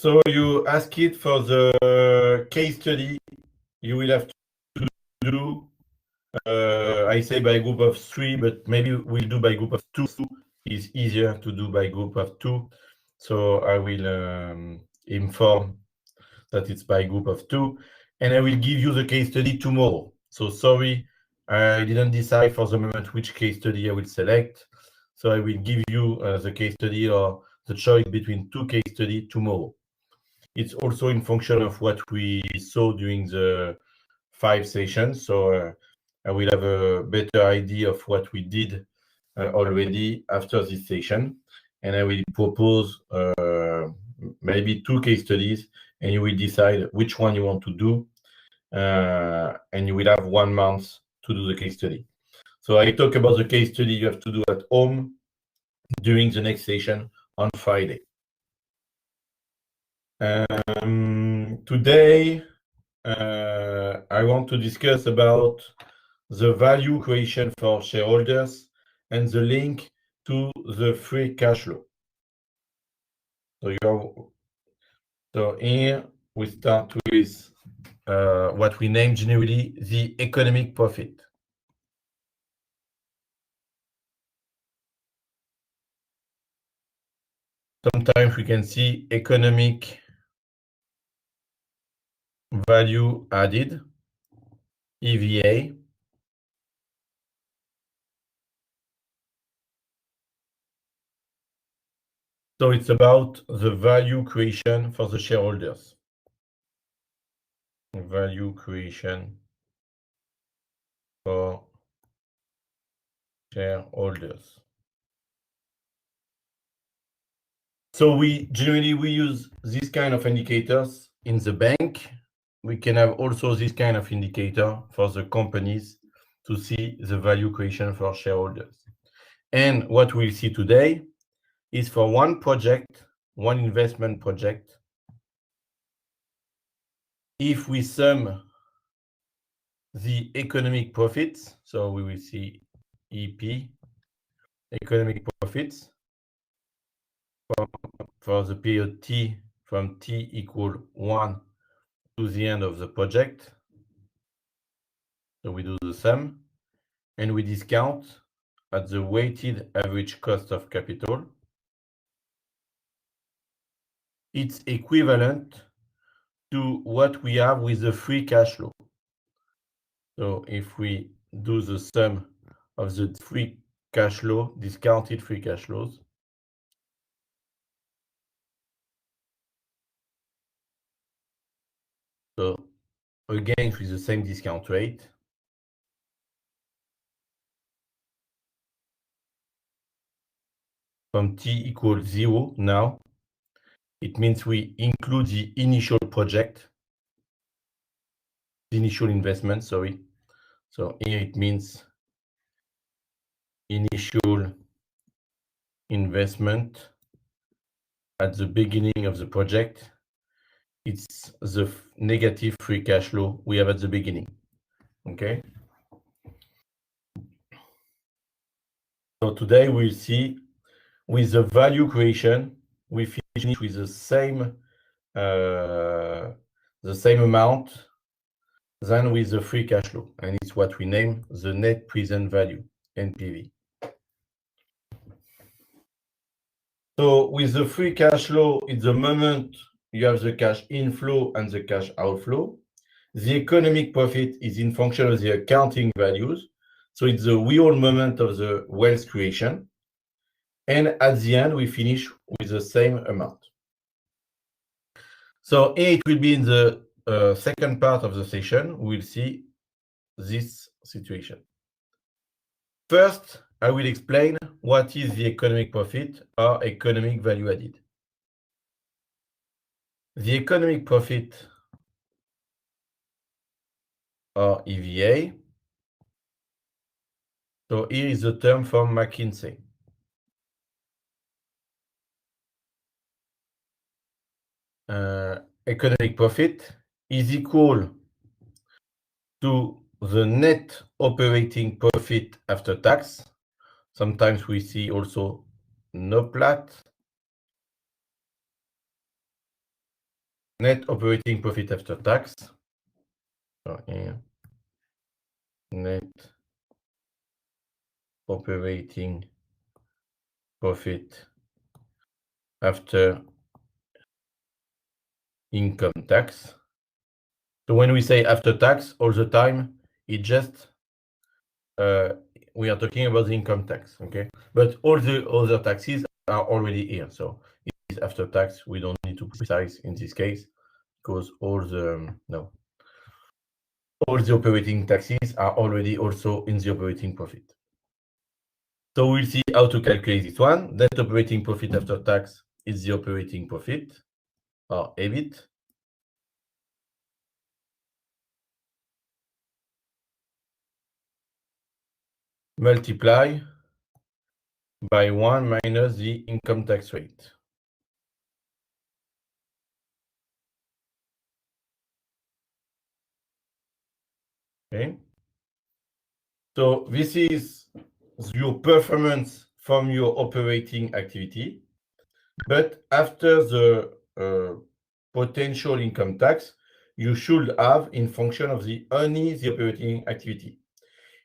So you ask it for the case study. You will have to do, I say by group of 3, but maybe we'll do by group of 2. It's easier to do by group of 2. So I will inform that it's by group of 2. And I will give you the case study tomorrow. So sorry, I didn't decide for the moment which case study I will select. So I will give you the case study or the choice between 2 case studies tomorrow. It's also in function of what we saw during the 5 sessions. So I will have a better idea of what we did already after this session. And I will propose maybe 2 case studies, and you will decide which one you want to do. And you will have 1 month to do the case study. So I talk about the case study you have to do at home during the next session on Friday. Today, I want to discuss about the value creation for shareholders and the link to the free cash flow. So here we start with what we name generally the economic profit. Sometimes we can see economic value added, EVA. So it's about the value creation for the shareholders. Value creation for shareholders. So we generally use this kind of indicators in the bank. We can have also this kind of indicator for the companies to see the value creation for shareholders. And what we'll see today is for one project, one investment project, if we sum the economic profits, so we will see EP, economic profits, for the period T from T equal 1 to the end of the project. So we do the sum, and we discount at the weighted average cost of capital. It's equivalent to what we have with the free cash flow. So if we do the sum of the free cash flow, discounted free cash flows, so again with the same discount rate, from T equals 0 now, it means we include the initial project, the initial investment, sorry. So here it means initial investment at the beginning of the project. It's the negative free cash flow we have at the beginning. Okay. So today we'll see with the value creation, we finish with the same amount than with the free cash flow, and it's what we name the net present value, NPV. So with the free cash flow, it's the moment you have the cash inflow and the cash outflow. The economic profit is in function of the accounting values. So it's the real moment of the wealth creation. And at the end, we finish with the same amount. So here it will be in the second part of the session. We'll see this situation. First, I will explain what is the economic profit or economic value added. The economic profit or EVA. So here is the term from McKinsey. Economic profit is equal to the net operating profit after tax. Sometimes we see also NOPLAT. net operating profit after tax. So here, net operating profit after income tax. So when we say after tax, all the time, it just we are talking about the income tax, okay? But all the other taxes are already here. So it's after tax. We don't need to precise in this case because all the operating taxes are already also in the operating profit. So we'll see how to calculate this one. Net operating profit after tax is the operating profit, or EBIT. Multiply by 1 minus the income tax rate. Okay. So this is your performance from your operating activity. But after the potential income tax, you should have in function of only the operating activity.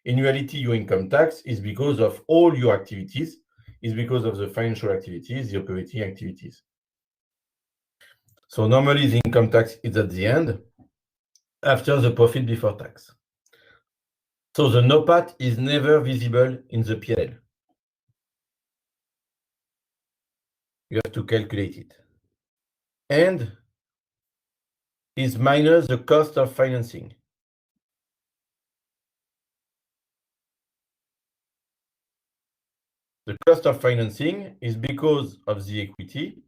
In reality, your income tax is because of all your activities, is because of the financial activities, the operating activities. So normally the income tax is at the end, after the profit before tax. So the NOPAT is never visible in the P&L. You have to calculate it. And is minus the cost of financing. The cost of financing is because of the equity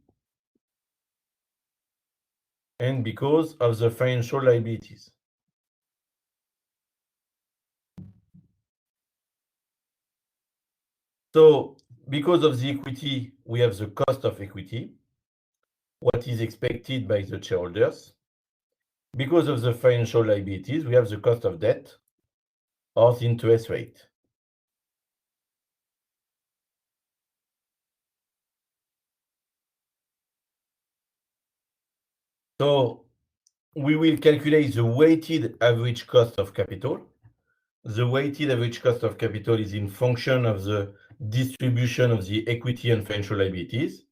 and because of the financial liabilities. So because of the equity, we have the cost of equity, what is expected by the shareholders. Because of the financial liabilities, we have the cost of debt or the interest rate. So we will calculate the weighted average cost of capital. The weighted average cost of capital is in function of the distribution of the equity and financial liabilities,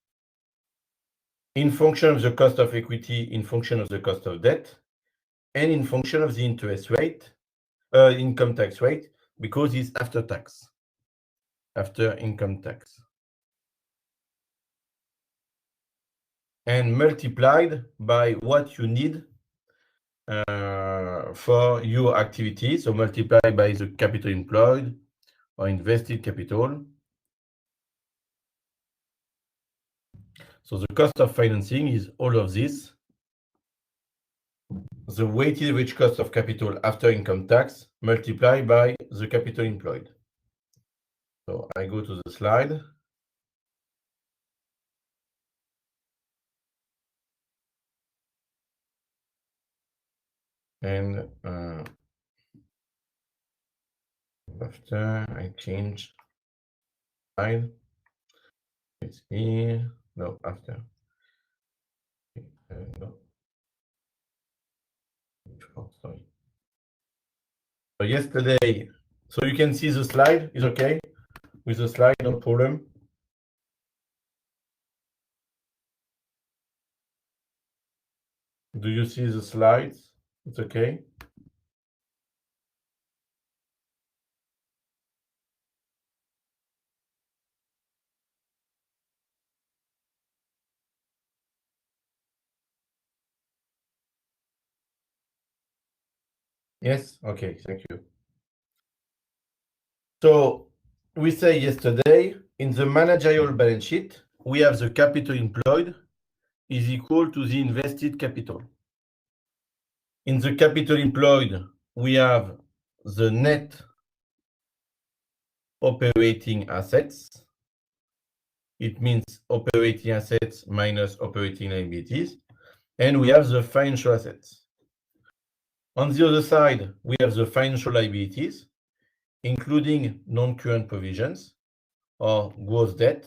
in function of the cost of equity, in function of the cost of debt, and in function of the interest rate, income tax rate, because it's after tax, after income tax. And multiplied by what you need for your activity. So multiply by the capital employed or invested capital. So the cost of financing is all of this. The weighted average cost of capital after income tax multiplied by the capital employed. So I go to the slide. And after I change slide, it's here. No, after. No. Oh, sorry. So yesterday, so you can see the slide is okay with the slide, no problem. Do you see the slides? It's okay. Yes, okay, thank you. So we say yesterday in the managerial balance sheet, we have the capital employed is equal to the invested capital. In the capital employed, we have the net operating assets. It means operating assets minus operating liabilities. And we have the financial assets. On the other side, we have the financial liabilities, including non-current provisions or gross debt.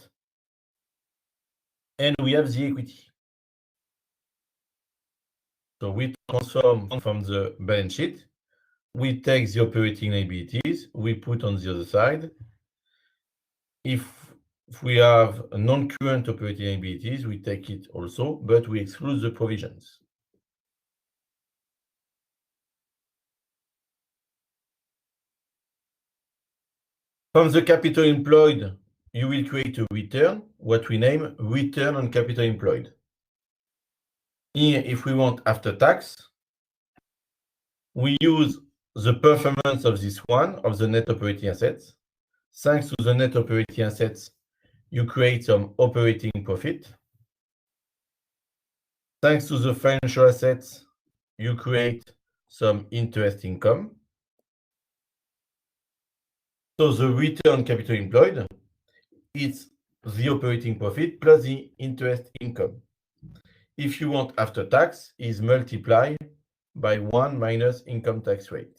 And we have the equity. So we transform from the balance sheet. We take the operating liabilities, we put on the other side. If we have non-current operating liabilities, we take it also, but we exclude the provisions. From the capital employed, you will create a return, what we name return on capital employed. Here, if we want after tax, we use the performance of this one, of the net operating assets. Thanks to the net operating assets, you create some operating profit. Thanks to the financial assets, you create some interest income. So the return on capital employed, it's the operating profit plus the interest income. If you want after tax, is multiplied by 1 minus income tax rate.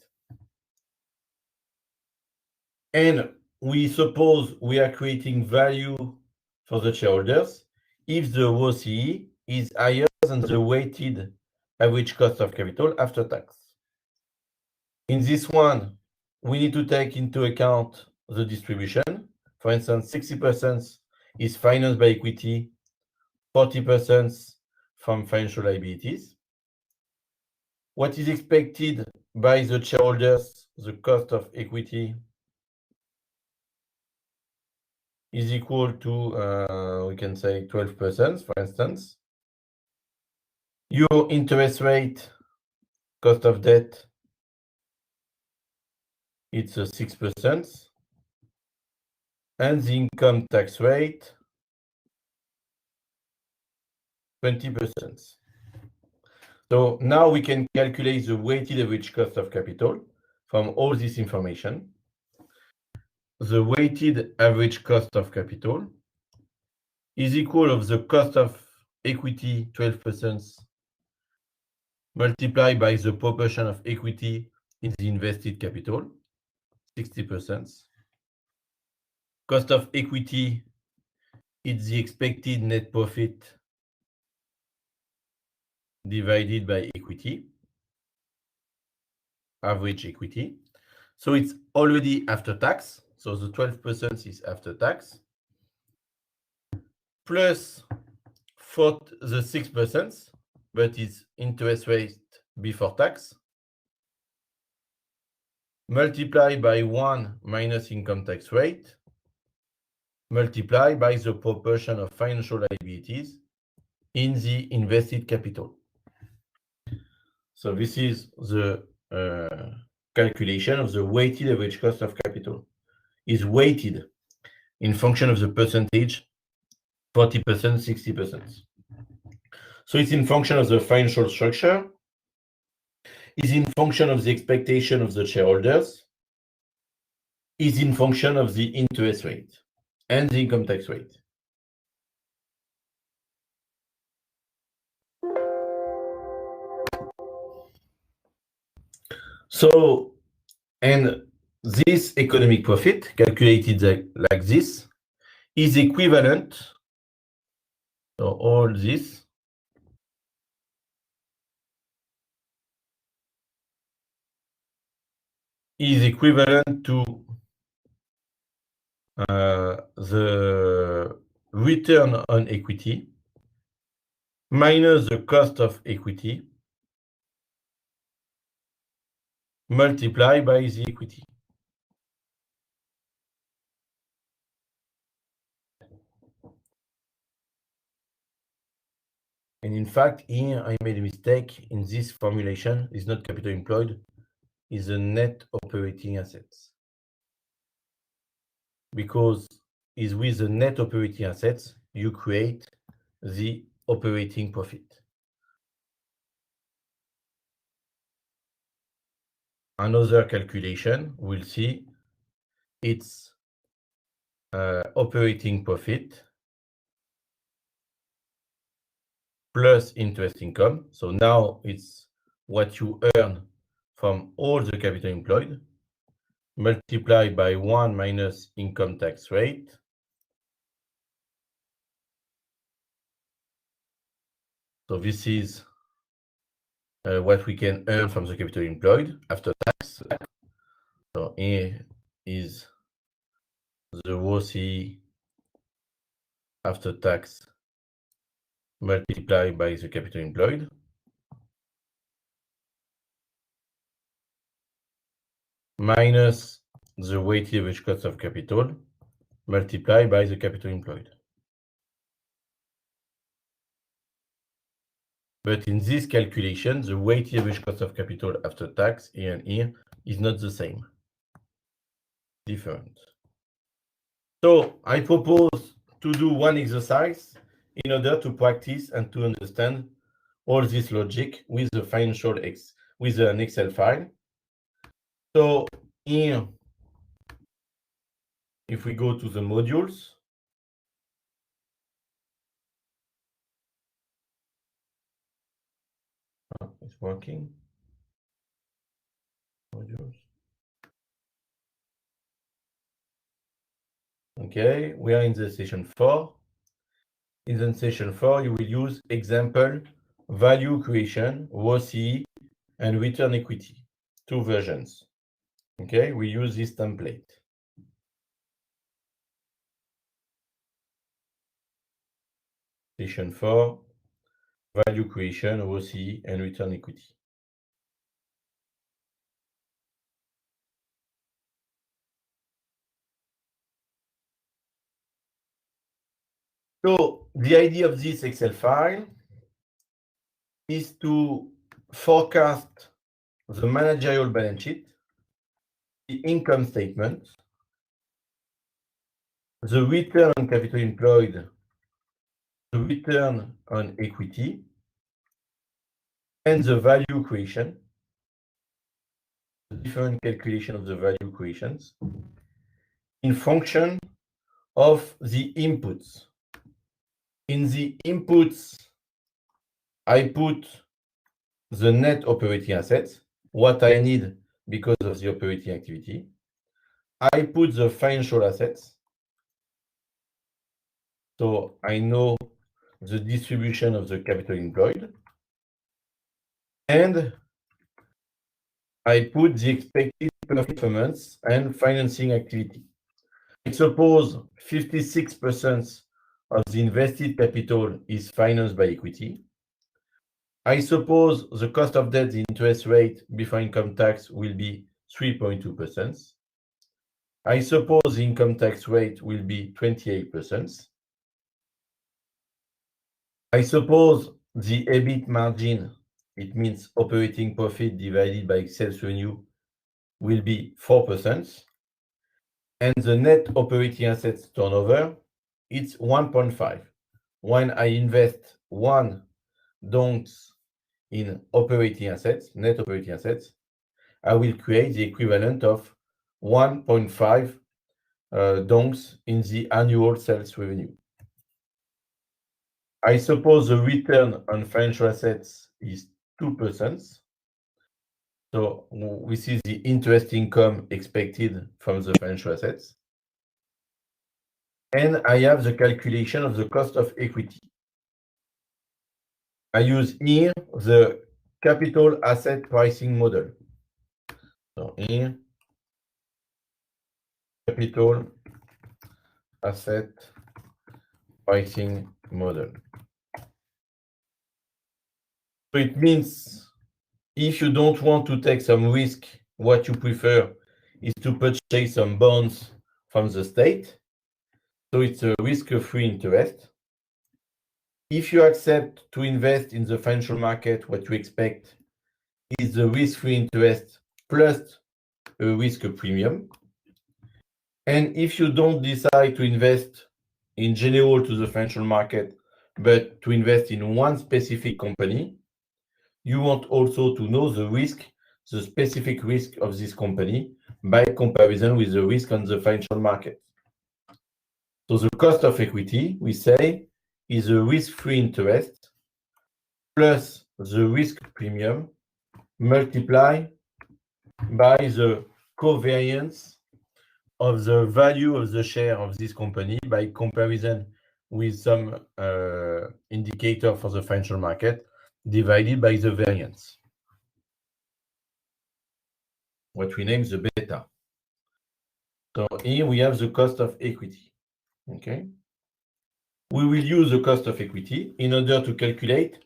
And we suppose we are creating value for the shareholders if the ROCE is higher than the weighted average cost of capital after tax. In this one, we need to take into account the distribution. For instance, 60% is financed by equity, 40% from financial liabilities. What is expected by the shareholders, the cost of equity, is equal to, we can say 12%, for instance. Your interest rate, cost of debt, it's 6%. And the income tax rate, 20%. So now we can calculate the weighted average cost of capital from all this information. The weighted average cost of capital is equal of the cost of equity, 12%, multiplied by the proportion of equity in the invested capital, 60%. Cost of equity is the expected net profit divided by equity, average equity. So it's already after tax. So the 12% is after tax. Plus for the 6%, but it's interest rate before tax, multiplied by 1 minus income tax rate, multiplied by the proportion of financial liabilities in the invested capital. So this is the calculation of the weighted average cost of capital. Is weighted in function of the percentage, 40%, 60%. So it's in function of the financial structure, is in function of the expectation of the shareholders, is in function of the interest rate and the income tax rate. So, and this economic profit calculated like this is equivalent, so all this is equivalent to the return on equity minus the cost of equity multiplied by the equity. And in fact, here I made a mistake in this formulation. It's not capital employed, it's the net operating assets. Because is with the net operating assets, you create the operating profit. Another calculation, we'll see, it's operating profit plus interest income. So now it's what you earn from all the capital employed, multiplied by 1 minus income tax rate. So this is what we can earn from the capital employed after tax. So here is the ROCE after tax multiplied by the capital employed. Minus the weighted average cost of capital multiplied by the capital employed. But in this calculation, the weighted average cost of capital after tax here and here is not the same. Different. So I propose to do one exercise in order to practice and to understand all this logic with the financial with an Excel file. So here, if we go to the modules, it's working. Modules. Okay, we are in the session 4. In the session 4, you will use example, value creation, ROCE, and return equity, 2 versions. Okay, we use this template. Session 4, value creation, ROCE, and return equity. So the idea of this Excel file is to forecast the managerial balance sheet, the income statement, the return on capital employed, the return on equity, and the value creation, the different calculation of the value creations in function of the inputs. In the inputs, I put the net operating assets, what I need because of the operating activity. I put the financial assets. So I know the distribution of the capital employed. And I put the expected performance and financing activity. I suppose 56% of the invested capital is financed by equity. I suppose the cost of debt, the interest rate before income tax will be 3.2%. I suppose the income tax rate will be 28%. I suppose the EBIT margin, it means operating profit divided by sales revenue, will be 4%. And the net operating assets turnover, it's 1.5. When I invest $1 in operating assets, net operating assets, I will create the equivalent of 1.5 donks in the annual sales revenue. I suppose the return on financial assets is 2%. So we see the interest income expected from the financial assets. And I have the calculation of the cost of equity. I use here the capital asset pricing model. So here, capital asset pricing model. So it means if you don't want to take some risk, what you prefer is to purchase some bonds from the state. So it's a risk-free interest. If you accept to invest in the financial market, what you expect is the risk-free interest plus a risk premium. And if you don't decide to invest in general to the financial market, but to invest in one specific company, you want also to know the risk, the specific risk of this company by comparison with the risk on the financial market. So the cost of equity, we say, is a risk-free interest plus the risk premium multiplied by the covariance of the value of the share of this company by comparison with some indicator for the financial market divided by the variance. what we name the beta. So here we have the cost of equity. Okay. We will use the cost of equity in order to calculate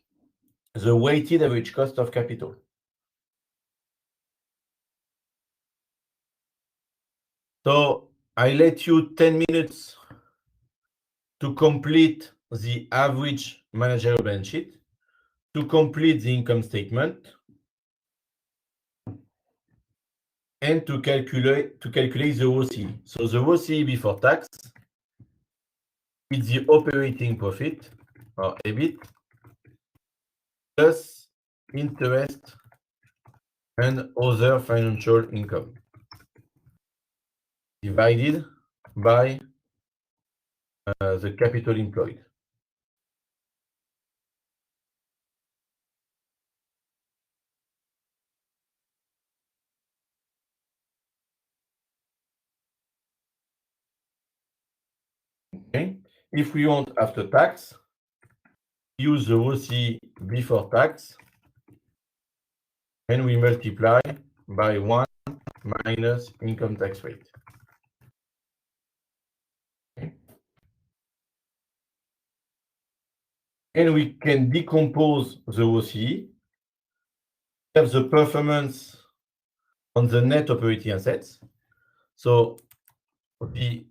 the weighted average cost of capital. So I let you 10 minutes to complete the average managerial balance sheet, to complete the income statement, and to calculate the OCE. So the OCE before tax is the operating profit, or EBIT, plus interest and other financial income, divided by the capital employed. Okay. If we want after tax, use the OCE before tax, and we multiply by 1 minus income tax rate. Okay. And we can decompose the OCE. We have the performance on the net operating assets. So the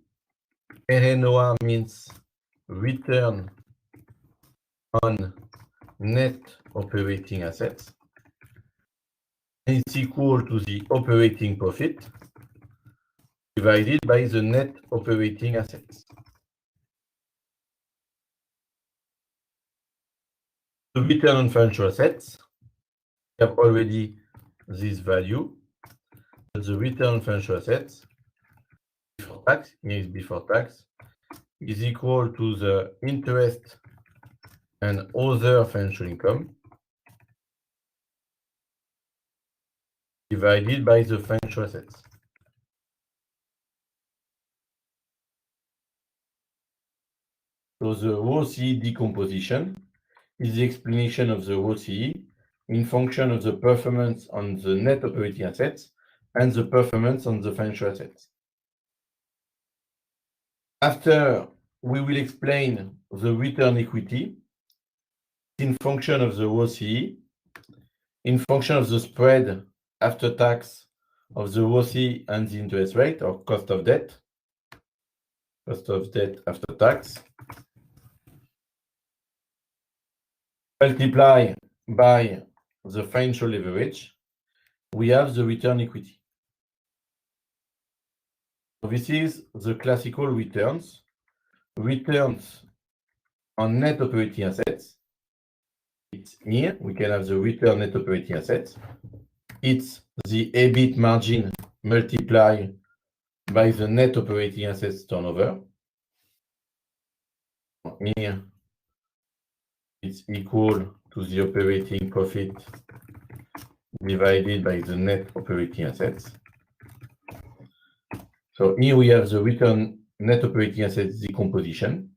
RNOA means return on net operating assets. And it's equal to the operating profit divided by the net operating assets. The return on financial assets, we have already this value. The return on financial assets before tax, here is before tax, is equal to the interest and other financial income divided by the financial assets. So the OCE decomposition is the explanation of the OCE in function of the performance on the net operating assets and the performance on the financial assets. After, we will explain the return equity in function of the OCE, in function of the spread after tax of the OCE and the interest rate, or cost of debt after tax, multiply by the financial leverage, we have the return equity. So this is the classical returns. Returns on net operating assets. It's here, we can have the return net operating assets. It's the EBIT margin multiplied by the net operating assets turnover. Here, it's equal to the operating profit divided by the net operating assets. So here we have the return net operating assets decomposition.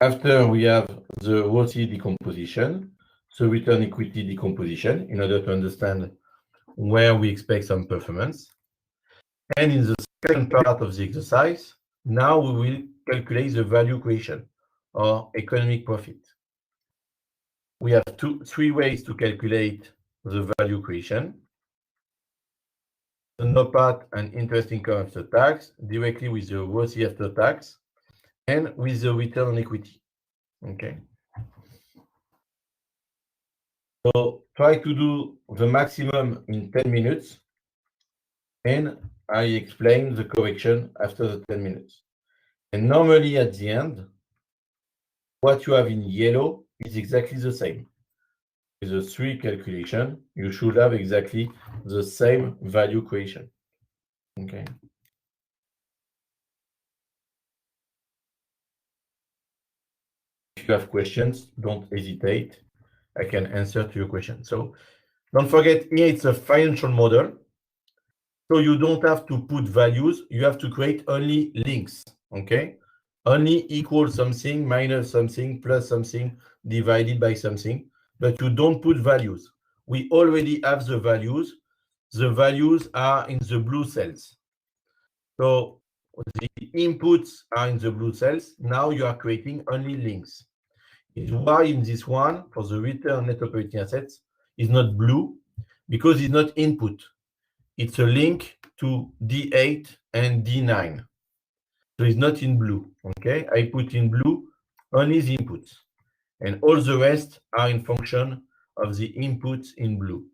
After we have the ROCE decomposition, so return equity decomposition, in order to understand where we expect some performance. And in the second part of the exercise, now we will calculate the value creation or economic profit. We have three ways to calculate the value creation. The NOPAT and interest income after tax, directly with the ROCE after tax, and with the return on equity. Okay. So try to do the maximum in 10 minutes, and I explain the correction after the 10 minutes. And normally at the end, what you have in yellow is exactly the same. With the three calculation, you should have exactly the same value creation. Okay. If you have questions, don't hesitate. I can answer to your question. So don't forget, here it's a financial model. So you don't have to put values. You have to create only links. Okay. Only equal something, minus something, plus something, divided by something. But you don't put values. we already have the values. The values are in the blue cells. So the inputs are in the blue cells. Now you are creating only links. Is why in this one, for the return net operating assets, is not blue, because it's not input. It's a link to D8 and D9. So it's not in blue. Okay, I put in blue only the inputs, and all the rest are in function of the inputs in blue.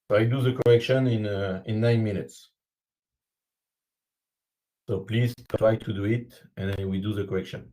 So I do the correction in 9 minutes. So please try to do it, and then we do the correction.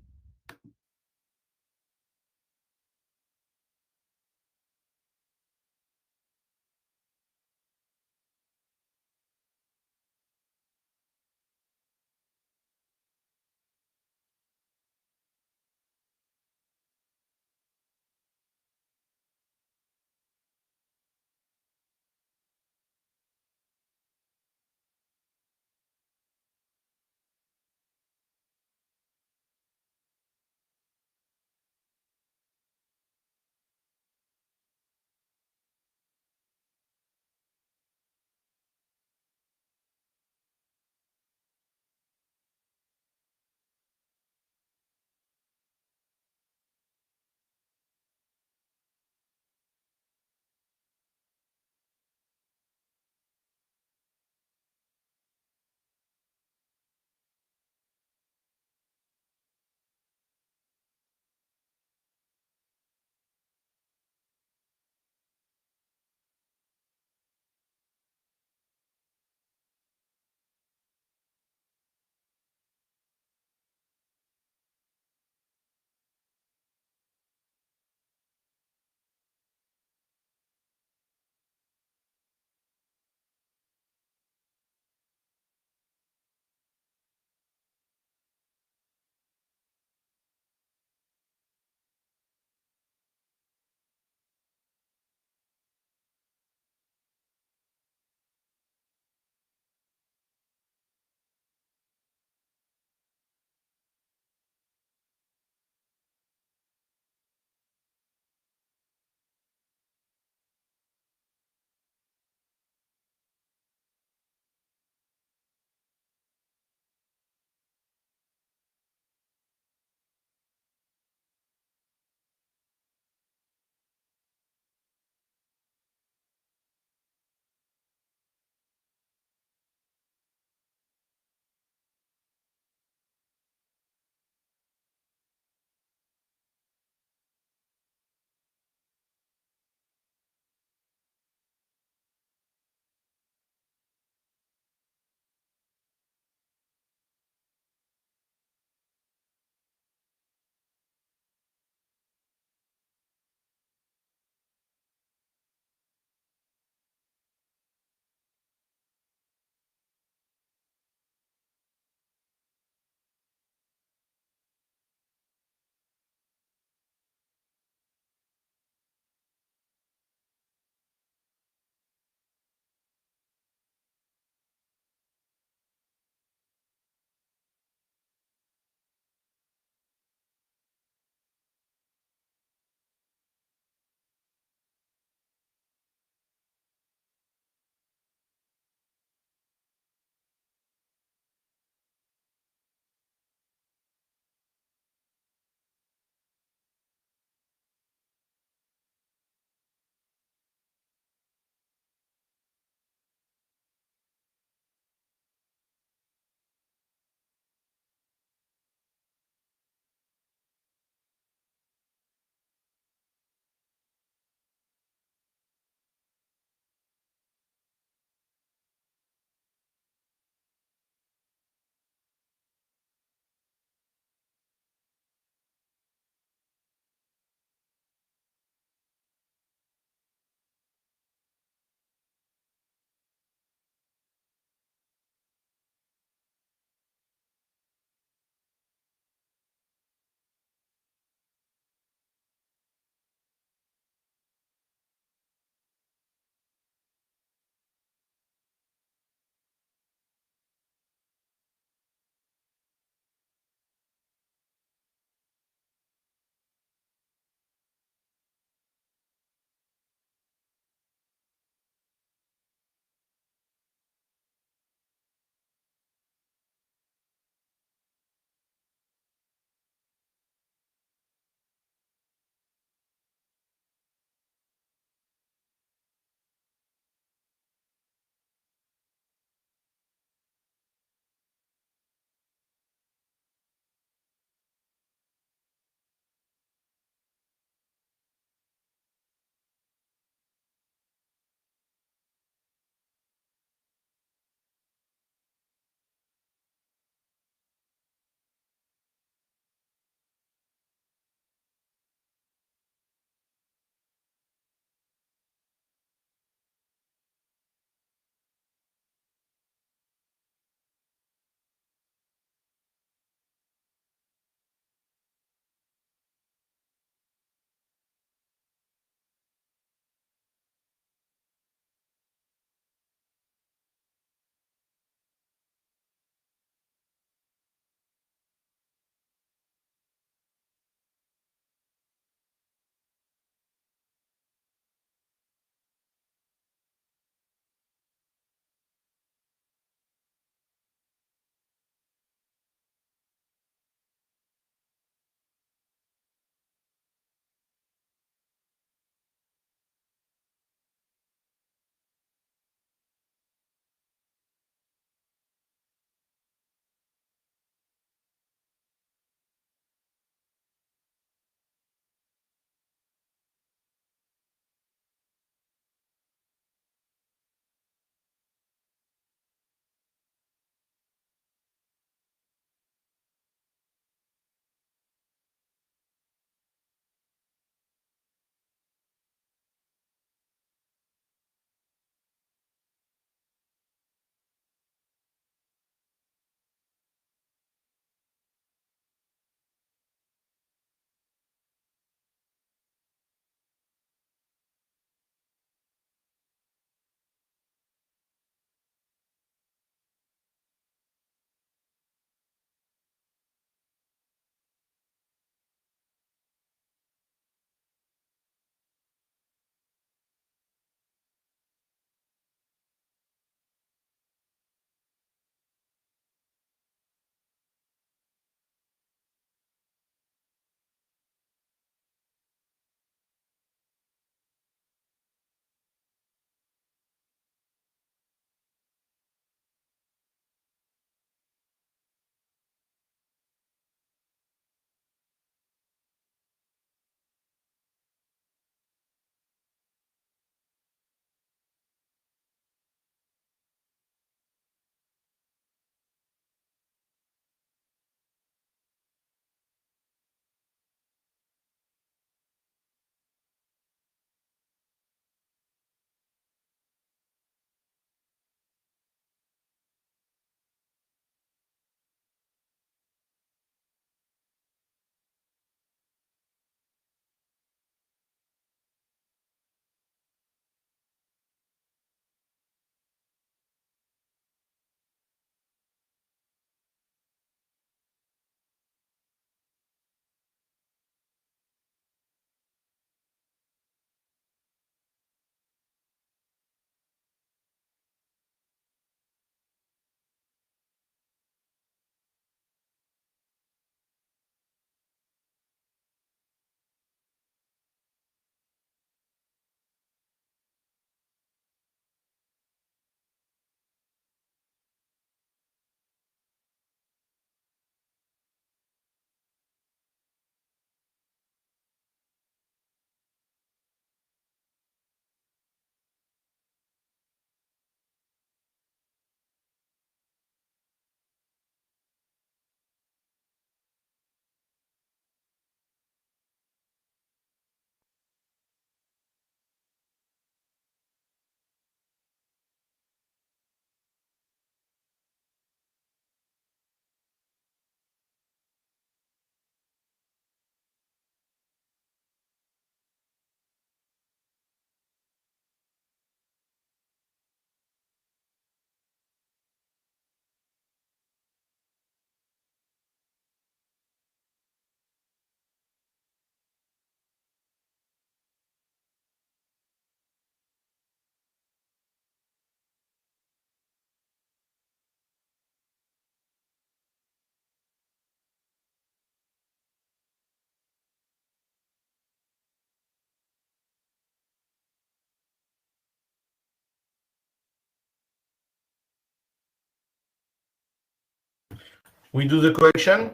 We do the correction.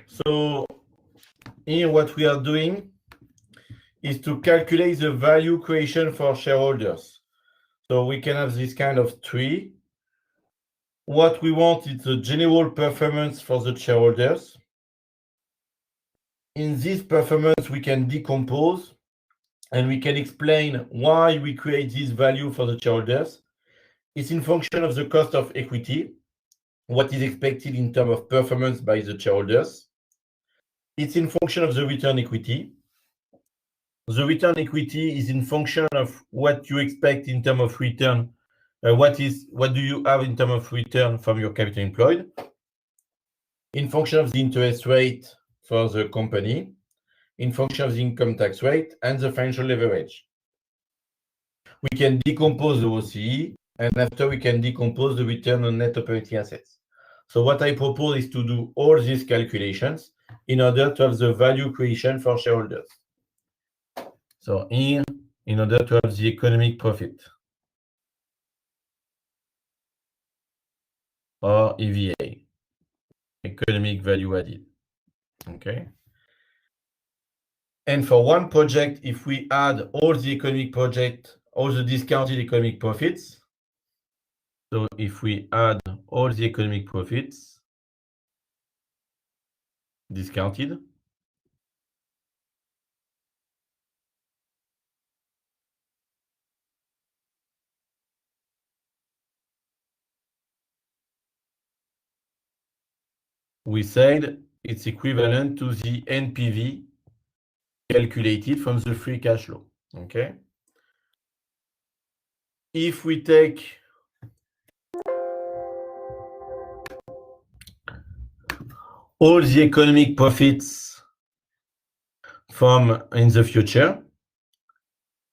So here what we are doing is to calculate the value creation for shareholders. So we can have this kind of tree. What we want is the general performance for the shareholders. In this performance, we can decompose and we can explain why we create this value for the shareholders. It's in function of the cost of equity, what is expected in terms of performance by the shareholders. It's in function of the return equity. The return equity is in function of what you expect in terms of return. What do you have in terms of return from your capital employed? In function of the interest rate for the company, in function of the income tax rate and the financial leverage. We can decompose the OCE, and after we can decompose the return on net operating assets. So what I propose is to do all these calculations in order to have the value creation for shareholders. So here, in order to have the economic profit, or EVA, economic value added. Okay. And for one project, if we add all the economic project, all the discounted economic profits, so if we add all the economic profits discounted, we said it's equivalent to the NPV calculated from the free cash flow. Okay. If we take all the economic profits from in the future,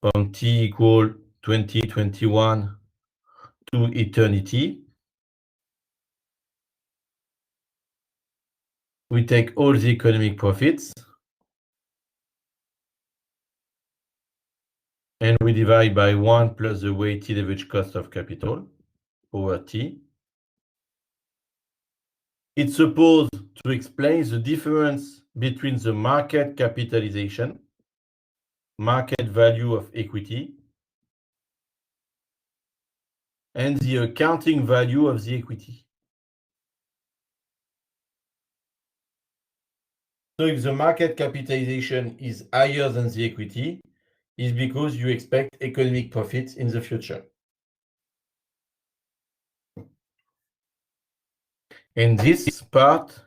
from t equal 2021 to eternity, we take all the economic profits and we divide by 1 plus the weighted average cost of capital over t. It's supposed to explain the difference between the market capitalization, market value of equity, and the accounting value of the equity. So if the market capitalization is higher than the equity, it's because you expect economic profits in the future. And this part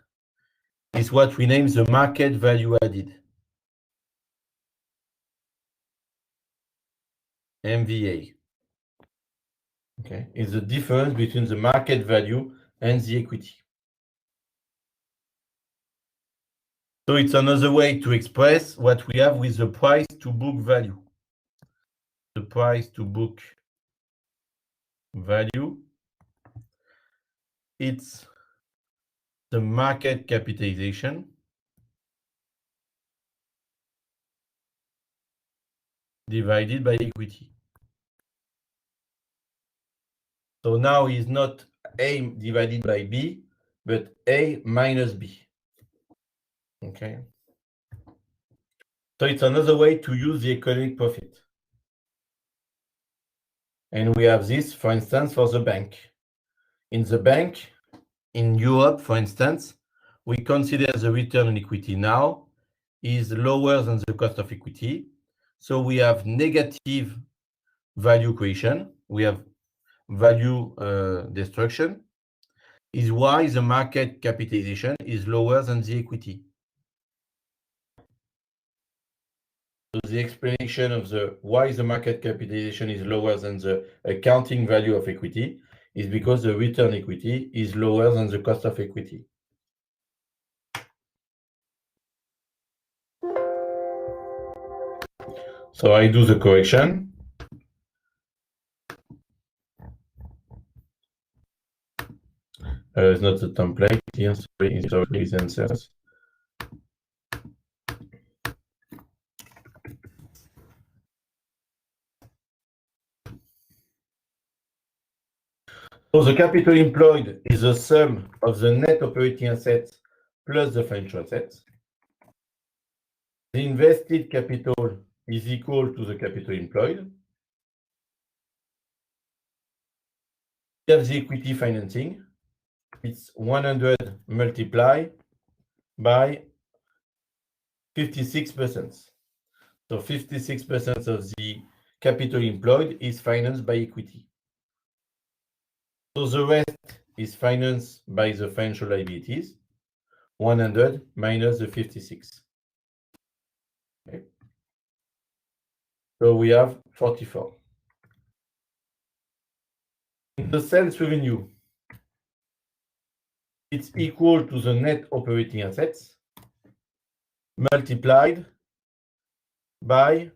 is what we name the market value added, MVA. Okay, it's the difference between the market value and the equity. So it's another way to express what we have with the price to book value. The price to book value, it's the market capitalization divided by equity. So now it's not A divided by B, but A minus B. Okay. So it's another way to use the economic profit. And we have this, for instance, for the bank. In the bank, in Europe, for instance, we consider the return on equity now is lower than the cost of equity. So we have negative value creation. We have value destruction. Is why the market capitalization is lower than the equity. So the explanation of why the market capitalization is lower than the accounting value of equity is because the return equity is lower than the cost of equity. So I do the correction. It's not the template here, sorry, it's already the answers. So the capital employed is the sum of the net operating assets plus the financial assets. The invested capital is equal to the capital employed. We have the equity financing. It's 100 multiplied by 56%. So 56% of the capital employed is financed by equity. So the rest is financed by the financial liabilities, 100 minus the 56. Okay. So we have 44. The sales revenue, it's equal to the net operating assets multiplied by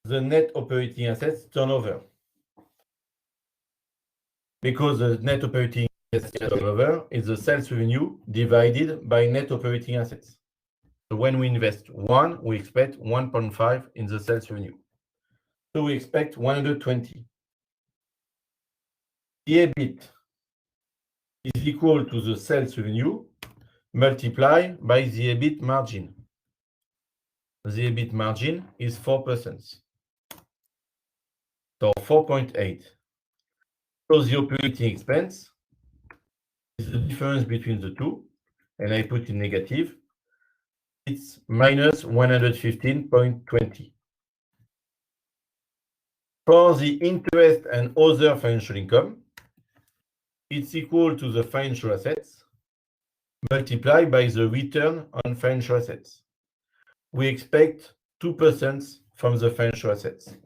the net operating assets turnover. Because the net operating assets turnover is the sales revenue divided by net operating assets. So when we invest 1, we expect 1.5 in the sales revenue. So we expect 120. The EBIT is equal to the sales revenue multiplied by the EBIT margin. The EBIT margin is 4%. So 4.8. So the operating expense is the difference between the two, and I put in negative. It's minus 115.20. For the interest and other financial income, it's equal to the financial assets multiplied by the return on financial assets. We expect 2% from the financial assets.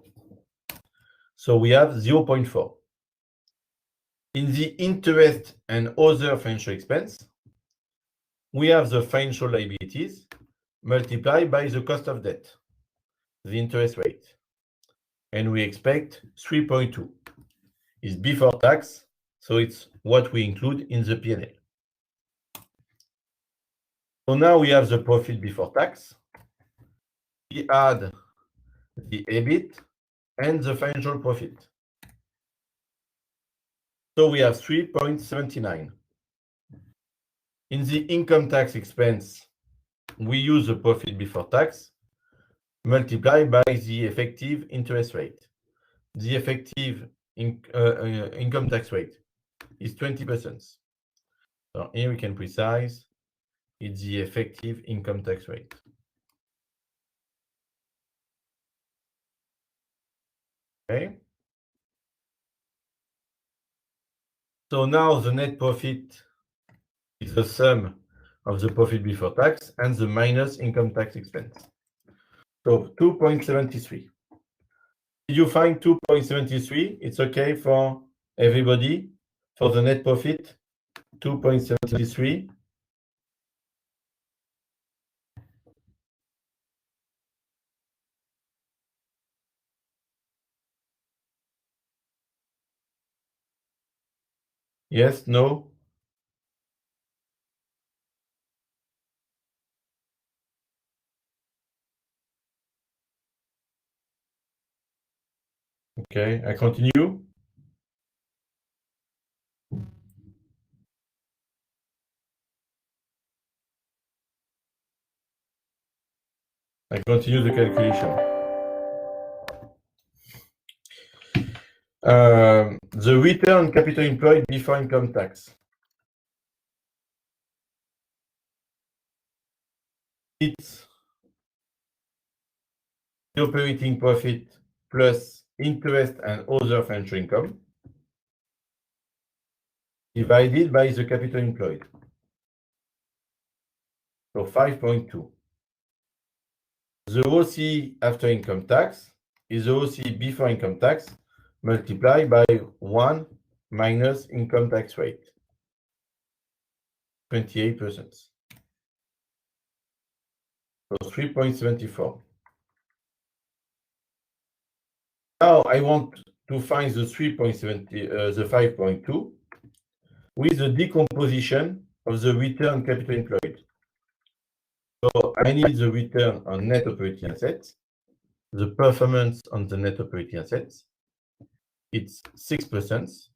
So we have 0.4. In the interest and other financial expense, we have the financial liabilities multiplied by the cost of debt, the interest rate. And we expect 3.2. It's before tax, so it's what we include in the P&L. So now we have the profit before tax. We add the EBIT and the financial profit. So we have 3.79. In the income tax expense, we use the profit before tax multiplied by the effective interest rate. The effective income tax rate is 20%. So here we can precise it's the effective income tax rate. Okay. So now the net profit is the sum of the profit before tax and the minus income tax expense. So 2.73. Did you find 2.73? It's okay for everybody for the net profit? 2.73. Yes, no? Okay, I continue. I continue the calculation. The return on capital employed before income tax. It's the operating profit plus interest and other financial income divided by the capital employed. So 5.2. The OC after income tax is the OC before income tax multiplied by 1 minus income tax rate, 28%. So 3.74. Now I want to find the 5.2 with the decomposition of the return on capital employed. So I need the return on net operating assets, the performance on the net operating assets. It's 6%.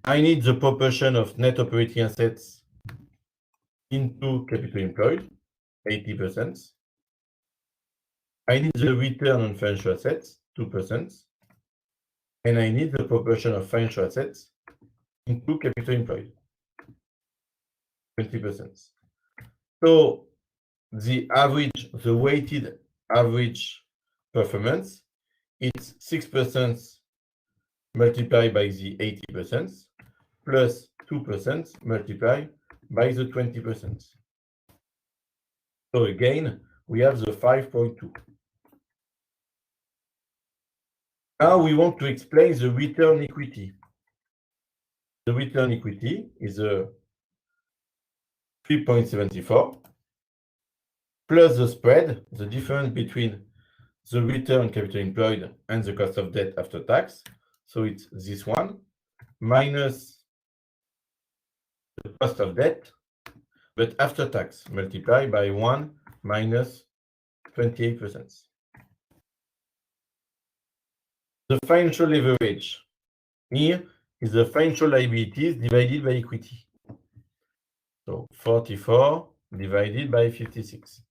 I need the proportion of net operating assets into capital employed, 80%. I need the return on financial assets, 2%. And I need the proportion of financial assets into capital employed, 20%. So the average, the weighted average performance, it's 6% multiplied by the 80% plus 2% multiplied by the 20%. So again, we have the 5.2. Now we want to explain the return equity. The return equity is a 3.74 plus the spread, the difference between the return on capital employed and the cost of debt after tax. So it's this one minus the cost of debt, but after tax multiplied by 1 minus 28%. The financial leverage here is the financial liabilities divided by equity. So 44 divided by 56.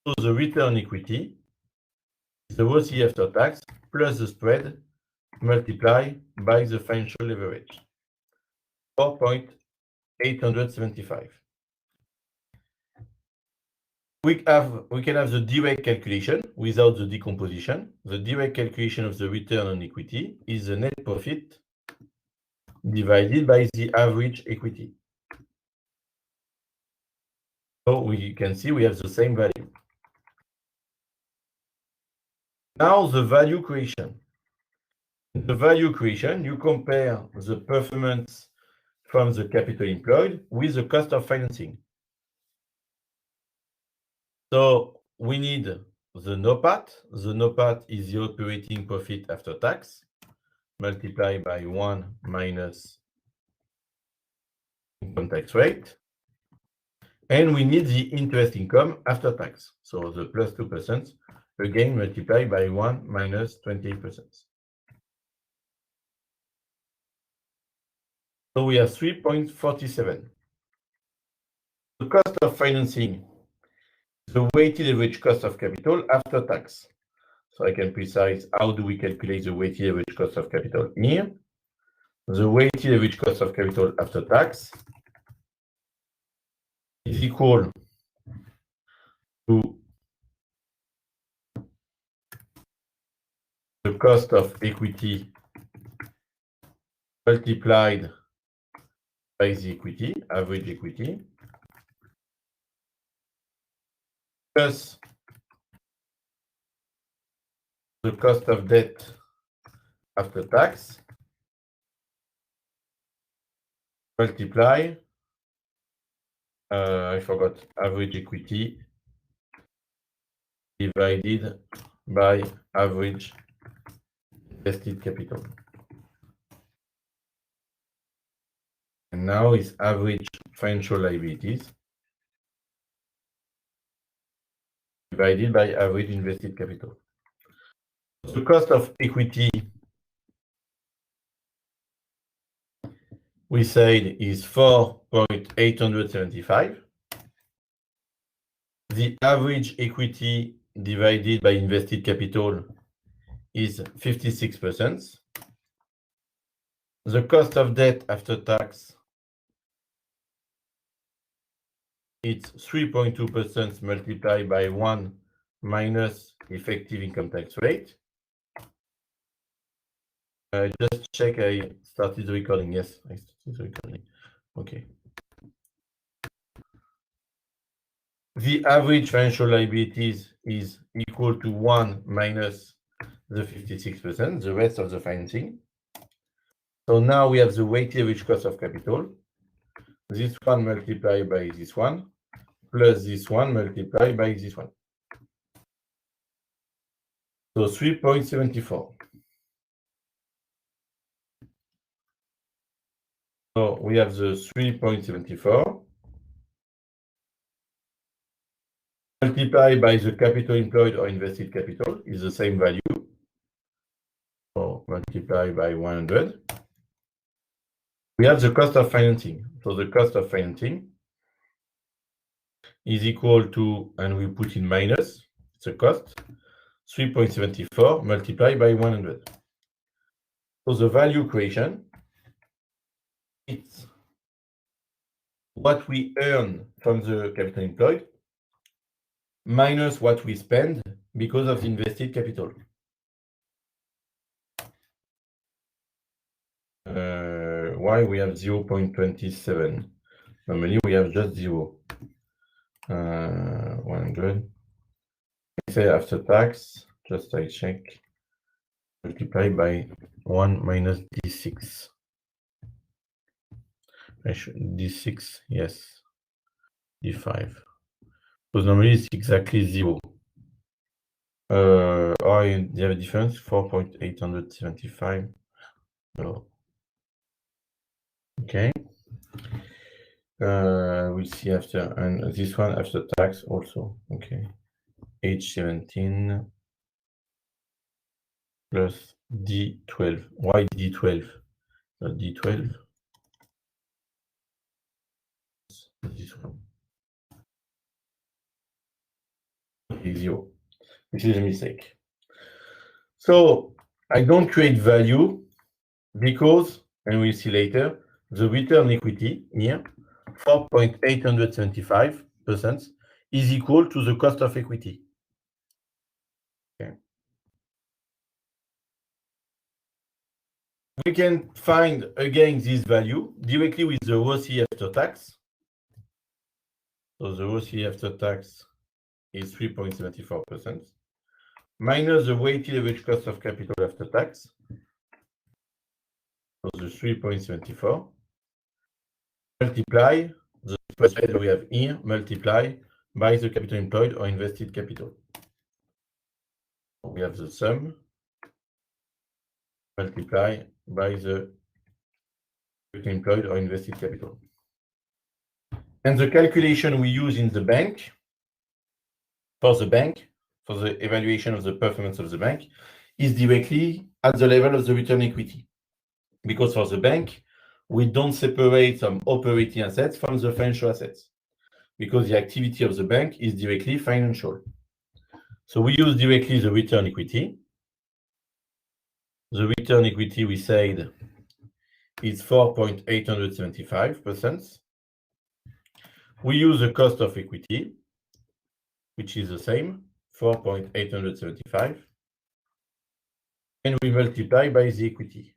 So the return on equity is the ROCE after tax plus the spread multiplied by the financial leverage, 4.875. We can have the direct calculation without the decomposition. The direct calculation of the return on equity is the net profit divided by the average equity. So we can see we have the same value. Now the value creation. In the value creation, you compare the performance from the capital employed with the cost of financing. So we need the NOPAT. The NOPAT is the operating profit after tax multiplied by 1 minus income tax rate. And we need the interest income after tax. So the plus 2%, again multiplied by 1 minus 28%. So we have 3.47. The cost of financing, the weighted average cost of capital after tax. So I can precise how do we calculate the weighted average cost of capital here. The weighted average cost of capital after tax is equal to the cost of equity multiplied by the equity, average equity, plus the cost of debt after tax, multiply, I forgot, average equity divided by average invested capital. And now it's average financial liabilities divided by average invested capital. The cost of equity, we said, is 4.875. The average equity divided by invested capital is 56%. The cost of debt after tax, it's 3.2% multiplied by 1 minus effective income tax rate. Just check I started the recording. Yes, I started the recording. Okay. The average financial liabilities is equal to 1 minus the 56%, the rest of the financing. So now we have the weighted average cost of capital. This one multiplied by this one, plus this one multiplied by this one. So 3.74. So we have the 3.74 multiplied by the capital employed or invested capital is the same value. So multiplied by 100. we have the cost of financing. So the cost of financing is equal to, and we put in minus, it's a cost, 3.74 multiplied by 100. So the value creation, it's what we earn from the capital employed minus what we spend because of the invested capital. Why we have 0.27? Normally we have just 0. 100. I say after tax, just I check, multiply by 1 minus D6. D6, yes, D5. Because normally it's exactly 0. Oh, you have a difference, 4.875. Oh. Okay. We'll see after, and this one after tax also. Okay. H17 plus D12. Why D12? Not D12. This one. Okay, 0. This is a mistake. So I don't create value because, and we'll see later, the return equity here, 4.875% is equal to the cost of equity. Okay. We can find again this value directly with the ROCE after tax. So the ROCE after tax is 3.74%, minus the weighted average cost of capital after tax, so the 3.74, multiply the spread we have here, multiply by the capital employed or invested capital. We have the sum, multiply by the capital employed or invested capital. And the calculation we use in the bank, for the evaluation of the performance of the bank, is directly at the level of the return equity. Because for the bank, we don't separate some operating assets from the financial assets, because the activity of the bank is directly financial. So we use directly the return equity. The return equity, we said, is 4.875%. We use the cost of equity, which is the same, 4.875, and we multiply by the equity.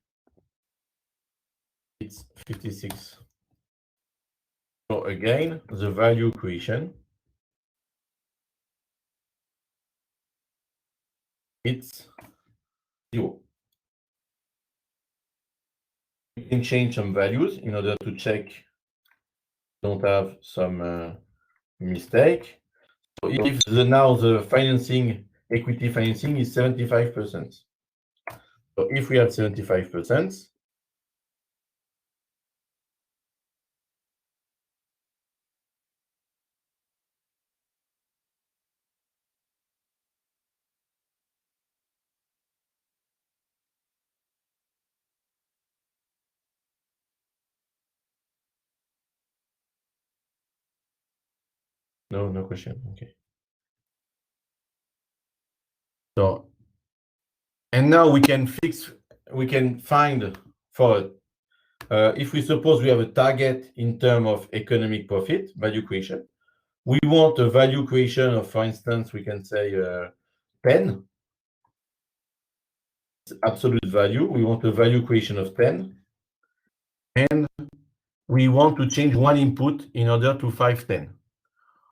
It's 56. So again, the value creation, it's 0. You can change some values in order to check don't have some mistake. So if now the equity financing is 75%. So if we have 75%, no question. Okay. So, and now we can find for if we suppose we have a target in terms of economic profit, value creation, we want a value creation of, for instance, we can say 10. It's absolute value. We want a value creation of 10. And we want to change one input in order to 510.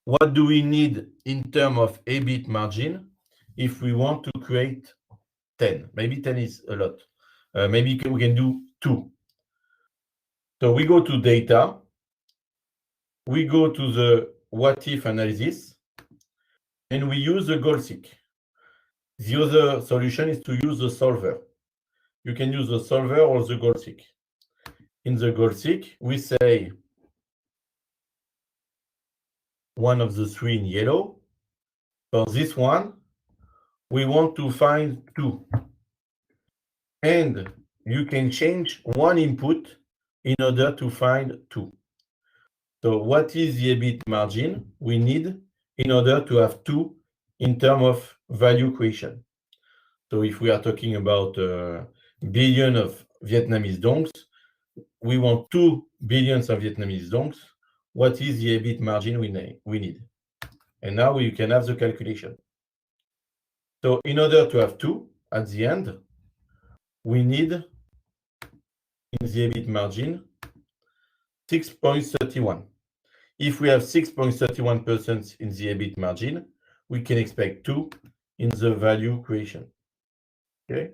What do we need in terms of EBIT margin if we want to create 10? Maybe 10 is a lot. Maybe we can do 2. So we go to data. We go to the what if analysis, and we use the goal seek. The other solution is to use the solver. You can use the solver or the goal seek. In the goal seek, we say one of the 3 in yellow. For this one, we want to find 2. And you can change one input in order to find 2. So what is the EBIT margin we need in order to have 2 in terms of value creation? So if we are talking about billion of Vietnamese dongs, we want 2 billions of Vietnamese dongs. What is the EBIT margin we need? And now we can have the calculation. So in order to have 2 at the end, we need in the EBIT margin 6.31. If we have 6.31% in the EBIT margin, we can expect 2 in the value creation. Okay.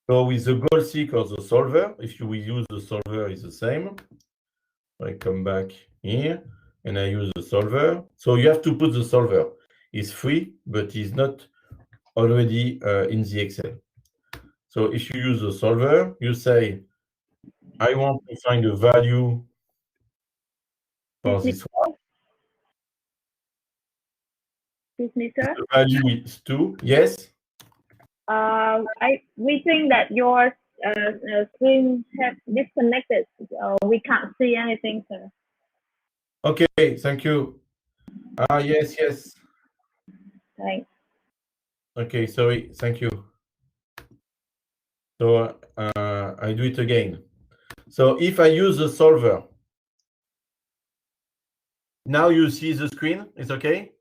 So with the goal seek or the solver, if you will use the solver, is the same. I come back here and I use the solver. So you have to put the solver. It's free, but it's not already in the Excel. So if you use the solver, you say, I want to find a value for this one. Excuse me, sir. The value is 2. Yes? We think that your screen has disconnected. We can't see anything, sir. Okay, thank you. Yes. Thanks. Okay, sorry, thank you. So I do it again. So if I use the solver, now you see the screen, it's okay?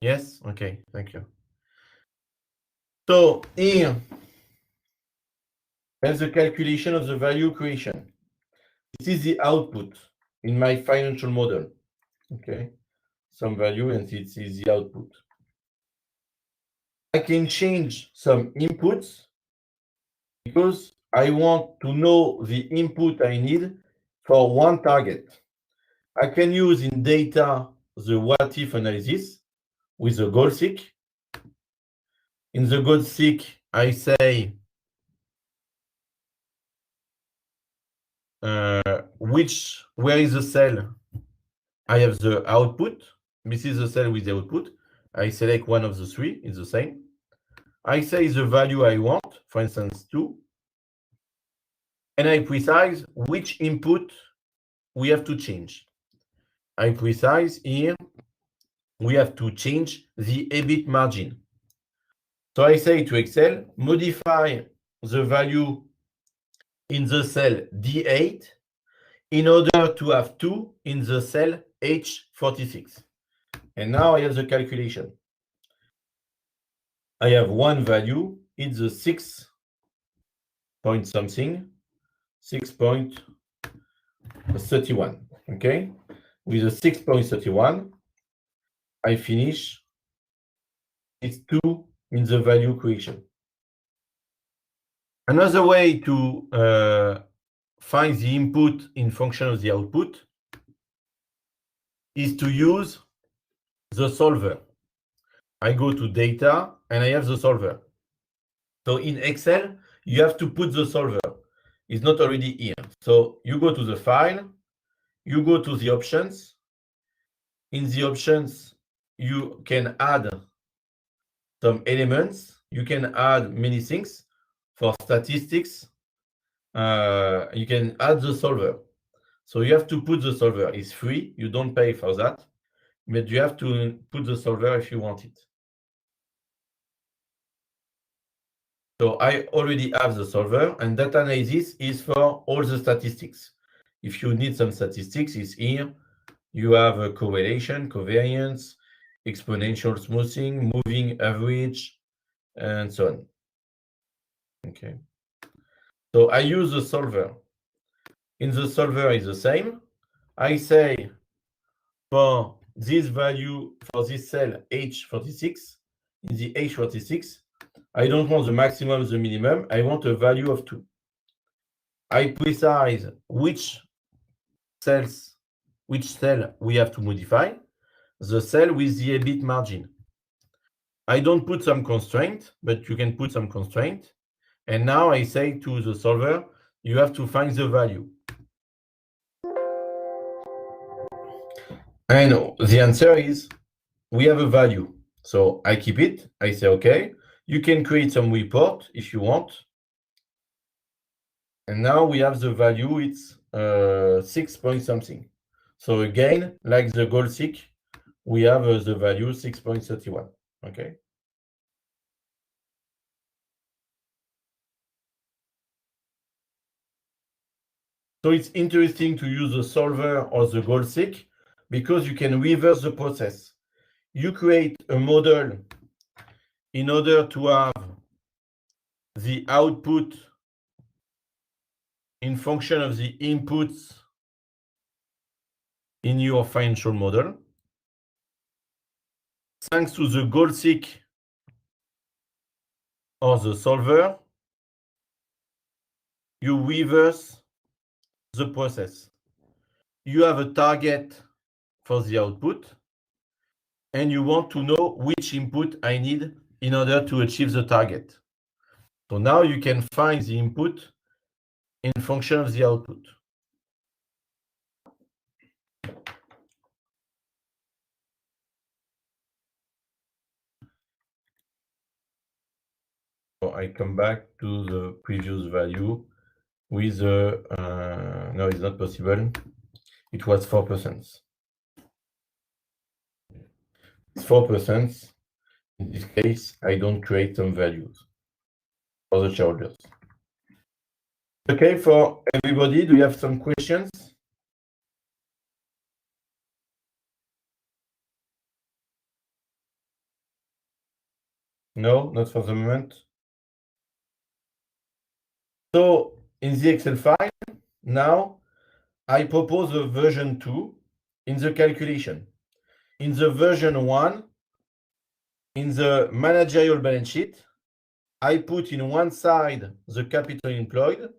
Yes, okay, thank you. So here, there's the calculation of the value creation. This is the output in my financial model. Okay, some value and this is the output. I can change some inputs because I want to know the input I need for one target. I can use in data the what if analysis with the goal seek. In the goal seek, I say where is the cell? I have the output. This is the cell with the output. I select one of the 3, it's the same. I say the value I want, for instance, 2. And I precise which input we have to change. I precise here, we have to change the EBIT margin. So I say to Excel, modify the value in the cell D8 in order to have 2 in the cell H46. And now I have the calculation. I have one value, it's the 6 point something, 6.31, okay? With the 6.31, I finish, it's 2 in the value creation. Another way to find the input in function of the output is to use the solver. I go to data and I have the solver. So in Excel, you have to put the solver. It's not already here. So you go to the file, you go to the options. In the options, you can add some elements. You can add many things. For statistics, you can add the solver. So you have to put the solver. It's free. You don't pay for that. But you have to put the solver if you want it. So I already have the solver, and data analysis is for all the statistics. If you need some statistics, it's here. You have a correlation, covariance, exponential smoothing, moving average, and so on. Okay. So I use the solver. In the solver is the same. I say for this value, for this cell H46, in the H46, I don't want the maximum, the minimum. I want a value of 2. I precise which cell we have to modify, the cell with the EBIT margin. I don't put some constraint, but you can put some constraint. And now I say to the solver, you have to find the value. And the answer is we have a value. So I keep it. I say, okay, you can create some report if you want. And now we have the value, it's 6 point something. So again, like the goal seek, we have the value 6.31. Okay. So it's interesting to use the solver or the goal seek because you can reverse the process. You create a model in order to have the output in function of the inputs in your financial model. Thanks to the goal seek or the solver, you reverse the process. You have a target for the output, and you want to know which input I need in order to achieve the target. So now you can find the input in function of the output. So I come back to the previous value with the, no, it's not possible. It was 4%. It's 4%. In this case, I don't create some values for the shareholders. Okay, for everybody, do you have some questions? No, not for the moment. So in the Excel file, now I propose a version 2 in the calculation. In the version 1, in the managerial balance sheet, I put in one side the capital employed,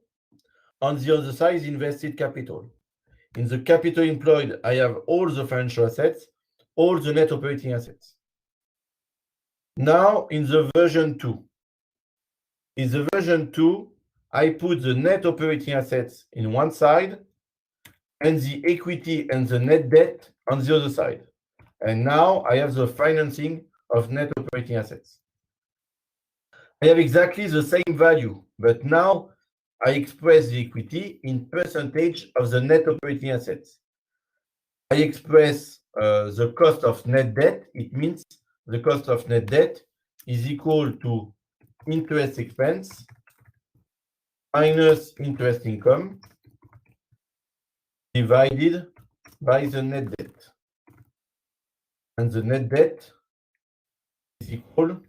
on the other side is invested capital. In the capital employed, I have all the financial assets, all the net operating assets. Now in the version 2, in the version 2, I put the net operating assets in one side and the equity and the net debt on the other side. And now I have the financing of net operating assets. I have exactly the same value, but now I express the equity in percentage of the net operating assets. I express the cost of net debt. It means the cost of net debt is equal to interest expense minus interest income divided by the net debt. And the net debt is equal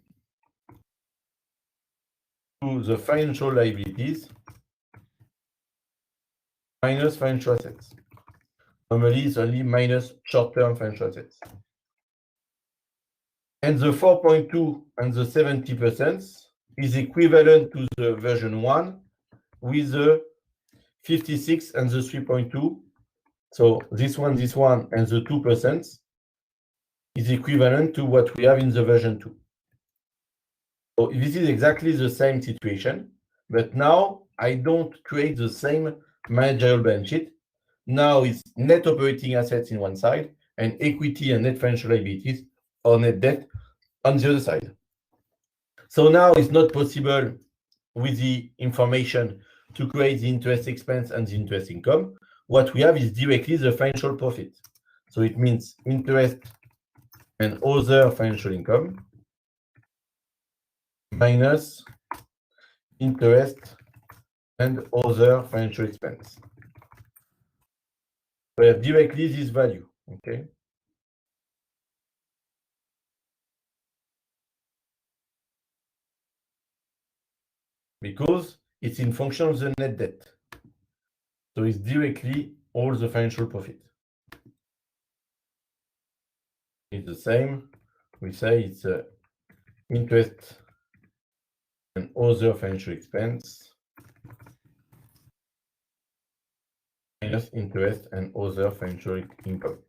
to the financial liabilities minus financial assets. Normally, it's only minus short-term financial assets. And the 4.2 and the 70% is equivalent to the version 1 with the 56 and the 3.2. So this one, and the 2% is equivalent to what we have in the version 2. So this is exactly the same situation, but now I don't create the same managerial balance sheet. Now it's net operating assets in one side and equity and net financial liabilities or net debt on the other side. So now it's not possible with the information to create the interest expense and the interest income. What we have is directly the financial profit. So it means interest and other financial income minus interest and other financial expense. We have directly this value, okay? Because it's in function of the net debt. So it's directly all the financial profit. It's the same. We say it's interest and other financial expense minus interest and other financial income.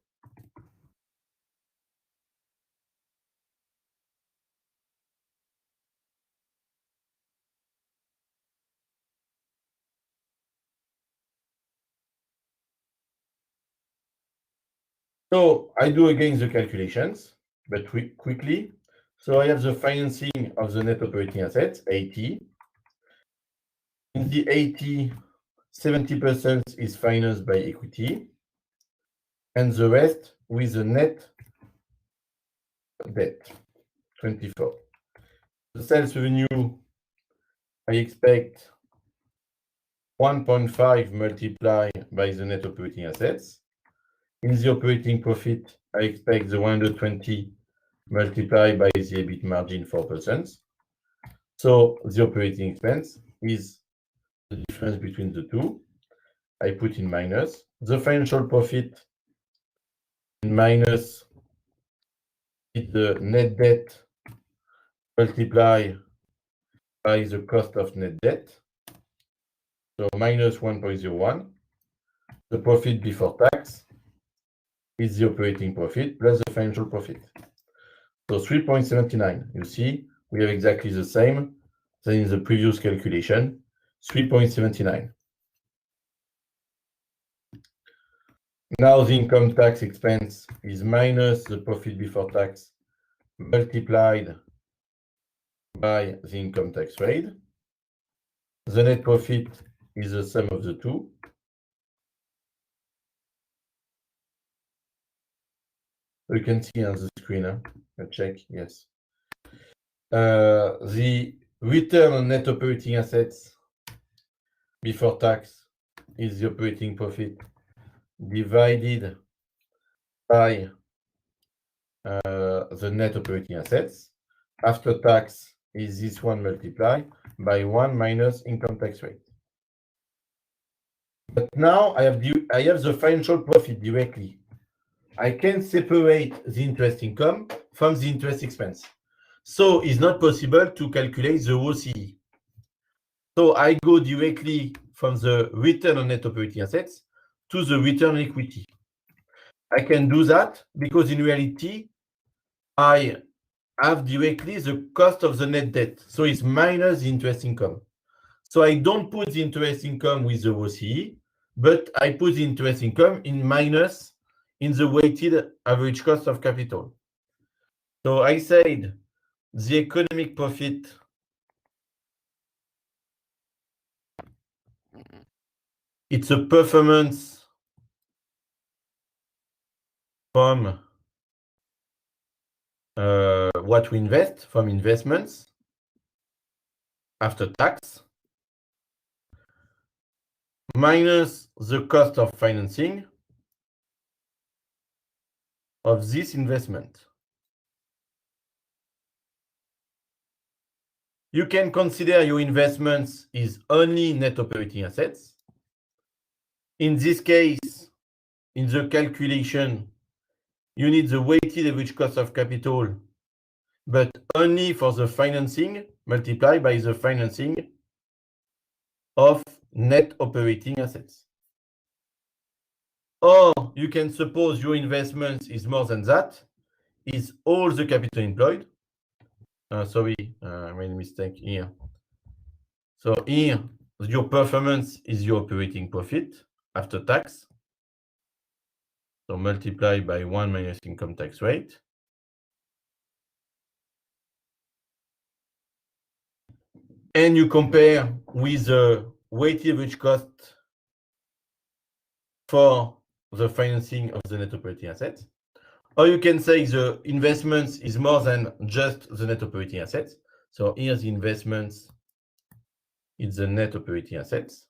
So I do again the calculations, but quickly. So I have the financing of the net operating assets, 80. In the 80, 70% is financed by equity, and the rest with the net debt, 24. The sales revenue, I expect 1.5 multiplied by the net operating assets. In the operating profit, I expect the 120 multiplied by the EBIT margin 4%. So the operating expense is the difference between the two. I put in minus. The financial profit in minus is the net debt multiplied by the cost of net debt. So minus 1.01. The profit before tax is the operating profit plus the financial profit. So 3.79. You see, we have exactly the same than in the previous calculation, 3.79. Now the income tax expense is minus the profit before tax multiplied by the income tax rate. The net profit is the sum of the two. You can see on the screen, I check, yes. The return on net operating assets before tax is the operating profit divided by the net operating assets. After tax is this one multiplied by 1 minus income tax rate. But now I have the financial profit directly. I can separate the interest income from the interest expense. So it's not possible to calculate the ROCE. So I go directly from the return on net operating assets to the return on equity. I can do that because in reality, I have directly the cost of the net debt. So it's minus the interest income. So I don't put the interest income with the ROCE, but I put the interest income in minus in the weighted average cost of capital. So I said the economic profit it's a performance from what we invest from investments after tax minus the cost of financing of this investment. You can consider your investments is only net operating assets. In this case, in the calculation, you need the weighted average cost of capital, but only for the financing multiplied by the financing of net operating assets. Or you can suppose your investment is more than that, is all the capital employed. Sorry, I made a mistake here. So here, your performance is your operating profit after tax. So multiply by 1 minus income tax rate. And you compare with the weighted average cost for the financing of the net operating assets. Or you can say the investments is more than just the net operating assets. So here's the investments, it's the net operating assets.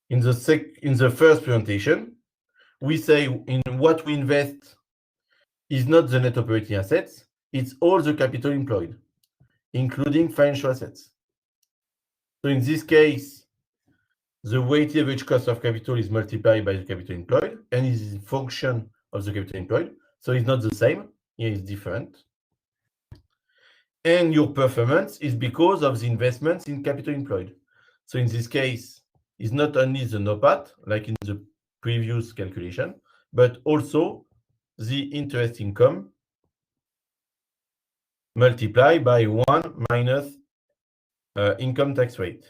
In the first presentation, we say in what we invest is not the net operating assets, it's all the capital employed, including financial assets. So in this case, the weighted average cost of capital is multiplied by the capital employed and is a function of the capital employed. So it's not the same, here it's different. And your performance is because of the investments in capital employed. So in this case, it's not only the NOPAT, like in the previous calculation, but also the interest income multiplied by 1 minus income tax rate.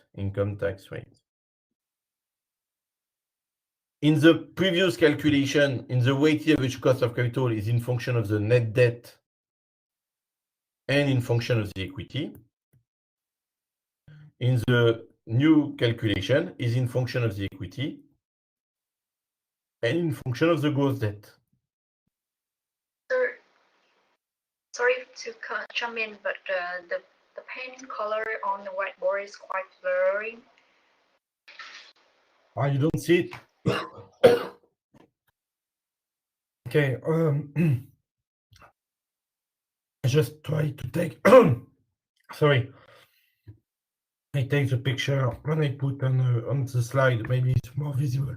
In the previous calculation, in the weighted average cost of capital is in function of the net debt and in function of the equity. In the new calculation is in function of the equity and in function of the gross debt. Sorry to jump in, but the paint color on the whiteboard is quite blurry. You don't see it? Okay. I just try to take. Sorry. I take the picture and I put on the slide. Maybe it's more visible.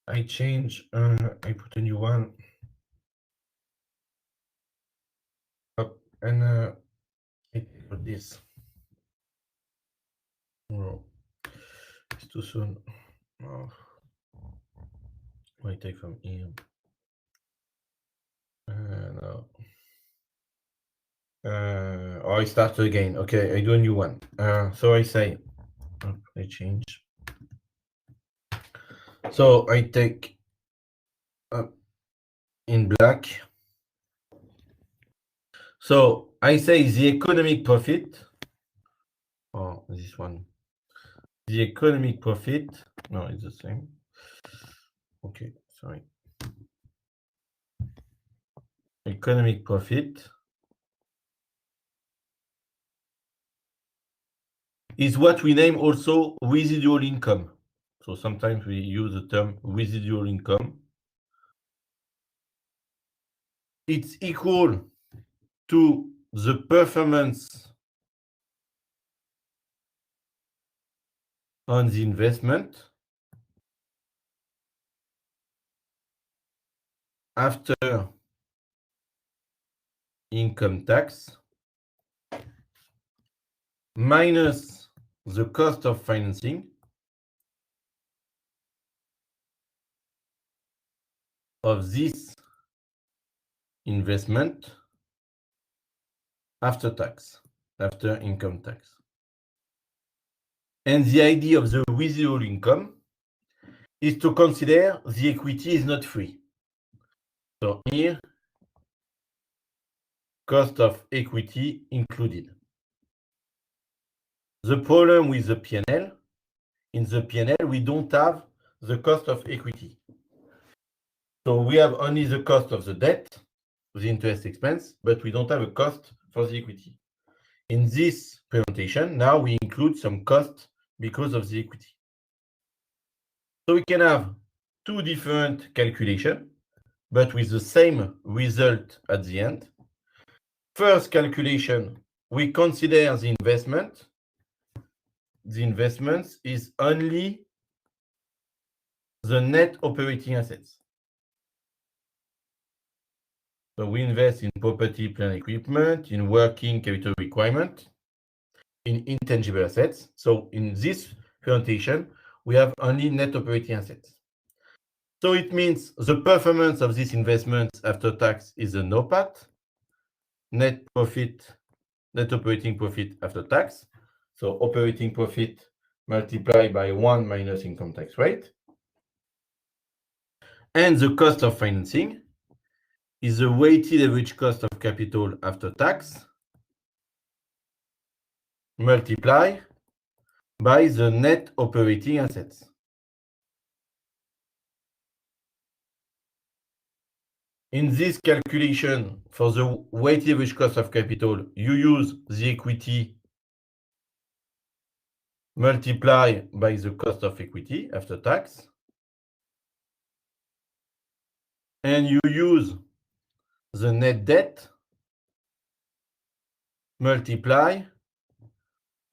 I change. I put a new one. Up and I put this. Oh, it's too soon. Oh. I take from here. No. I start again. Okay, I do a new one. So I say, I change. So I take in black. So I say the economic profit. Oh, this one. The economic profit. No, it's the same. Okay, sorry. Economic profit is what we name also residual income. So sometimes we use the term residual income. It's equal to the performance on the investment after income tax minus the cost of financing of this investment after tax, after income tax. And the idea of the residual income is to consider the equity is not free. So here, cost of equity included. The problem with the P&L, in the P&L, we don't have the cost of equity. So we have only the cost of the debt, the interest expense, but we don't have a cost for the equity. In this presentation, now we include some cost because of the equity. So we can have two different calculations, but with the same result at the end. First calculation, we consider the investment. The investments is only the net operating assets. So we invest in property, plant, equipment, in working capital requirement, in intangible assets. So in this presentation, we have only net operating assets. So it means the performance of this investment after tax is a NOPAT, net profit, net operating profit after tax. So operating profit multiplied by 1 minus income tax rate. And the cost of financing is the weighted average cost of capital after tax multiplied by the net operating assets. In this calculation, for the weighted average cost of capital, you use the equity multiplied by the cost of equity after tax. And you use the net debt multiplied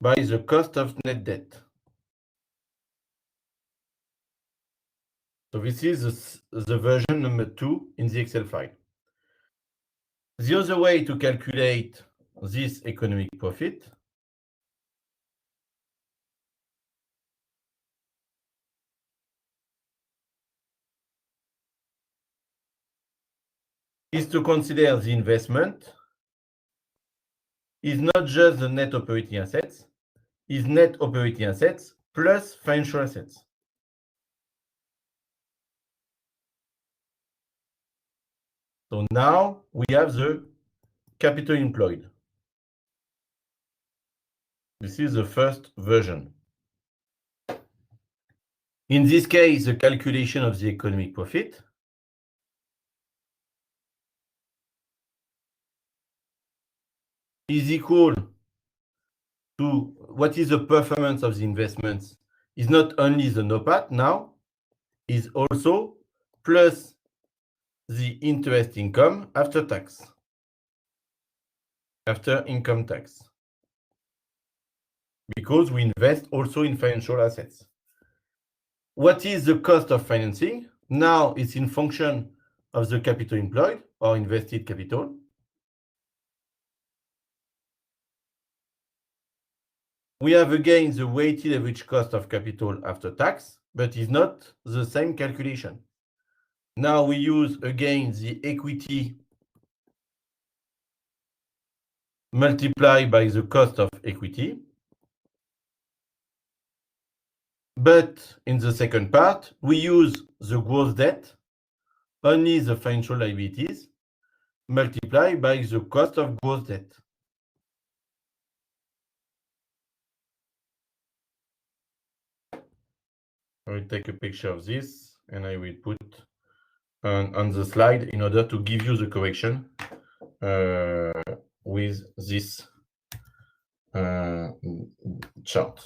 by the cost of net debt. So this is the version number 2 in the Excel file. The other way to calculate this economic profit is to consider the investment is not just the net operating assets, is net operating assets plus financial assets. So now we have the capital employed. This is the first version. In this case, the calculation of the economic profit is equal to what is the performance of the investments is not only the NOPAT now, is also plus the interest income after tax, after income tax, because we invest also in financial assets. What is the cost of financing? Now it's in function of the capital employed or invested capital. We have again the weighted average cost of capital after tax, but it's not the same calculation. Now we use again the equity multiplied by the cost of equity. But in the second part, we use the gross debt, only the financial liabilities, multiplied by the cost of gross debt. I will take a picture of this and I will put on the slide in order to give you the correction with this chart.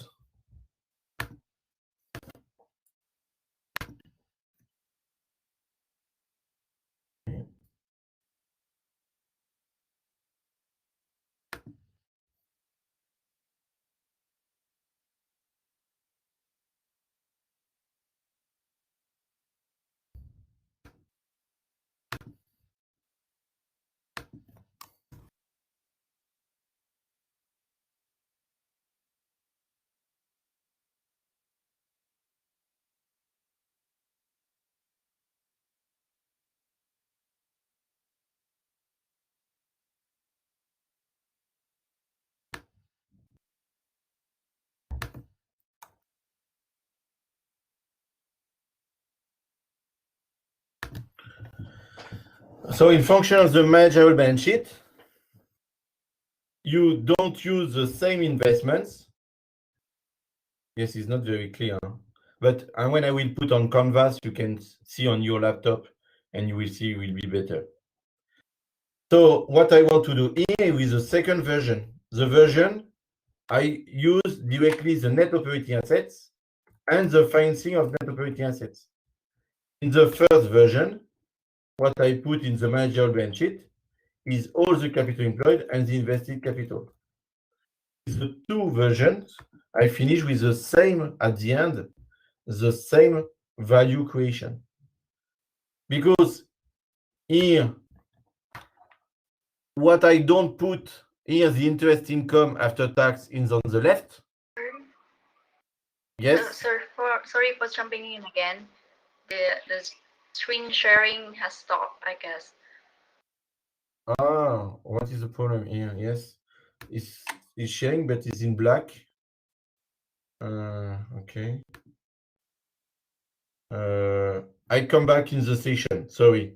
So in function of the managerial balance sheet, you don't use the same investments. Yes, it's not very clear, but when I will put on Canvas, you can see on your laptop and you will see it will be better. So what I want to do here with the second version, the version I use directly the net operating assets and the financing of net operating assets. In the first version, what I put in the managerial balance sheet is all the capital employed and the invested capital. In the two versions, I finish with the same at the end, the same value creation. Because here, what I don't put here, the interest income after tax is on the left. Yes. Sir, sorry for jumping in again. The screen sharing has stopped, I guess. Ah, what is the problem here? Yes, it's sharing, but it's in black. Okay. I come back in the session. Sorry.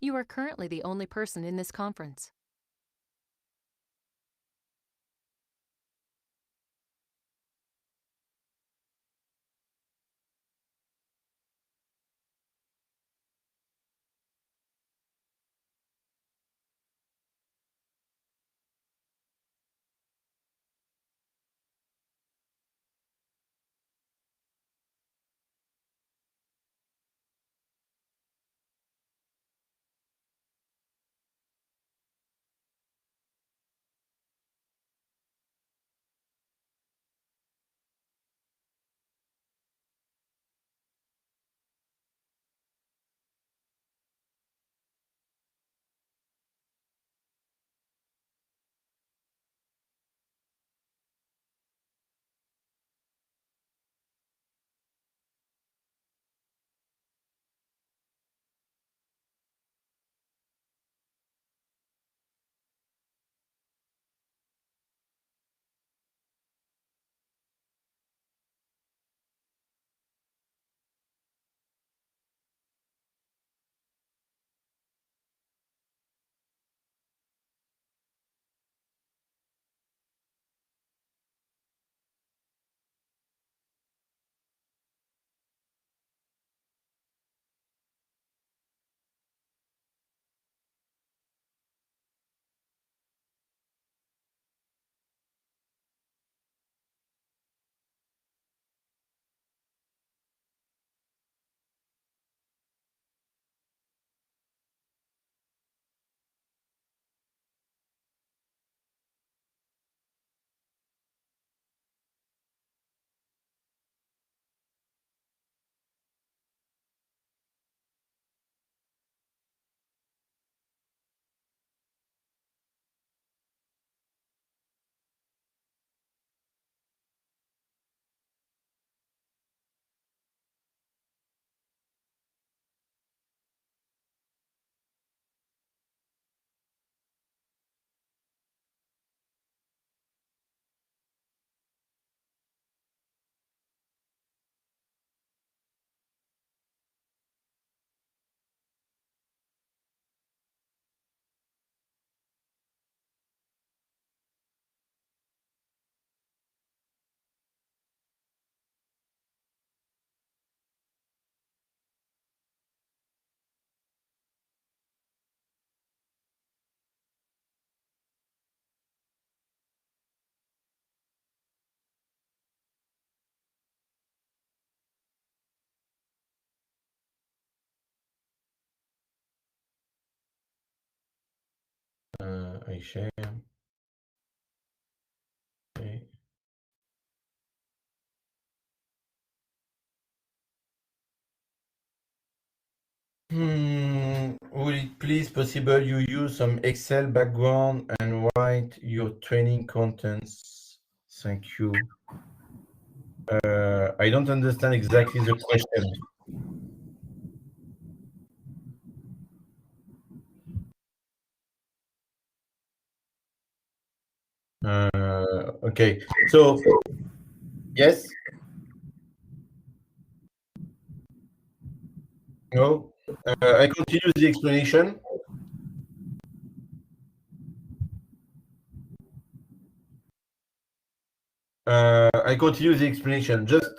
You are currently the only person in this conference. I share. Okay. Would it please possible you use some Excel background and write your training contents? Thank you. I don't understand exactly the question. Okay, so yes, no, I continue the explanation. I continue the explanation. Just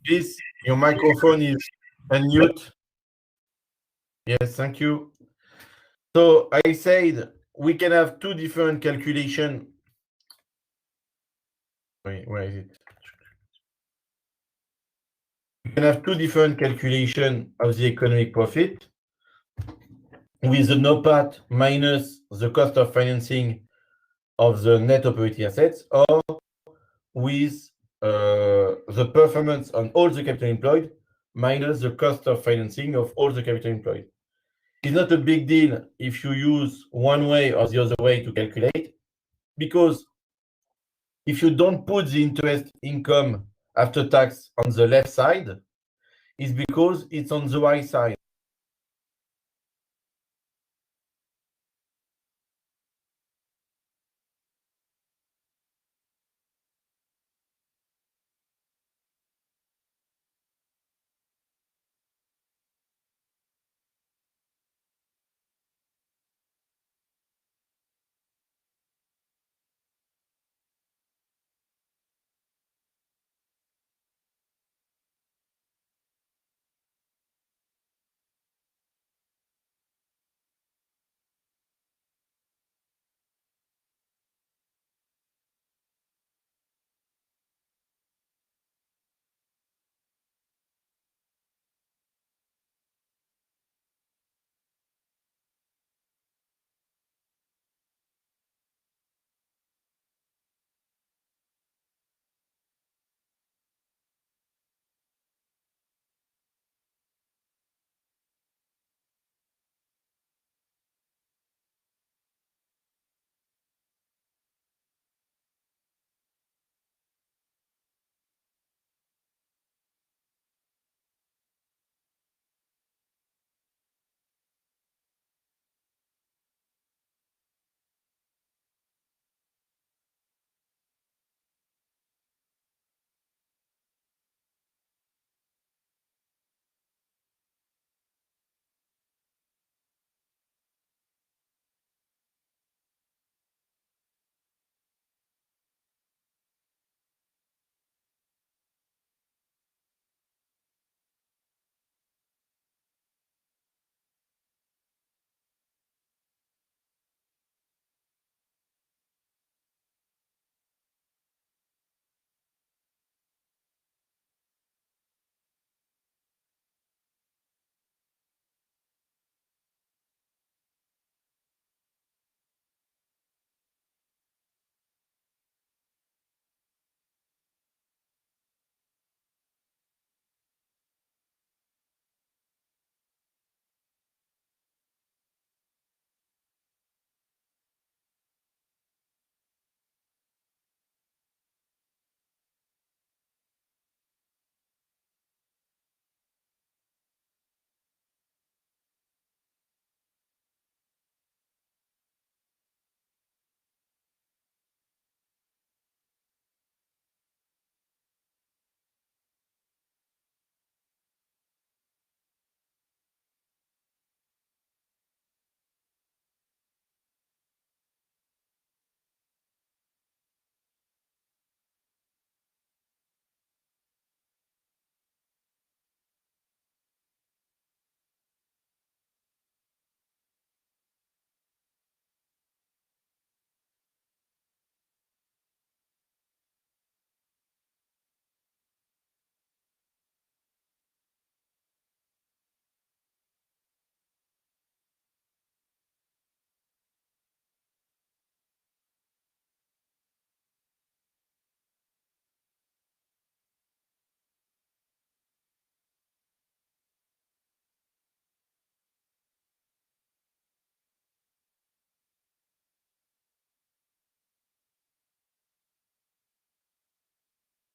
please, your microphone is unmute. Yes, thank you. So I said we can have two different calculation. Wait, where is it? We can have two different calculation of the economic profit with the NOPAT minus the cost of financing of the net operating assets, or with the performance on all the capital employed minus the cost of financing of all the capital employed. It's not a big deal if you use one way or the other way to calculate, because if you don't put the interest income after tax on the left side, it's because it's on the right side.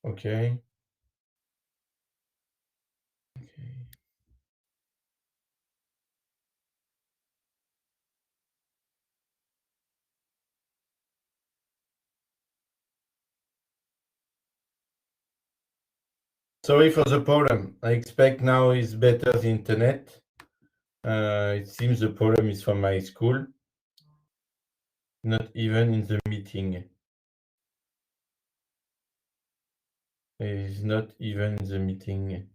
Okay. Sorry for the problem. I expect now is better the internet. It seems the problem is from my school. Not even in the meeting. It's not even in the meeting.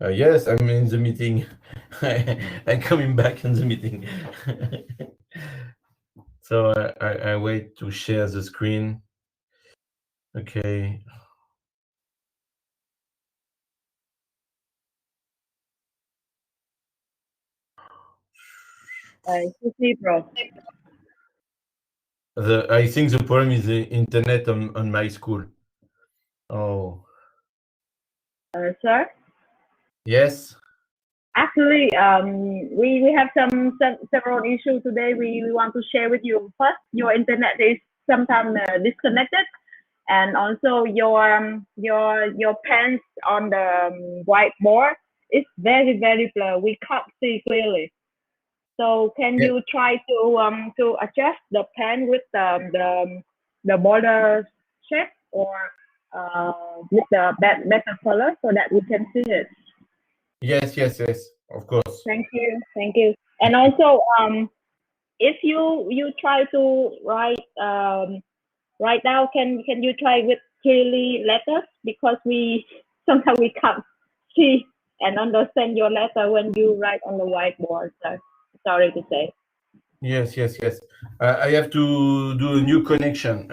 Yes, I'm in the meeting. I'm coming back in the meeting. So I wait to share the screen. Okay. Excuse me, bro. I think the problem is the internet on my school. Oh. Sir? Yes. Actually, we have several issues today. We want to share with you. First, your internet is sometimes disconnected, and also your pens on the whiteboard is very blur. We can't see clearly. So can Yeah. you try to adjust the pen with the border shape or with the better color so that we can see it? Yes. Of course. Thank you. And also, if you try to write down, can you try with clearly letters, because we sometimes we can't see and understand your letter when you write on the whiteboard. So sorry to say. Yes. I have to do a new connection.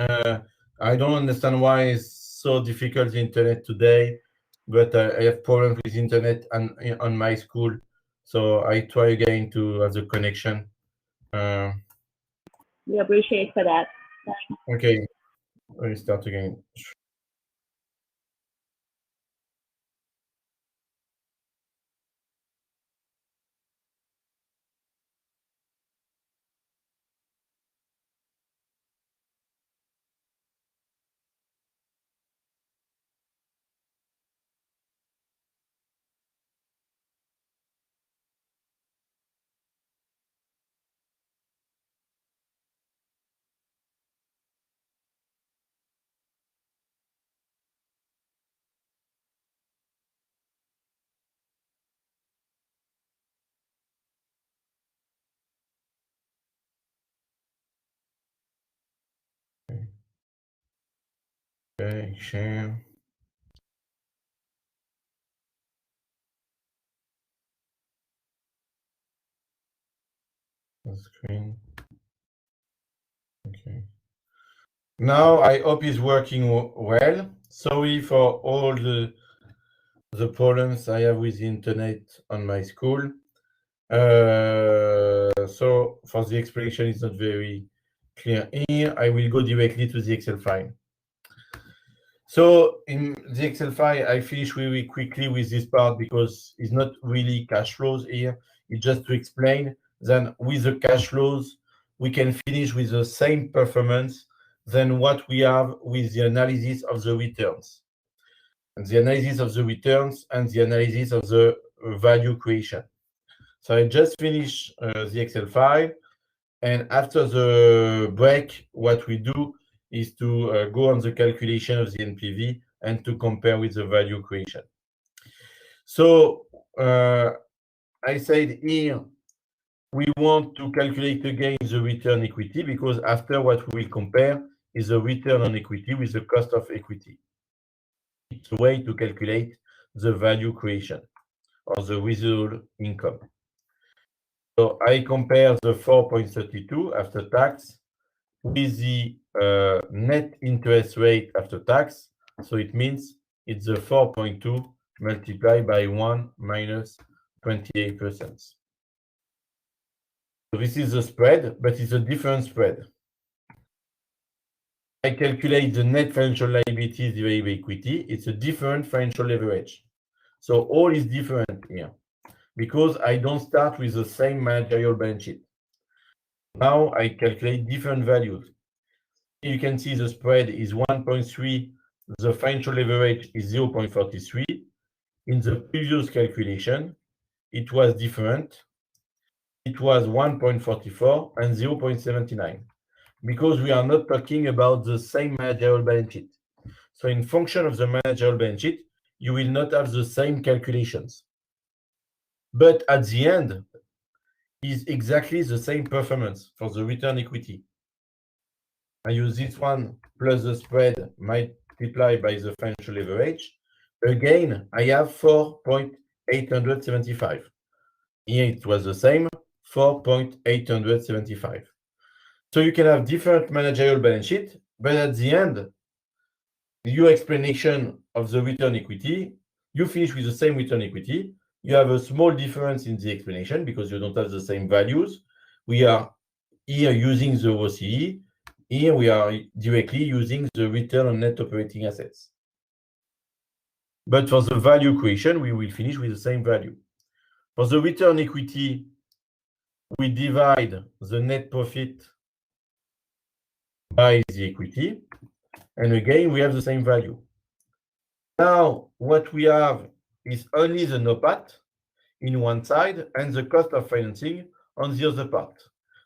I don't understand why it's so difficult, the internet today, but I have problems with internet on my school. So I try again to have the connection. We appreciate for that. Okay, let me start again. Okay, share the screen. Okay. Now I hope it's working well. Sorry for all the problems I have with the internet on my school. So for the explanation, it's not very clear here. I will go directly to the Excel file. So in the Excel file, I finish really quickly with this part because it's not really cash flows here. It's just to explain that with the cash flows, we can finish with the same performance than what we have with the analysis of the returns. And the analysis of the returns and the analysis of the value creation. So I just finished the Excel file, and after the break, what we do is to go on the calculation of the NPV and to compare with the value creation. So I said here, we want to calculate again the return equity, because after what we will compare is the return on equity with the cost of equity. It's a way to calculate the value creation or the residual income. So I compare the 4.32 after tax with the net interest rate after tax. So it means it's the 4.2 multiplied by 1 minus 28%. So this is the spread, but it's a different spread. I calculate the net financial liabilities divided by equity. It's a different financial leverage. So all is different here because I don't start with the same managerial balance sheet. Now I calculate different values. You can see the spread is 1.3 the financial leverage is 0.43. In the previous calculation, it was different. It was 1.44 and 0.79, because we are not talking about the same managerial balance sheet. So in function of the managerial balance sheet, you will not have the same calculations. But at the end, is exactly the same performance for the return equity. I use this one plus the spread multiplied by the financial leverage. Again, I have 4.875. Here it was the same, 4.875. So you can have different managerial balance sheet, but at the end, your explanation of the return equity, you finish with the same return equity. You have a small difference in the explanation because you don't have the same values. We are here using the ROCE. Here we are directly using the return on net operating assets. But for the value creation, we will finish with the same value. For the return equity, we divide the net profit by the equity. And again, we have the same value. Now, what we have is only the NOPAT in one side and the cost of financing on the other part.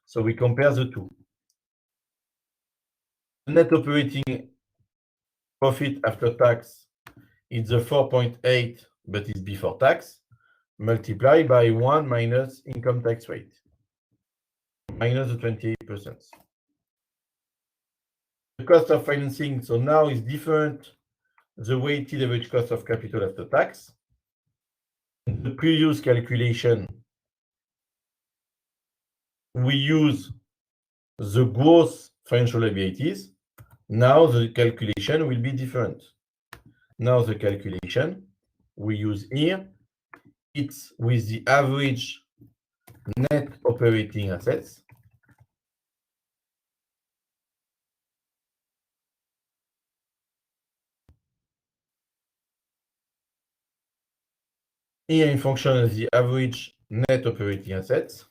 So we compare the two. Net operating profit after tax is the 4.8, but it's before tax, multiplied by 1 minus income tax rate, minus the 28%. The cost of financing, so now is different, the weighted average cost of capital after tax. In the previous calculation, we use the gross financial liabilities. Now the calculation will be different. Now the calculation we use here, it's with the average net operating assets. Here in function of the average net operating assets.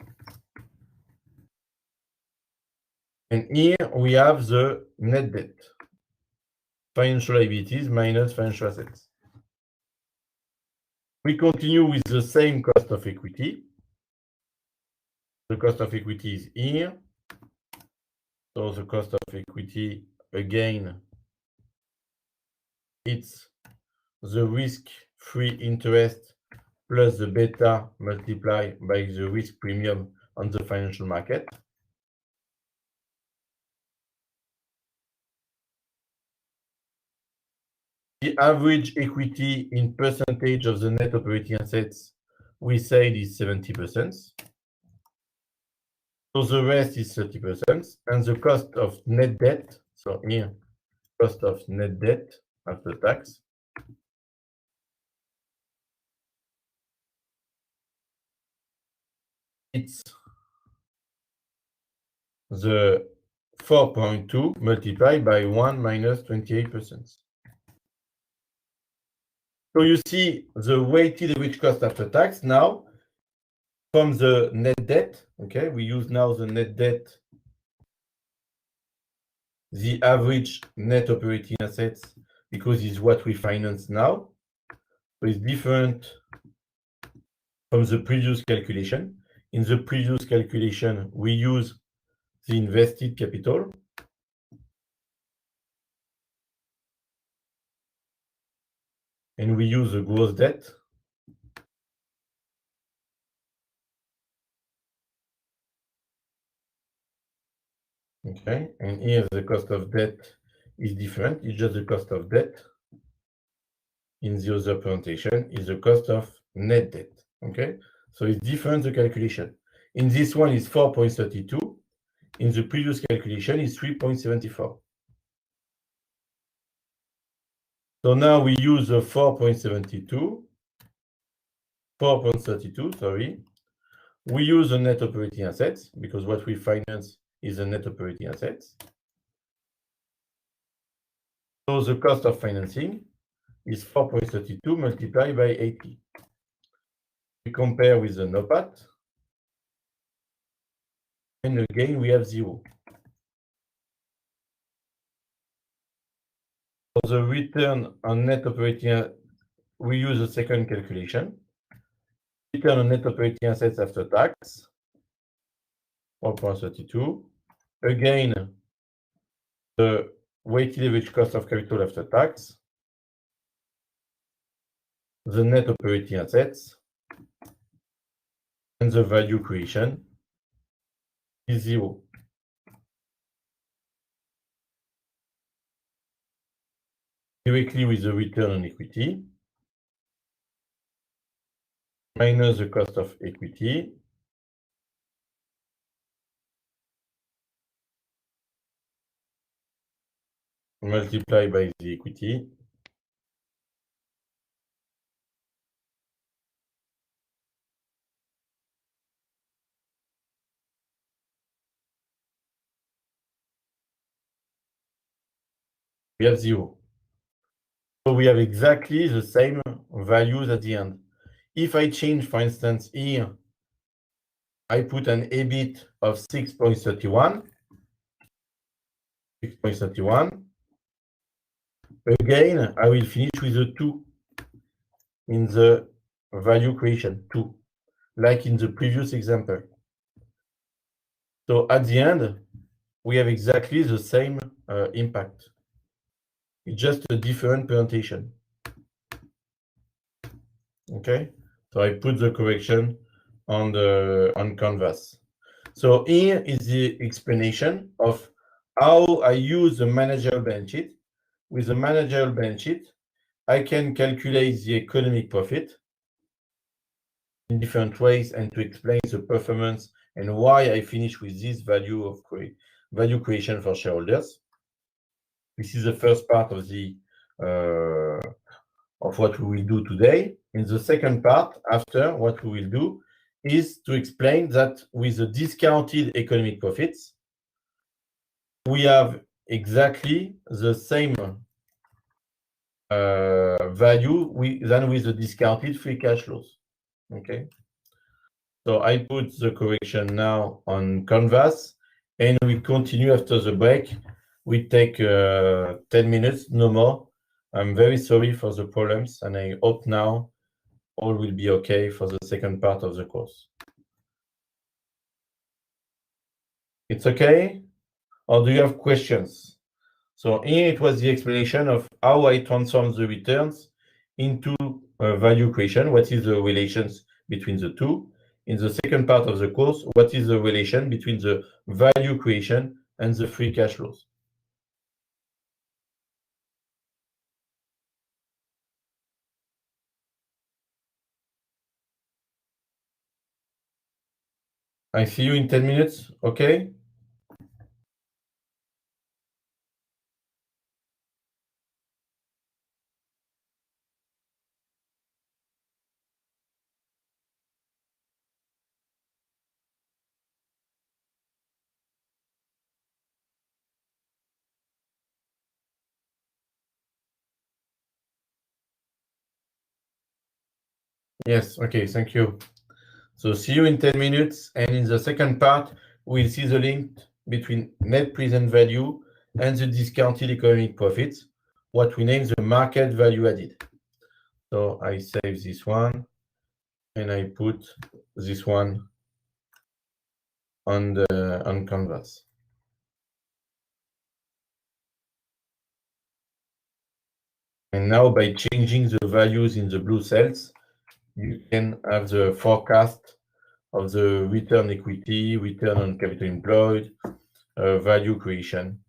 And here we have the net debt. Financial liabilities minus financial assets. We continue with the same cost of equity. The cost of equity is here. So the cost of equity, again, it's the risk-free interest plus the beta multiplied by the risk premium on the financial market. The average equity in percentage of the net operating assets, we said is 70%. So the rest is 30%. And the cost of net debt, so here, cost of net debt after tax, it's the 4.2 multiplied by 1 minus 28%. So you see the weighted average cost after tax now from the net debt. Okay, we use now the net debt, the average net operating assets, because it's what we finance now. So it's different from the previous calculation. In the previous calculation, we use the invested capital. And we use the gross debt. Okay, and here the cost of debt is different. It's just the cost of debt. In the other presentation is the cost of net debt. Okay, so it's different, the calculation. In this one is 4.32. In the previous calculation is 3.74. So now we use the 4.32, sorry. We use the net operating assets because what we finance is the net operating assets. So the cost of financing is 4.32 multiplied by 80. We compare with the NOPAT. And again, we have 0. For the return on net operating, we use the second calculation. Return on net operating assets after tax, 4.32. Again, the weighted average cost of capital after tax, the net operating assets, and the value creation is 0. Directly with the return on equity, minus the cost of equity, multiplied by the equity, we have 0. So we have exactly the same values at the end. If I change, for instance, here, I put an EBIT of 6.31. Again, I will finish with a 2 in the value creation, 2, like in the previous example. So at the end, we have exactly the same impact. It's just a different presentation. Okay, so I put the correction on Canvas. So here is the explanation of how I use the managerial balance sheet. With the managerial balance sheet, I can calculate the economic profit in different ways and to explain the performance and why I finish with this value creation for shareholders. This is the first part of the of what we will do today. In the second part, after, what we will do is to explain that with the discounted economic profits, we have exactly the same value than with the discounted free cash flows. Okay. So I put the correction now on Canvas, and we continue after the break. We take 10 minutes, no more. I'm very sorry for the problems, and I hope now all will be okay for the second part of the course. It's okay? Or do you have questions? So here it was the explanation of how I transform the returns into value creation. What is the relations between the two? In the second part of the course, what is the relation between the value creation and the free cash flows? I see you in 10 minutes, okay? Yes, okay, thank you. So see you in 10 minutes, and in the second part, we'll see the link between net present value and the discounted economic profits, what we name the market value added. So I save this one, and I put this one on Canvas. And now by changing the values in the blue cells, you can have the forecast of the return equity, return on capital employed, value creation.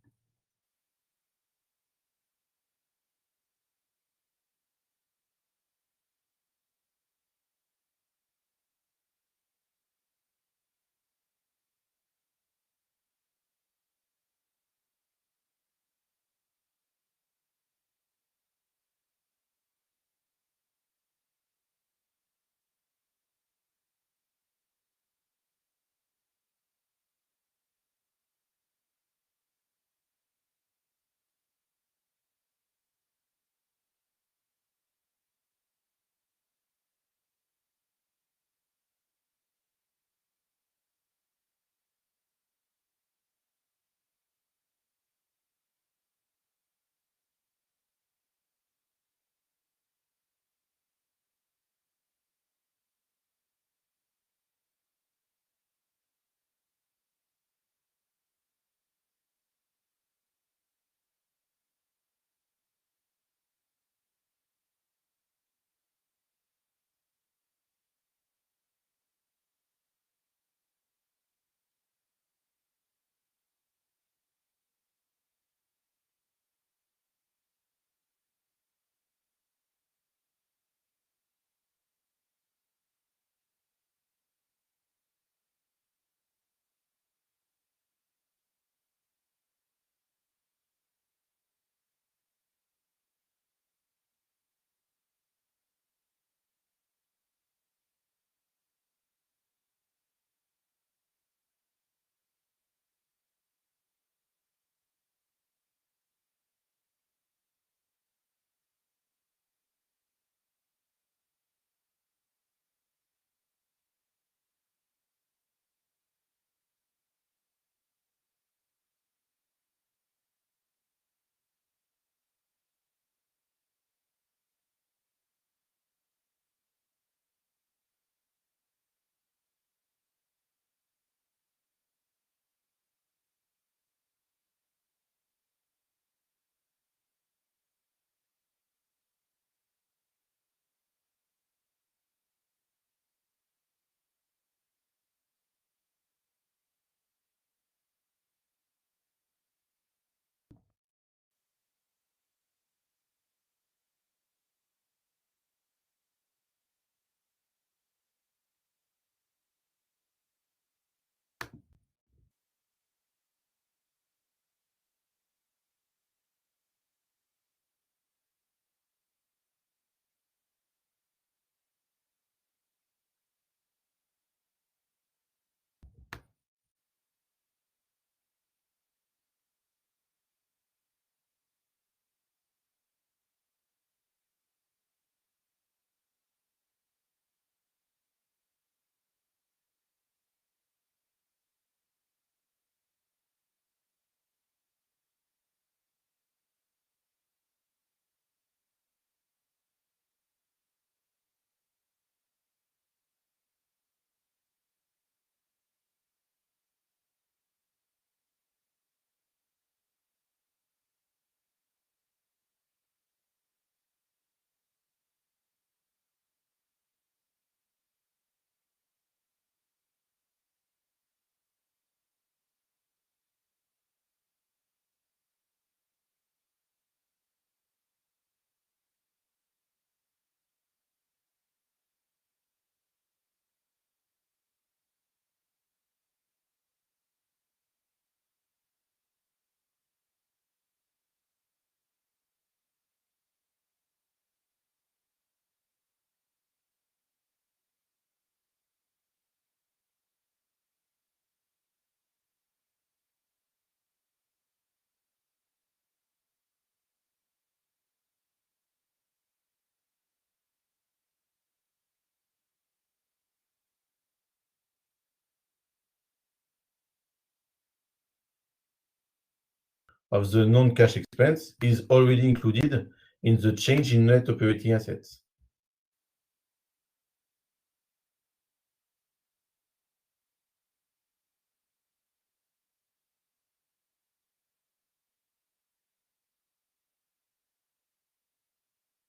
of the non-cash expense is already included in the change in net operating assets.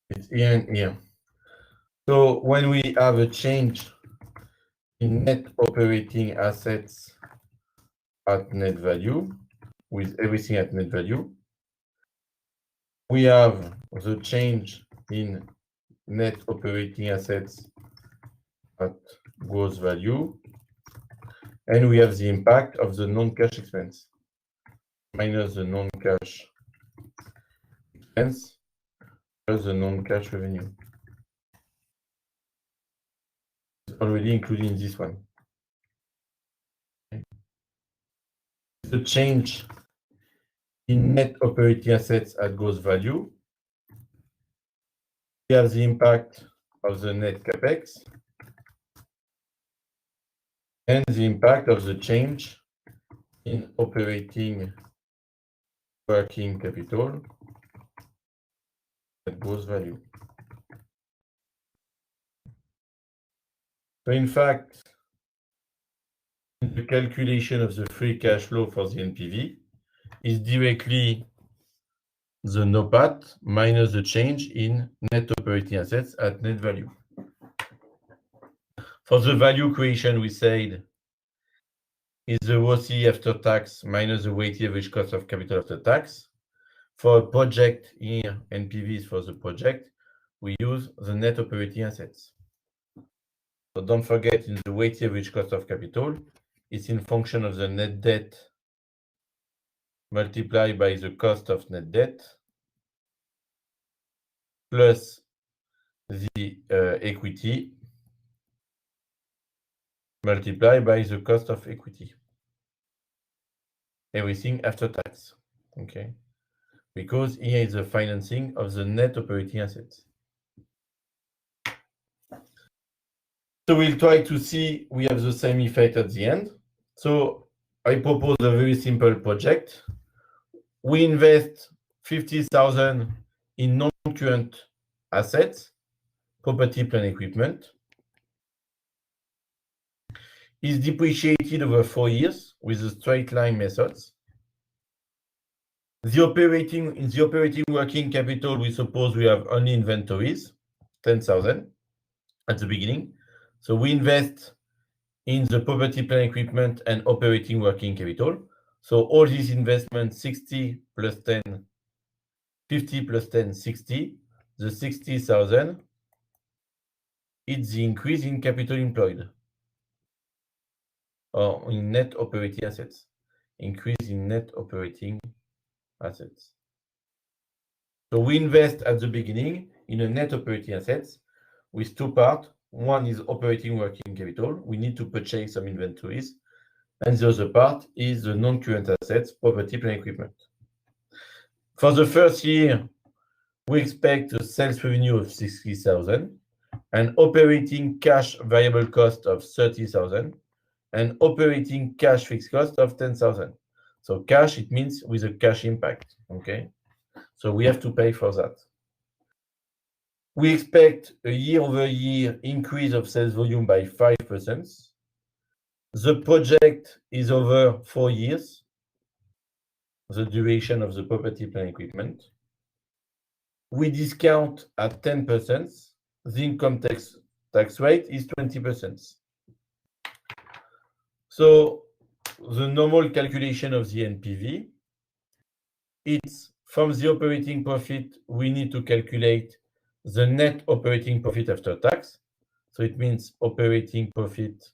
It's here and here. So when we have a change in net operating assets at net value, with everything at net value, we have the change in net operating assets at gross value, and we have the impact of the non-cash expense minus the non-cash expense plus the non-cash revenue. It's already included in this one. The change in net operating assets at gross value, we have the impact of the net capex and the impact of the change in operating working capital at gross value. So in fact, the calculation of the free cash flow for the NPV is directly the NOPAT minus the change in net operating assets at net value. For the value creation, we said is the ROCE after tax minus the weighted average cost of capital after tax. For a project here, NPVs for the project, we use the net operating assets. So don't forget, in the weighted average cost of capital, it's in function of the net debt multiplied by the cost of net debt plus the equity multiplied by the cost of equity. Everything after tax, okay? Because here is the financing of the net operating assets. So we'll try to see we have the same effect at the end. So I propose a very simple project. We invest 50,000 in non-current assets, property, plant, equipment. Is depreciated over 4 years with the straight line methods. In the operating working capital, we suppose we have only inventories, 10,000 at the beginning. So we invest in the property, plant, equipment, and operating working capital. So all these investments, 60 plus 10, 50 plus 10, 60. The 60,000, it's the increase in capital employed or in net operating assets. Increase in net operating assets. So we invest at the beginning in a net operating assets with two parts. One is operating working capital. We need to purchase some inventories. And the other part is the non-current assets, property, plant, equipment. For the first year, we expect a sales revenue of 60,000, an operating cash variable cost of 30,000, and operating cash fixed cost of 10,000. So cash, it means with a cash impact, okay? So we have to pay for that. We expect a year-over-year increase of sales volume by 5%. The project is over 4 years, the duration of the property, plant, equipment. We discount at 10%. The income tax rate is 20%. So the normal calculation of the NPV, it's from the operating profit, we need to calculate the net operating profit after tax. So it means operating profit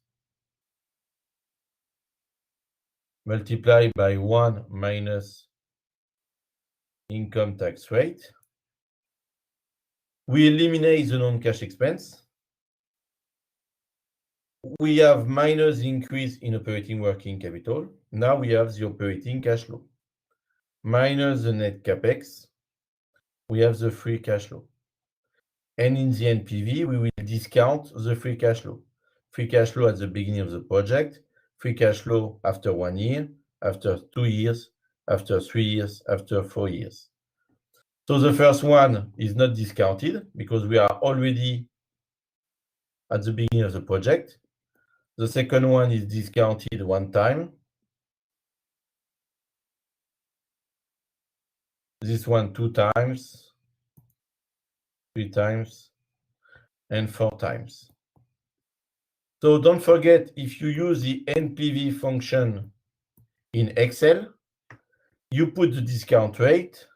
multiplied by 1 minus income tax rate. We eliminate the non-cash expense. We have minus increase in operating working capital. Now we have the operating cash flow. Minus the net capex, we have the free cash flow. And in the NPV, we will discount the free cash flow. Free cash flow at the beginning of the project, free cash flow after 1 year, after 2 years, after 3 years, after 4 years. So the first one is not discounted because we are already at the beginning of the project. The second one is discounted 1 time. This one 2 times, 3 times, and 4 times. So don't forget, if you use the NPV function in Excel, you put the discount rate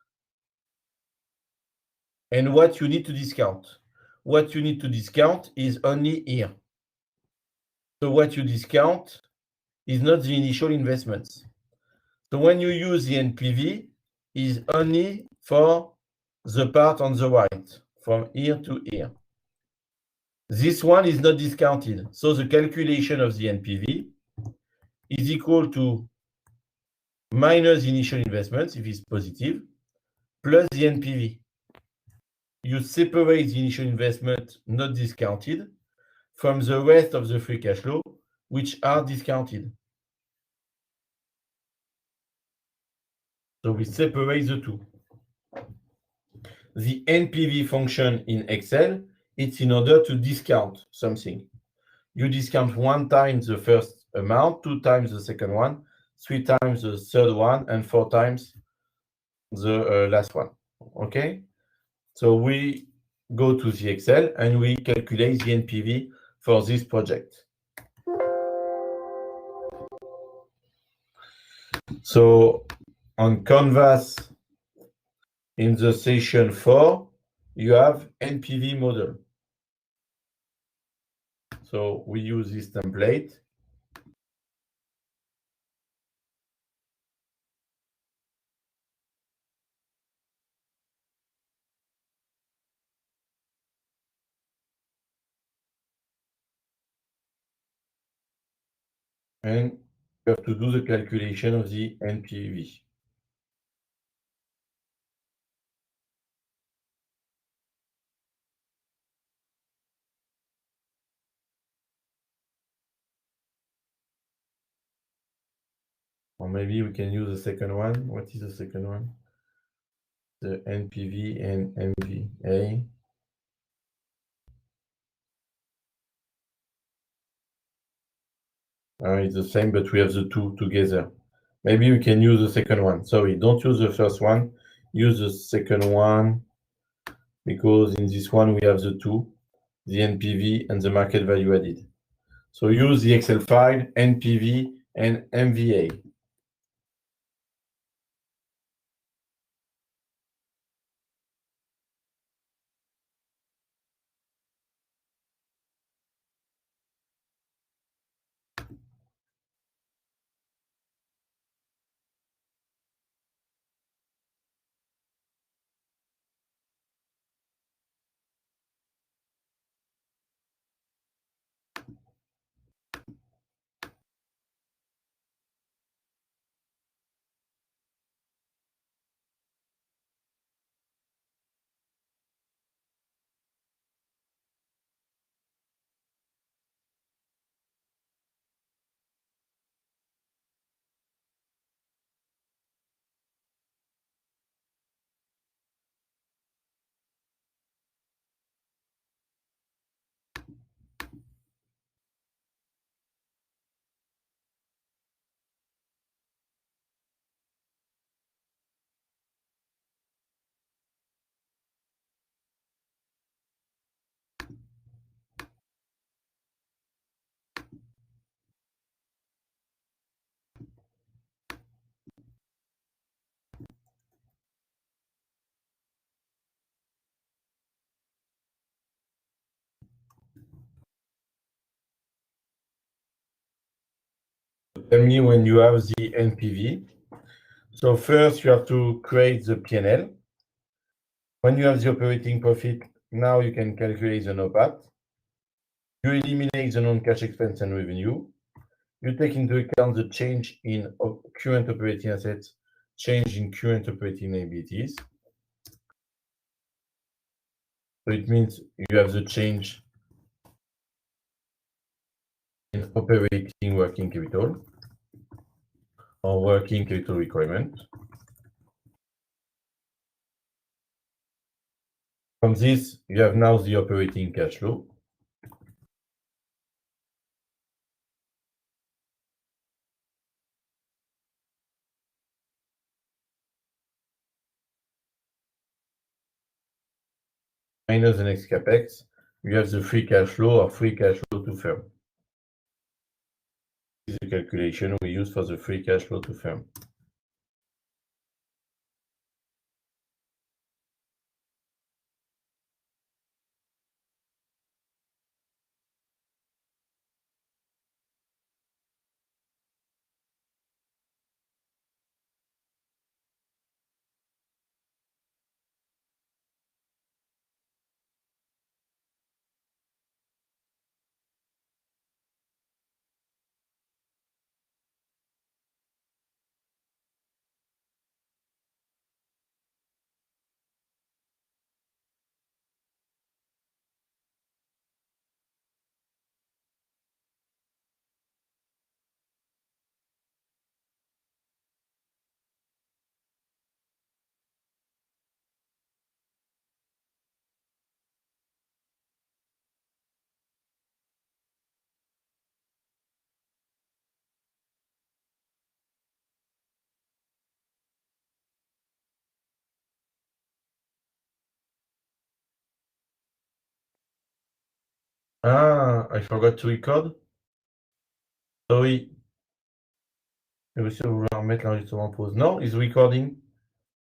and what you need to discount. What you need to discount is only here. So what you discount is not the initial investments. So when you use the NPV, is only for the part on the right, from here to here. This one is not discounted. So the calculation of the NPV is equal to minus the initial investments, if it's positive, plus the NPV. You separate the initial investment not discounted from the rest of the free cash flow, which are discounted. So we separate the two. The NPV function in Excel, it's in order to discount something. You discount 1 time the first amount, 2 times the second one, 3 times the third one, and 4 times the last one. Okay? So we go to the Excel and we calculate the NPV for this project. So on Canvas, in the session 4, you have NPV model. So we use this template. And you have to do the calculation of the NPV. Or maybe we can use the second one. What is the second one? The NPV and MVA. It's the same, but we have the two together. Maybe we can use the second one. Sorry, don't use the first one. Use the second one, because in this one we have the two, the NPV and the market value added. So use the Excel file, NPV and MVA. Tell me when you have the NPV. So first you have to create the P&L. When you have the operating profit, now you can calculate the NOPAT. You eliminate the non-cash expense and revenue. You take into account the change in current operating assets, change in current operating liabilities. So it means you have the change in operating working capital. our working capital requirement. From this, you have now the operating cash flow. Minus the next capex, you have the free cash flow or free cash flow to firm. This is the calculation we use for the free cash flow to firm. Ah, I forgot to record. Sorry. Je vais aussi vouloir mettre l'enregistrement en pause. No, it's recording.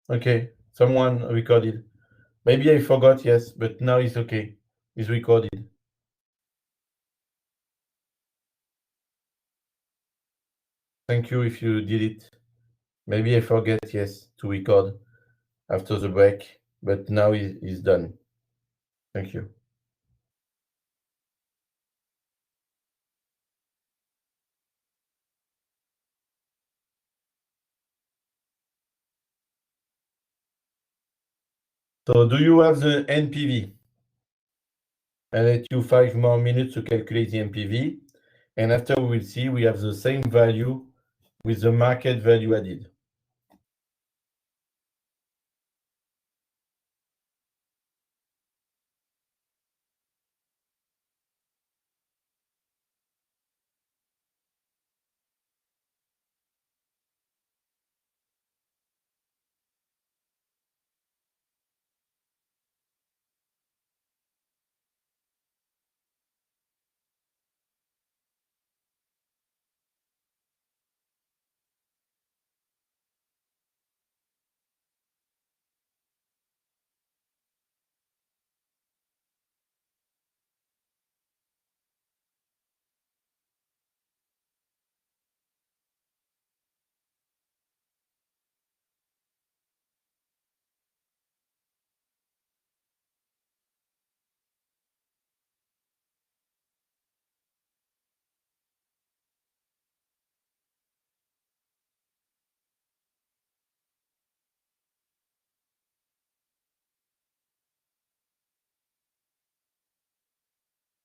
Okay, someone recorded. Maybe I forgot, yes, but now it's okay. It's recorded. Thank you if you did it. Maybe I forget, yes, to record after the break, but now it's done. Thank you. So do you have the NPV? I'll let you 5 more minutes to calculate the NPV. And after we will see we have the same value with the market value added.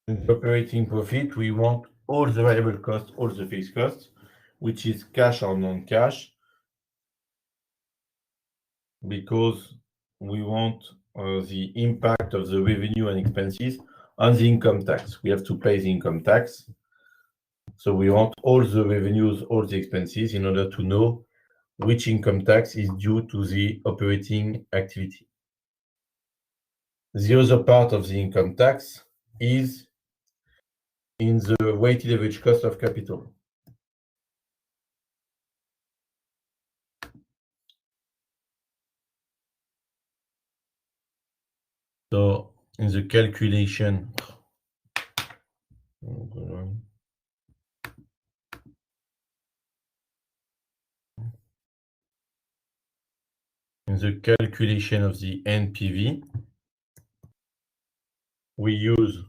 In the operating profit, we want all the variable costs, all the fixed costs, which is cash or non-cash, because we want the impact of the revenue and expenses on the income tax. We have to pay the income tax. So we want all the revenues, all the expenses in order to know which income tax is due to the operating activity. The other part of the income tax is in the weighted average cost of capital. So in the calculation, in the calculation of the NPV, we use,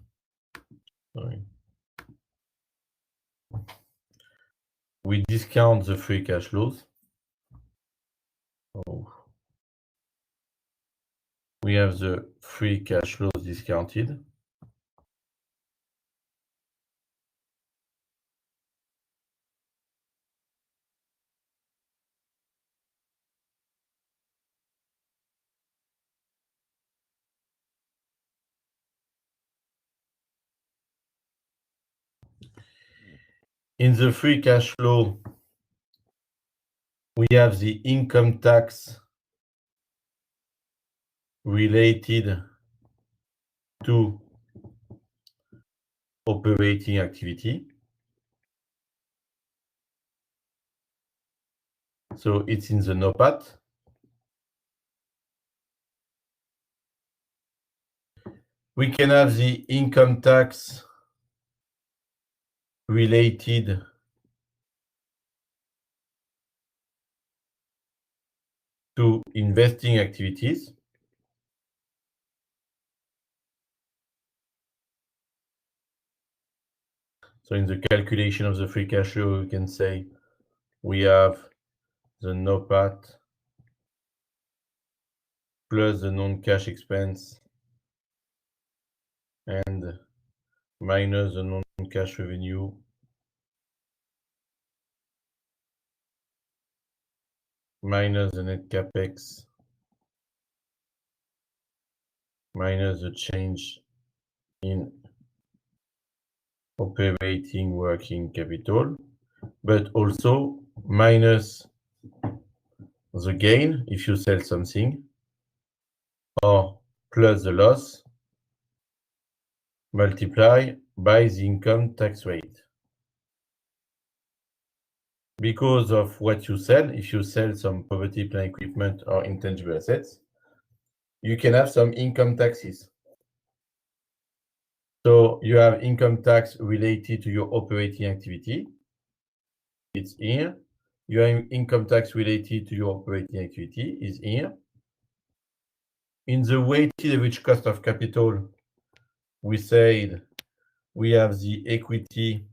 we discount the free cash flows. Oh. We have the free cash flows discounted. In the free cash flow, we have the income tax related to operating activity. So it's in the NOPAT. We can have the income tax related to investing activities. So in the calculation of the free cash flow, we can say we have the NOPAT plus the non-cash expense and minus the non-cash revenue minus the net capex minus the change in operating working capital, but also minus the gain if you sell something, or plus the loss multiply by the income tax rate. Because of what you sell, if you sell some property, plant equipment, or intangible assets, you can have some income taxes. So you have income tax related to your operating activity. It's here. You have income tax related to your operating activity is here. In the weighted average cost of capital, we said we have the equity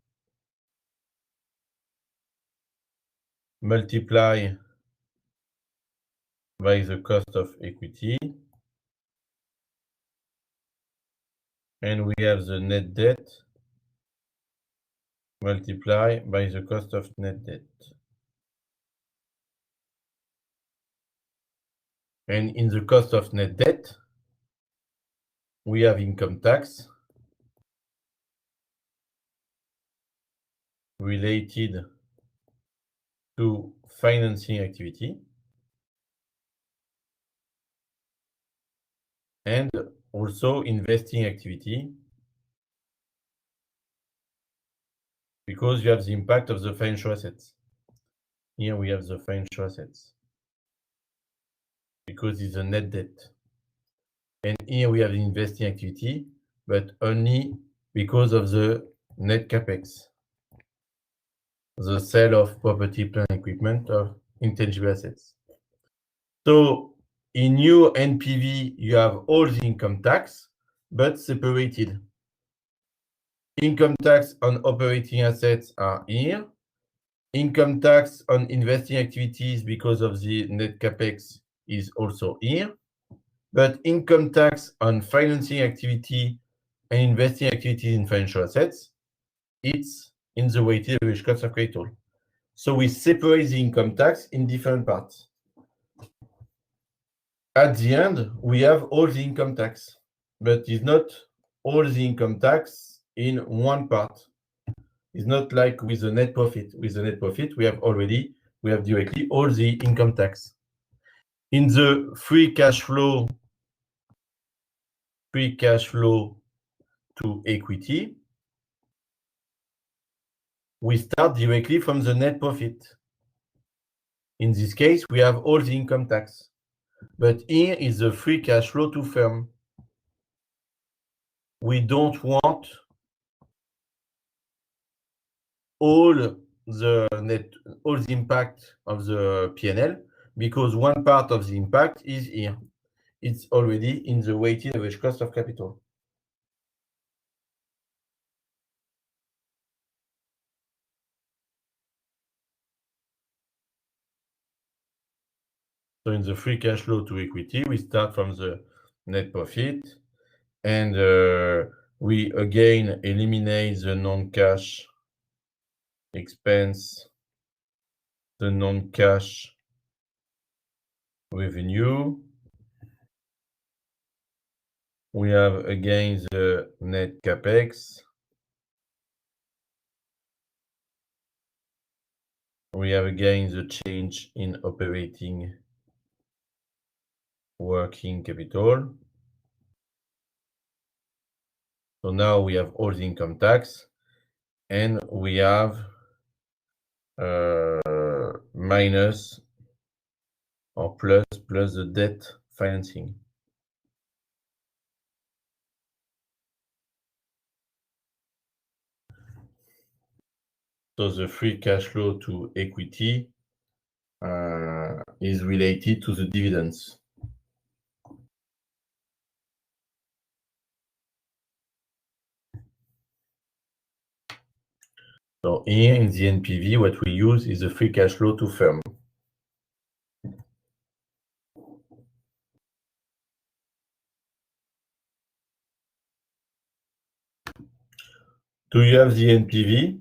multiply by the cost of equity, and we have the net debt multiply by the cost of net debt. And in the cost of net debt, we have income tax related to financing activity and also investing activity, because you have the impact of the financial assets. Here we have the financial assets because it's a net debt. And here we have the investing activity, but only because of the net capex, the sale of property, plant equipment, or intangible assets. So in your NPV, you have all the income tax, but separated. Income tax on operating assets are here. Income tax on investing activities because of the net capex is also here. But income tax on financing activity and investing activities in financial assets, it's in the weighted average cost of capital. So we separate the income tax in different parts. At the end, we have all the income tax, but it's not all the income tax in one part. It's not like with the net profit. With the net profit, we have directly all the income tax. In the free cash flow to equity, we start directly from the net profit. In this case, we have all the income tax. But here is the free cash flow to firm. We don't want all the impact of the P&L, because one part of the impact is here. It's already in the weighted average cost of capital. So in the free cash flow to equity, we start from the net profit, and we again eliminate the non-cash expense, the non-cash revenue. We have again the net capex, we have again the change in operating working capital. So now we have all the income tax, and we have minus or plus the debt financing. So the free cash flow to equity is related to the dividends. So here in the NPV, what we use is the free cash flow to firm. Do you have the NPV?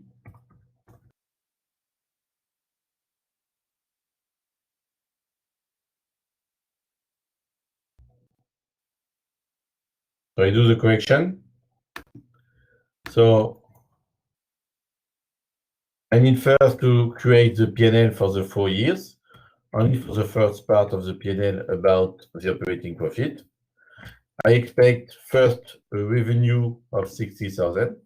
So I do the correction. So I need first to create the P&L for the 4 years, only for the first part of the P&L about the operating profit. I expect first a revenue of 60,000.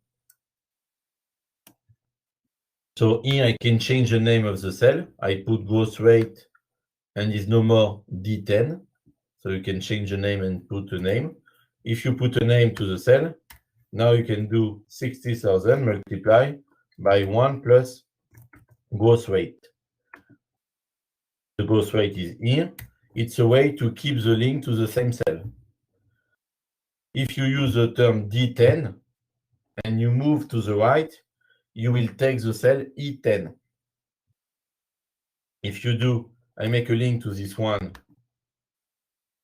So here I can change the name of the cell. I put growth rate and it's no more D10. So you can change the name and put a name. If you put a name to the cell, now you can do 60,000 multiplied by 1 plus growth rate. The growth rate is here. It's a way to keep the link to the same cell. If you use the term D10 and you move to the right, you will take the cell E10. If you do, I make a link to this one,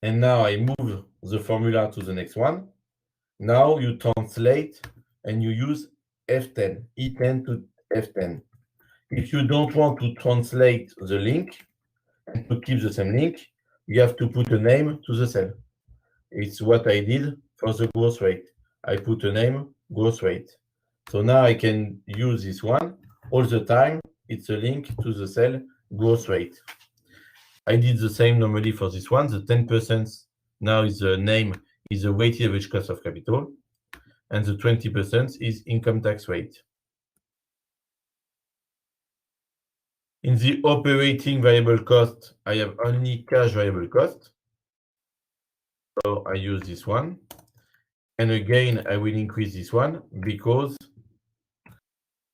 and now I move the formula to the next one. Now you translate and you use F10, E10 to F10. If you don't want to translate the link and to keep the same link, you have to put a name to the cell. It's what I did for the growth rate. I put a name, growth rate. So now I can use this one all the time. It's a link to the cell growth rate. I did the same normally for this one. The 10% now is the name, is the weighted average cost of capital, and the 20% is income tax rate. In the operating variable cost, I have only cash variable cost. So I use this one. And again, I will increase this one because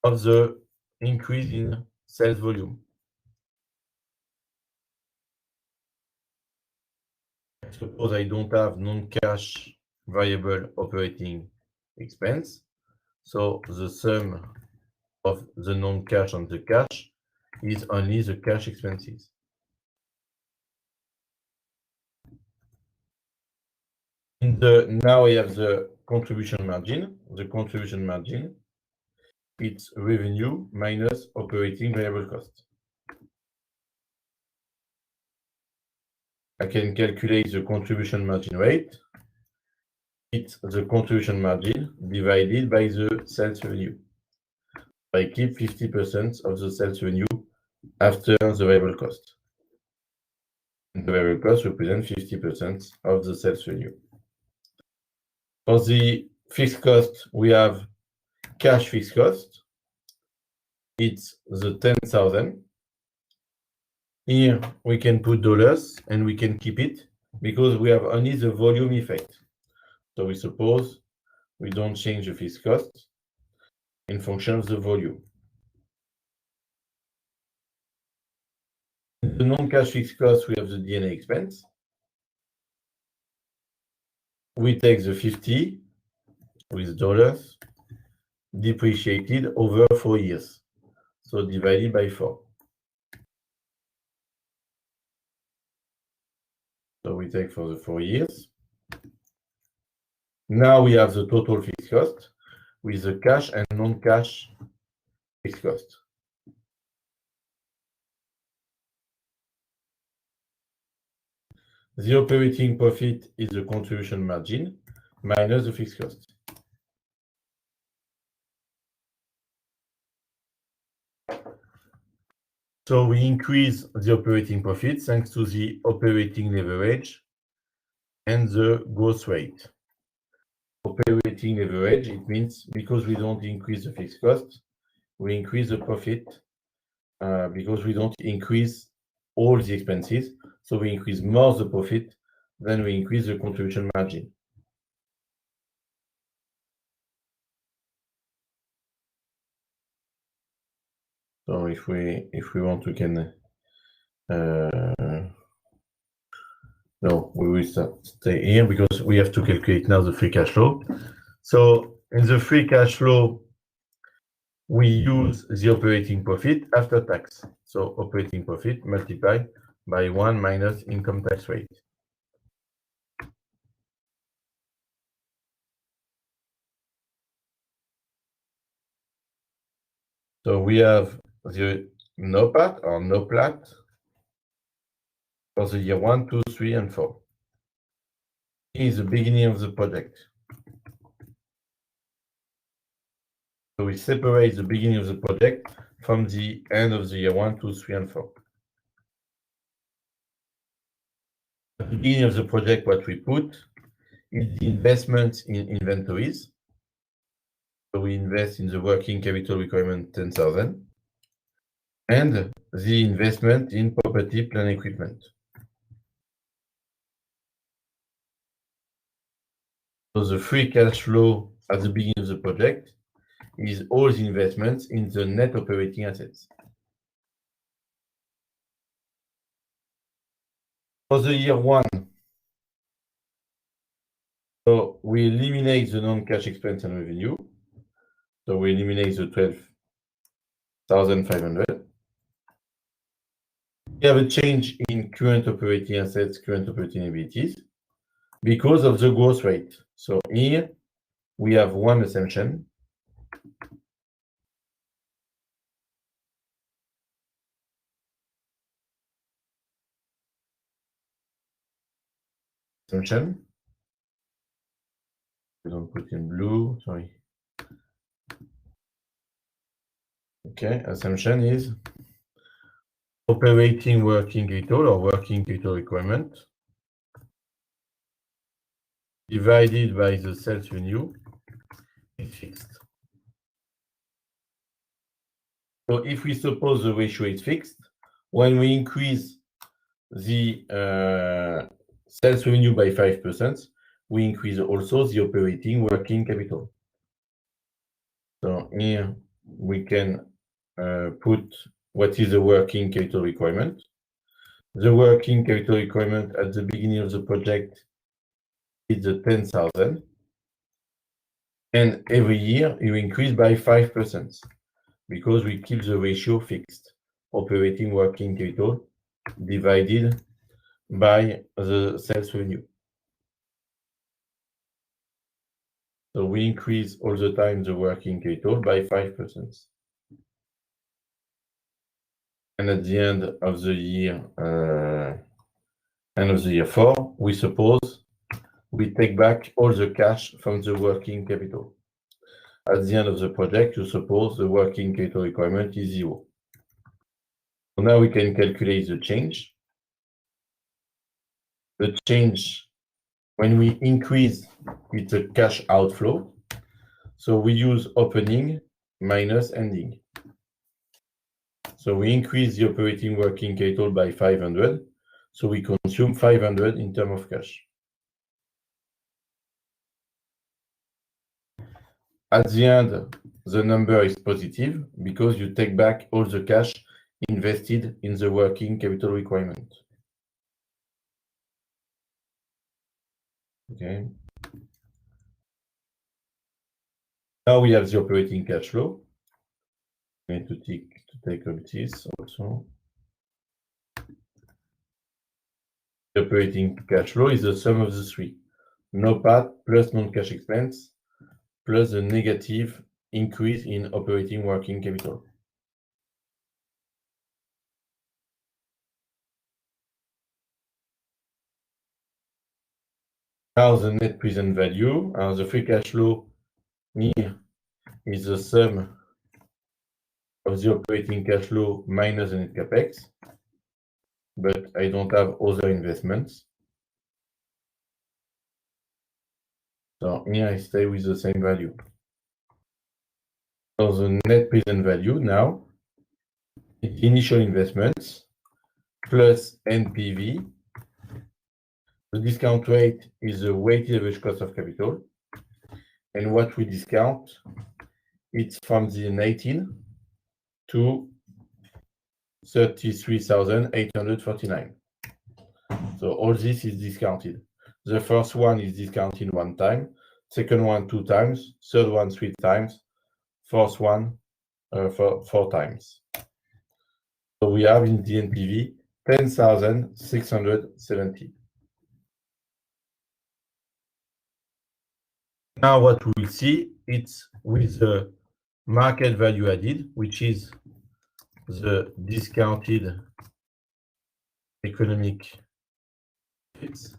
of the increase in sales volume. Suppose I don't have non-cash variable operating expense. So the sum of the non-cash and the cash is only the cash expenses. Now I have the contribution margin. The contribution margin, it's revenue minus operating variable cost. I can calculate the contribution margin rate. It's the contribution margin divided by the sales revenue. I keep 50% of the sales revenue after the variable cost. And the variable cost represents 50% of the sales revenue. For the fixed cost, we have cash fixed cost. It's the 10,000. Here we can put dollars and we can keep it because we have only the volume effect. So we suppose we don't change the fixed cost in function of the volume. In the non-cash fixed cost, we have the D&A expense. We take the 50 with dollars depreciated over 4 years. So divided by 4. So we take for the 4 years. Now we have the total fixed cost with the cash and non-cash fixed cost. The operating profit is the contribution margin minus the fixed cost. So we increase the operating profit thanks to the operating leverage and the growth rate. Operating leverage, it means because we don't increase the fixed cost, we increase the profit because we don't increase all the expenses. So we increase more the profit than we increase the contribution margin. So if we want, we can no, we will stay here because we have to calculate now the free cash flow. So in the free cash flow, we use the operating profit after tax. So operating profit multiplied by 1 minus income tax rate. So we have the NOPAT or NOPLAT for the year 1, 2, 3, and 4. Is the beginning of the project. So we separate the beginning of the project from the end of the year 1, 2, 3, and 4. At the beginning of the project, what we put is the investment in inventories. So we invest in the working capital requirement 10,000 and the investment in property, plant, equipment. So the free cash flow at the beginning of the project is all the investments in the net operating assets. For the year 1, so we eliminate the non-cash expense and revenue. So we eliminate the 12,500. We have a change in current operating assets, current operating liabilities, because of the growth rate. So here we have one assumption. Assumption. We don't put in blue, sorry. Okay, assumption is operating working capital or working capital requirement divided by the sales revenue is fixed. So if we suppose the ratio is fixed, when we increase the sales revenue by 5%, we increase also the operating working capital. So here we can put what is the working capital requirement. The working capital requirement at the beginning of the project is the 10,000. And every year you increase by 5% because we keep the ratio fixed. Operating working capital divided by the sales revenue. So we increase all the time the working capital by 5%. And at the end of the year 4, we suppose we take back all the cash from the working capital. At the end of the project, you suppose the working capital requirement is 0. So now we can calculate the change. The change, when we increase, it's a cash outflow. So we use opening minus ending. So we increase the operating working capital by 500. So we consume 500 in terms of cash. At the end, the number is positive because you take back all the cash invested in the working capital requirement. Okay. Now we have the operating cash flow. We need to take up this also. The operating cash flow is the sum of the three. NOPAT plus non-cash expense plus the negative increase in operating working capital. Now the net present value, the free cash flow here is the sum of the operating cash flow minus the net capex, but I don't have other investments. So here I stay with the same value. So the net present value now is initial investments plus NPV. The discount rate is the weighted average cost of capital. And what we discount, it's from the 18 to 33,849. So all this is discounted. The first one is discounted 1 time, second one 2 times, third one 3 times, fourth one 4 times. So we have in the NPV 10,670. Now what we will see, it's with the market value added, which is the discounted economic profits.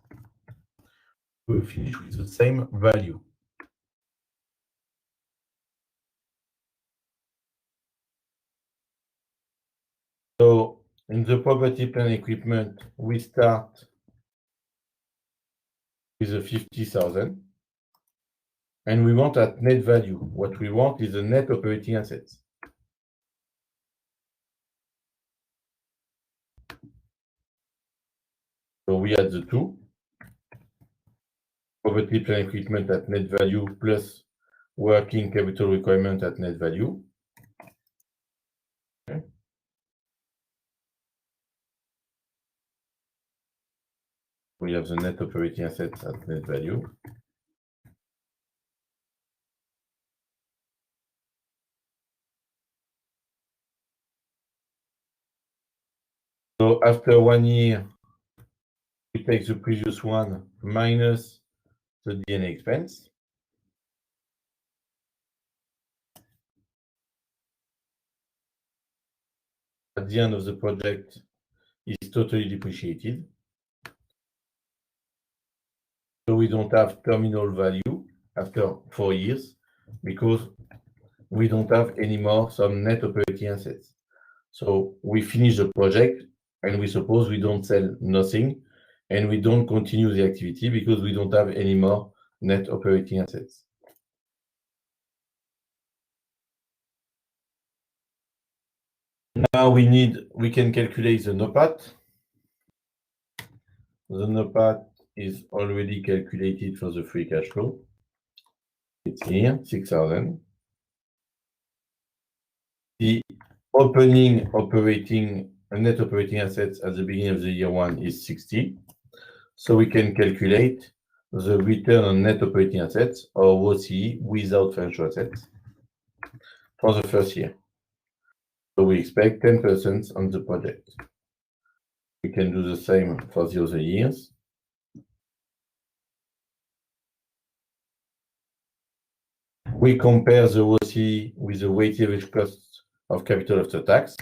We'll finish with the same value. So in the property, plant, equipment, we start with the 50,000. And we want at net value. What we want is the net operating assets. So we add the two. Property, plant, equipment at net value plus working capital requirement at net value. Okay. We have the net operating assets at net value. So after 1 year, we take the previous one minus the D&A expense. At the end of the project, is totally depreciated. So we don't have terminal value after 4 years because we don't have any more some net operating assets. So we finish the project and we suppose we don't sell nothing and we don't continue the activity because we don't have any more net operating assets. Now we can calculate the NOPAT. The NOPAT is already calculated for the free cash flow. It's here, 6,000. The opening net operating assets at the beginning of the year 1 is 60. So we can calculate the return on net operating assets or ROCE without financial assets for the first year. So we expect 10% on the project. We can do the same for the other years. We compare the ROCE with the weighted average cost of capital after tax.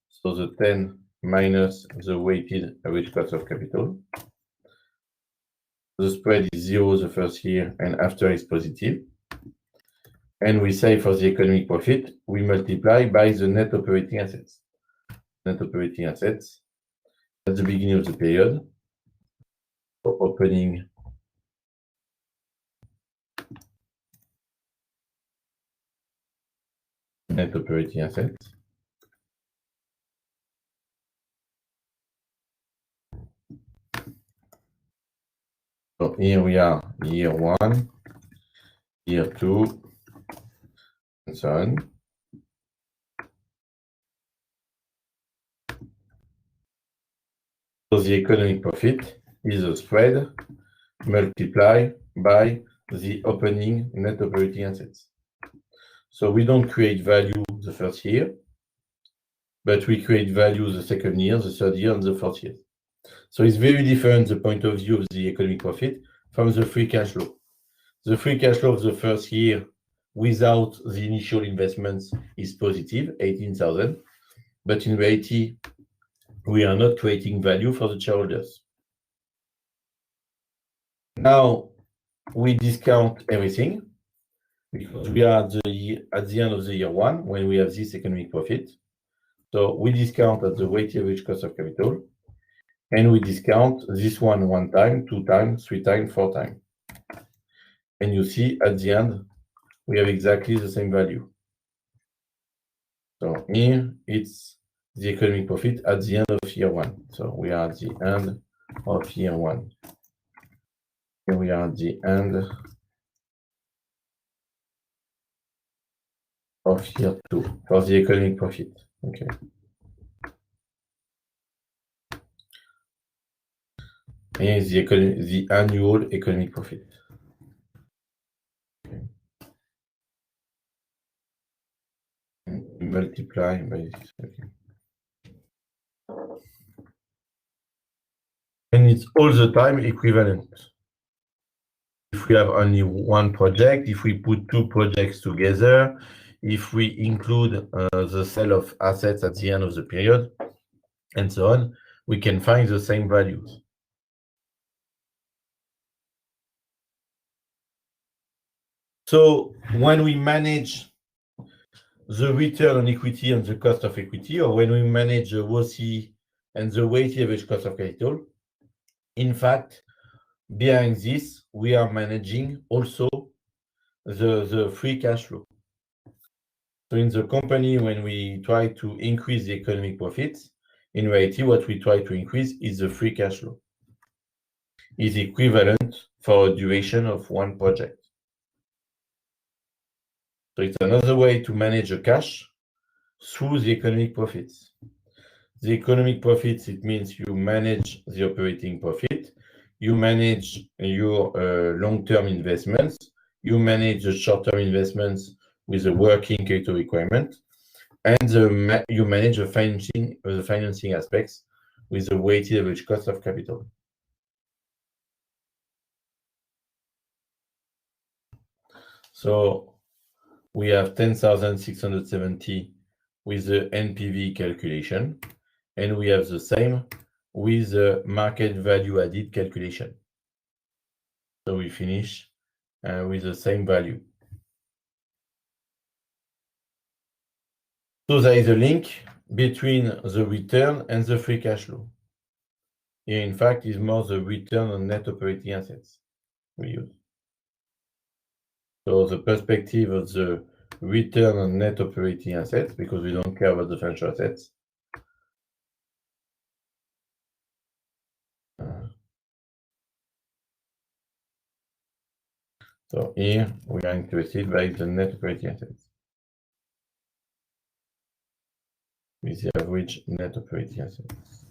So the 10 minus the weighted average cost of capital. The spread is 0 the first year and after is positive. And we say for the economic profit, we multiply by the net operating assets. Net operating assets at the beginning of the period. So opening net operating assets. So here we are, year 1, year 2, and so on. So the economic profit is a spread multiplied by the opening net operating assets. So we don't create value the first year, but we create value the second year, the third year, and the fourth year. So it's very different, the point of view of the economic profit from the free cash flow. The free cash flow of the first year without the initial investments is positive, 18,000. But in reality, we are not creating value for the shareholders. Now we discount everything. because we are at the end of the year one when we have this economic profit. So we discount at the weighted average cost of capital, and we discount this one time, 2 times, 3 times, 4 times. And you see at the end, we have exactly the same value. So here it's the economic profit at the end of year one. So we are at the end of year one. Here we are at the end of year two for the economic profit. Okay. Here is the annual economic profit. Okay. And multiply by this. Okay. And it's all the time equivalent. If we have only one project, if we put 2 projects together, if we include the sale of assets at the end of the period, and so on, we can find the same values. So when we manage the return on equity and the cost of equity, or when we manage the ROCE and the weighted average cost of capital, in fact, behind this, we are managing also the free cash flow. So in the company, when we try to increase the economic profits, in reality, what we try to increase is the free cash flow. Is equivalent for a duration of one project. So it's another way to manage the cash through the economic profits. The economic profits, it means you manage the operating profit, you manage your long-term investments, you manage the short-term investments with a working capital requirement, and you manage the financing aspects with the weighted average cost of capital. So we have 10,670 with the NPV calculation, and we have the same with the market value added calculation. So we finish with the same value. So there is a link between the return and the free cash flow. Here, in fact, is more the return on net operating assets we use. So the perspective of the return on net operating assets, because we don't care about the financial assets. So here we are interested by the net operating assets with the average net operating assets.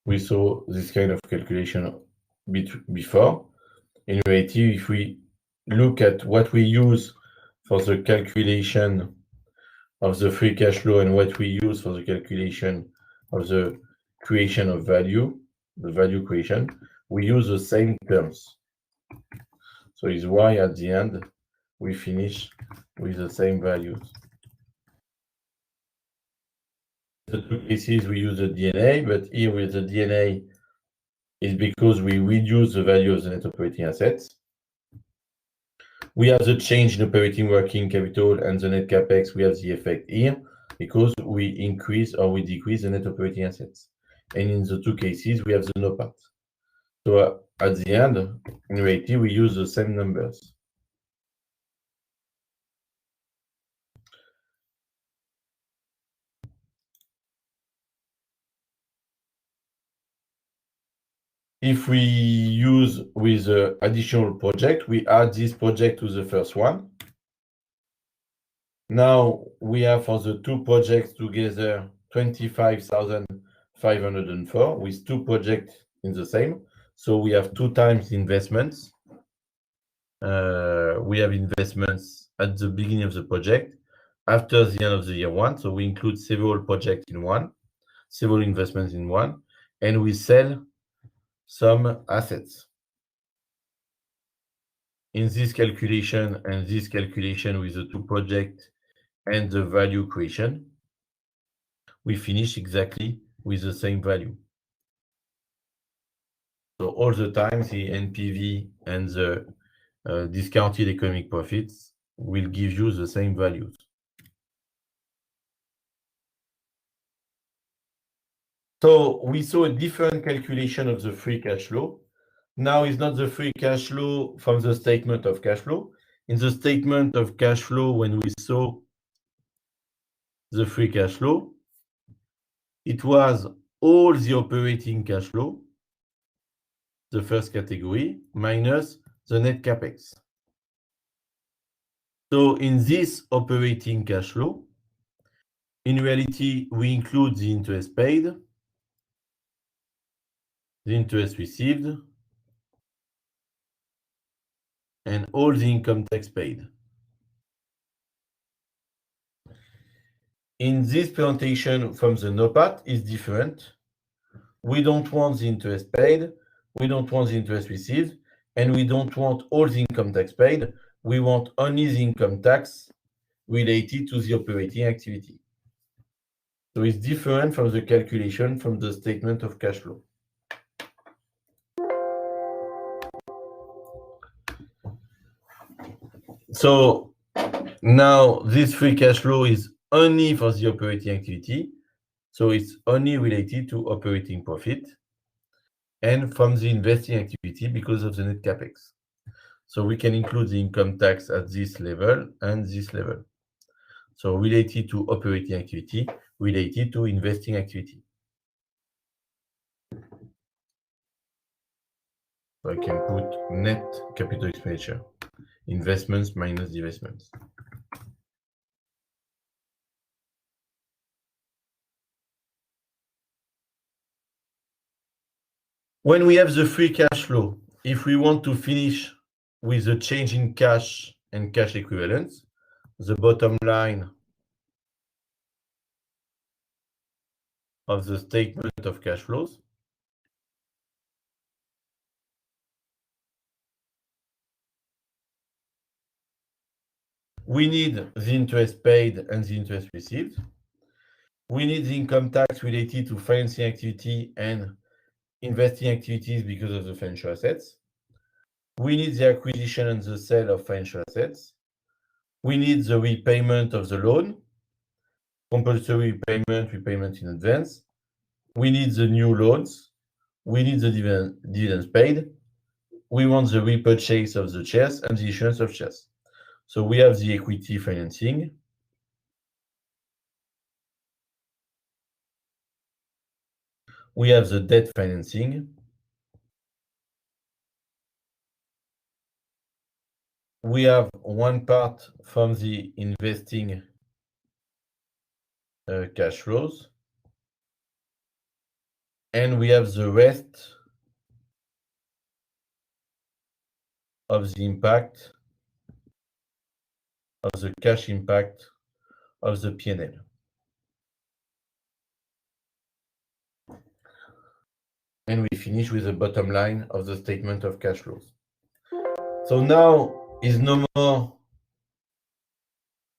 We saw this kind of calculation before. In reality, if we look at what we use for the calculation of the free cash flow and what we use for the calculation of the creation of value, the value creation, we use the same terms. So it's why at the end we finish with the same values. The 2 cases we use the DNA, but here with the DNA is because we reduce the value of the net operating assets. We have the change in operating working capital and the net capex. We have the effect here because we increase or we decrease the net operating assets. And in the 2 cases, we have the no part. So at the end, in reality, we use the same numbers. If we use with an additional project, we add this project to the first one. Now we have for the 2 projects together 25,504 with 2 projects in the same. So we have 2 times investments. We have investments at the beginning of the project, after the end of the year one. So we include several projects in one, several investments in one, and we sell some assets. In this calculation and this calculation with the 2 projects and the value creation, we finish exactly with the same value. So all the time, the NPV and the discounted economic profits will give you the same values. So we saw a different calculation of the free cash flow. Now it's not the free cash flow from the statement of cash flow. In the statement of cash flow, when we saw the free cash flow, it was all the operating cash flow, the first category, minus the net capex. So in this operating cash flow, in reality, we include the interest paid, the interest received, and all the income tax paid. In this presentation from the NOPAT is different. We don't want the interest paid, we don't want the interest received, and we don't want all the income tax paid. We want only the income tax related to the operating activity. So it's different from the calculation from the statement of cash flow. So now this free cash flow is only for the operating activity. So it's only related to operating profit and from the investing activity because of the net capex. So we can include the income tax at this level and this level. So related to operating activity, related to investing activity. So I can put net capital expenditure, investments minus divestments. When we have the free cash flow, if we want to finish with the change in cash and cash equivalents, the bottom line of the statement of cash flows, we need the interest paid and the interest received. We need the income tax related to financing activity and investing activities because of the financial assets. We need the acquisition and the sale of financial assets. We need the repayment of the loan, compulsory repayment in advance. We need the new loans. We need the dividends paid. We want the repurchase of the shares and the issuance of shares. So we have the equity financing. We have the debt financing. We have one part from the investing cash flows. And we have the rest of the impact of the cash impact of the P&L. And we finish with the bottom line of the statement of cash flows. So now is no more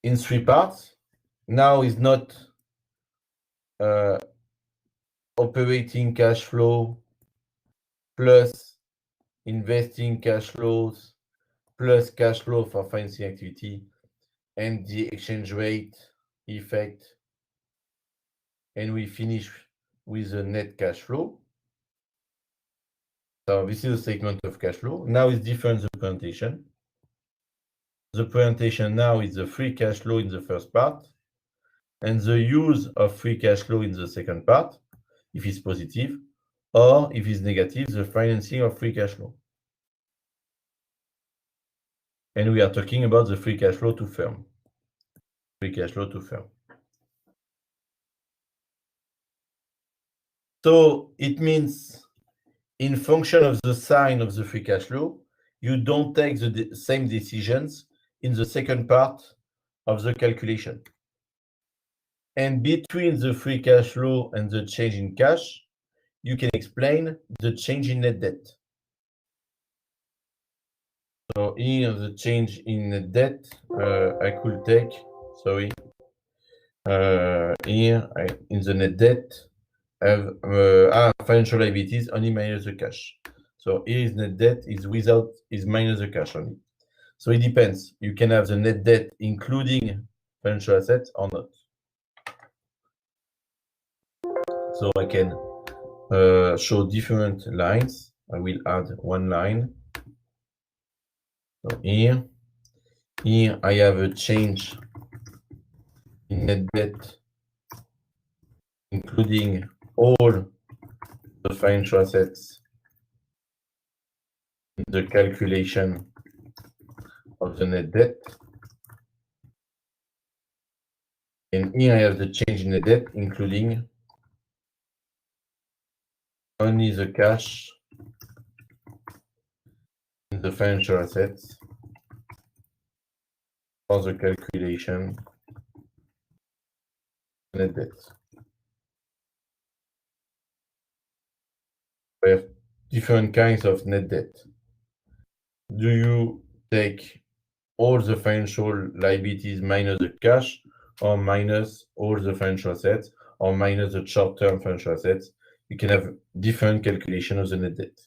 in three parts. Now is not operating cash flow plus investing cash flows plus cash flow for financing activity and the exchange rate effect. And we finish with the net cash flow. So this is a statement of cash flow. Now it's different, the presentation. The presentation now is the free cash flow in the first part and the use of free cash flow in the second part, if it's positive, or if it's negative, the financing of free cash flow. And we are talking about the free cash flow to firm. Free cash flow to firm. So it means in function of the sign of the free cash flow, you don't take the same decisions in the second part of the calculation. And between the free cash flow and the change in cash, you can explain the change in net debt. So here the change in net debt, I could take, Here, in the net debt, I have financial liabilities only minus the cash. So here is net debt is minus the cash only. So it depends. You can have the net debt including financial assets or not. So I can show different lines. I will add one line. So here I have a change in net debt, including all the financial assets in the calculation of the net debt. And here I have the change in net debt, including only the cash in the financial assets for the calculation net debt. We have different kinds of net debt. Do you take all the financial liabilities minus the cash, or minus all the financial assets, or minus the short-term financial assets? You can have different calculation of the net debt.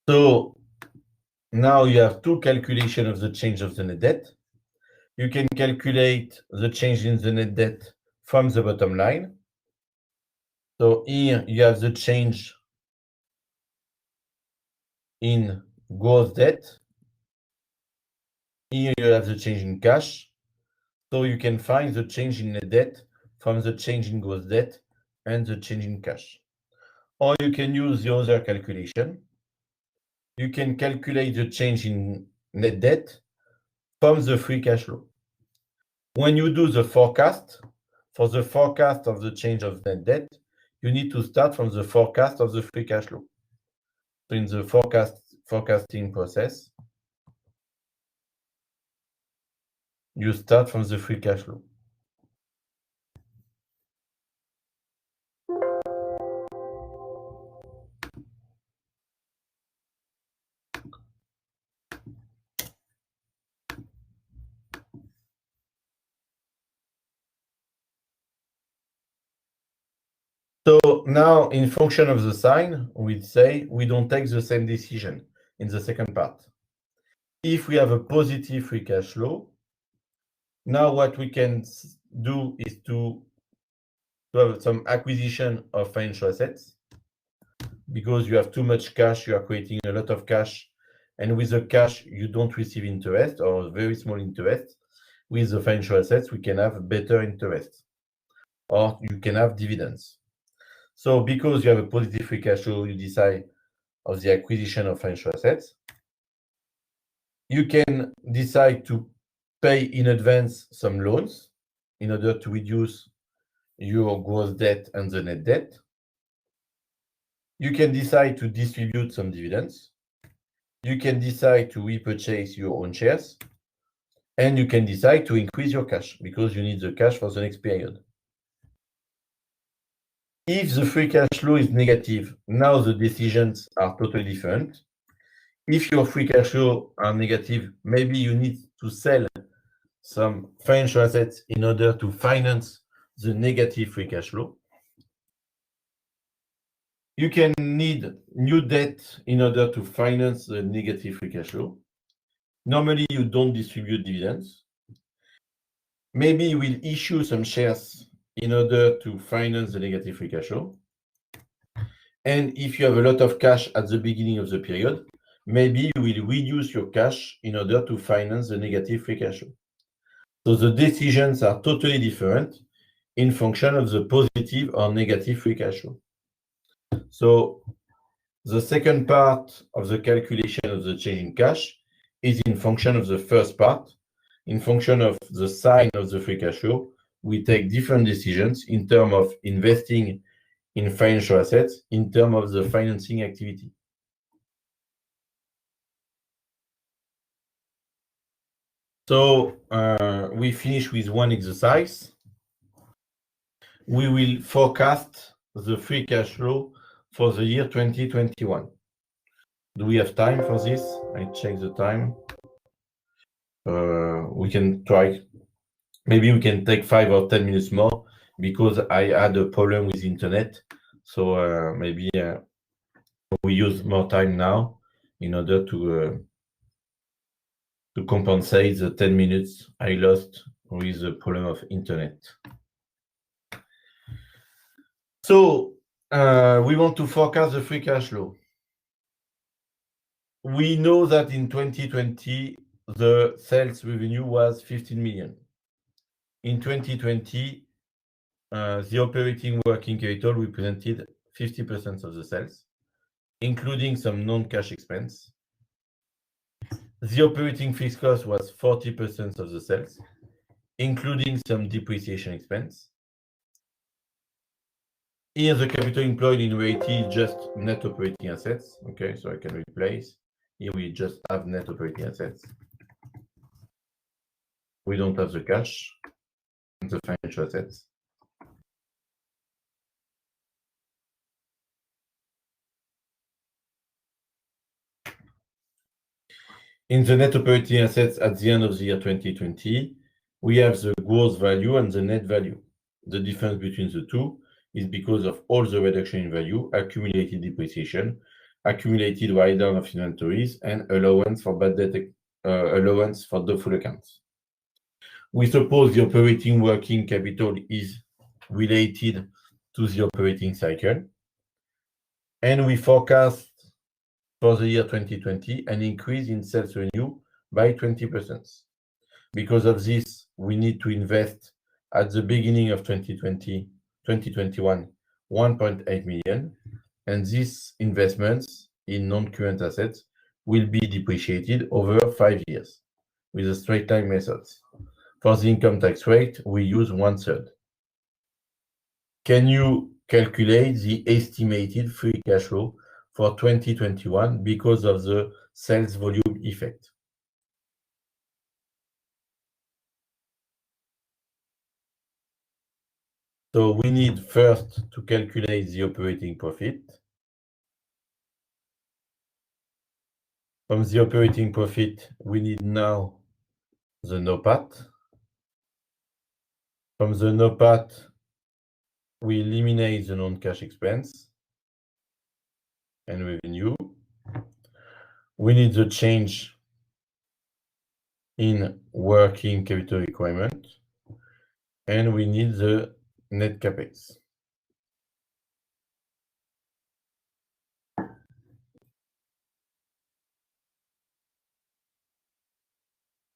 So now you have two calculations of the change of the net debt. You can calculate the change in the net debt from the bottom line. So here you have the change in gross debt. Here you have the change in cash. So you can find the change in net debt from the change in gross debt and the change in cash. Or you can use the other calculation. You can calculate the change in net debt from the free cash flow. When you do the forecast, for the forecast of the change of net debt, you need to start from the forecast of the free cash flow. So in the forecasting process, you start from the free cash flow. So now, in function of the sign, we say we don't take the same decision in the second part. If we have a positive free cash flow, now what we can do is to have some acquisition of financial assets. Because you have too much cash, you are creating a lot of cash, and with the cash, you don't receive interest or very small interest. With the financial assets, we can have better interest, or you can have dividends. So because you have a positive free cash flow, you decide of the acquisition of financial assets. You can decide to pay in advance some loans in order to reduce your gross debt and the net debt. You can decide to distribute some dividends. You can decide to repurchase your own shares. And you can decide to increase your cash because you need the cash for the next period. If the free cash flow is negative, now the decisions are totally different. If your free cash flow are negative, maybe you need to sell some financial assets in order to finance the negative free cash flow. You can need new debt in order to finance the negative free cash flow. Normally, you don't distribute dividends. Maybe you will issue some shares in order to finance the negative free cash flow. And if you have a lot of cash at the beginning of the period, maybe you will reduce your cash in order to finance the negative free cash flow. So the decisions are totally different in function of the positive or negative free cash flow. So the second part of the calculation of the change in cash is in function of the first part. In function of the sign of the free cash flow, we take different decisions in terms of investing in financial assets, in terms of the financing activity. So we finish with one exercise. We will forecast the free cash flow for the year 2021. Do we have time for this? I check the time. we can try. Maybe we can take 5 or 10 minutes more because I had a problem with internet. So maybe we use more time now in order to compensate the 10 minutes I lost with the problem of internet. So we want to forecast the free cash flow. We know that in 2020, the sales revenue was 15 million. In 2020, the operating working capital represented 50% of the sales, including some non-cash expense. The operating fixed cost was 40% of the sales, including some depreciation expense. Here, the capital employed in RAT is just net operating assets. Okay, so I can replace. Here we just have net operating assets. We don't have the cash and the financial assets. In the net operating assets at the end of the year 2020, we have the gross value and the net value. The difference between the two is because of all the reduction in value, accumulated depreciation, accumulated write-down of inventories, and allowance for bad debt, allowance for doubtful accounts. We suppose the operating working capital is related to the operating cycle, and we forecast for the year 2020 an increase in sales revenue by 20%. Because of this, we need to invest at the beginning of 2021 1.8 million, and these investments in non-current assets will be depreciated over 5 years with a straight line method. For the income tax rate, we use 1/3. Can you calculate the estimated free cash flow for 2021 because of the sales volume effect? So we need first to calculate the operating profit. From the operating profit, we need now the NOPAT. From the NOPAT, we eliminate the non-cash expense and revenue. We need the change in working capital requirement, and we need the net capex.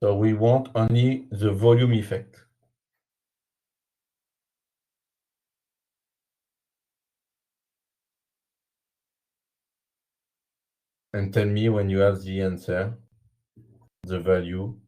So we want only the volume effect. And tell me when you have the answer, the value.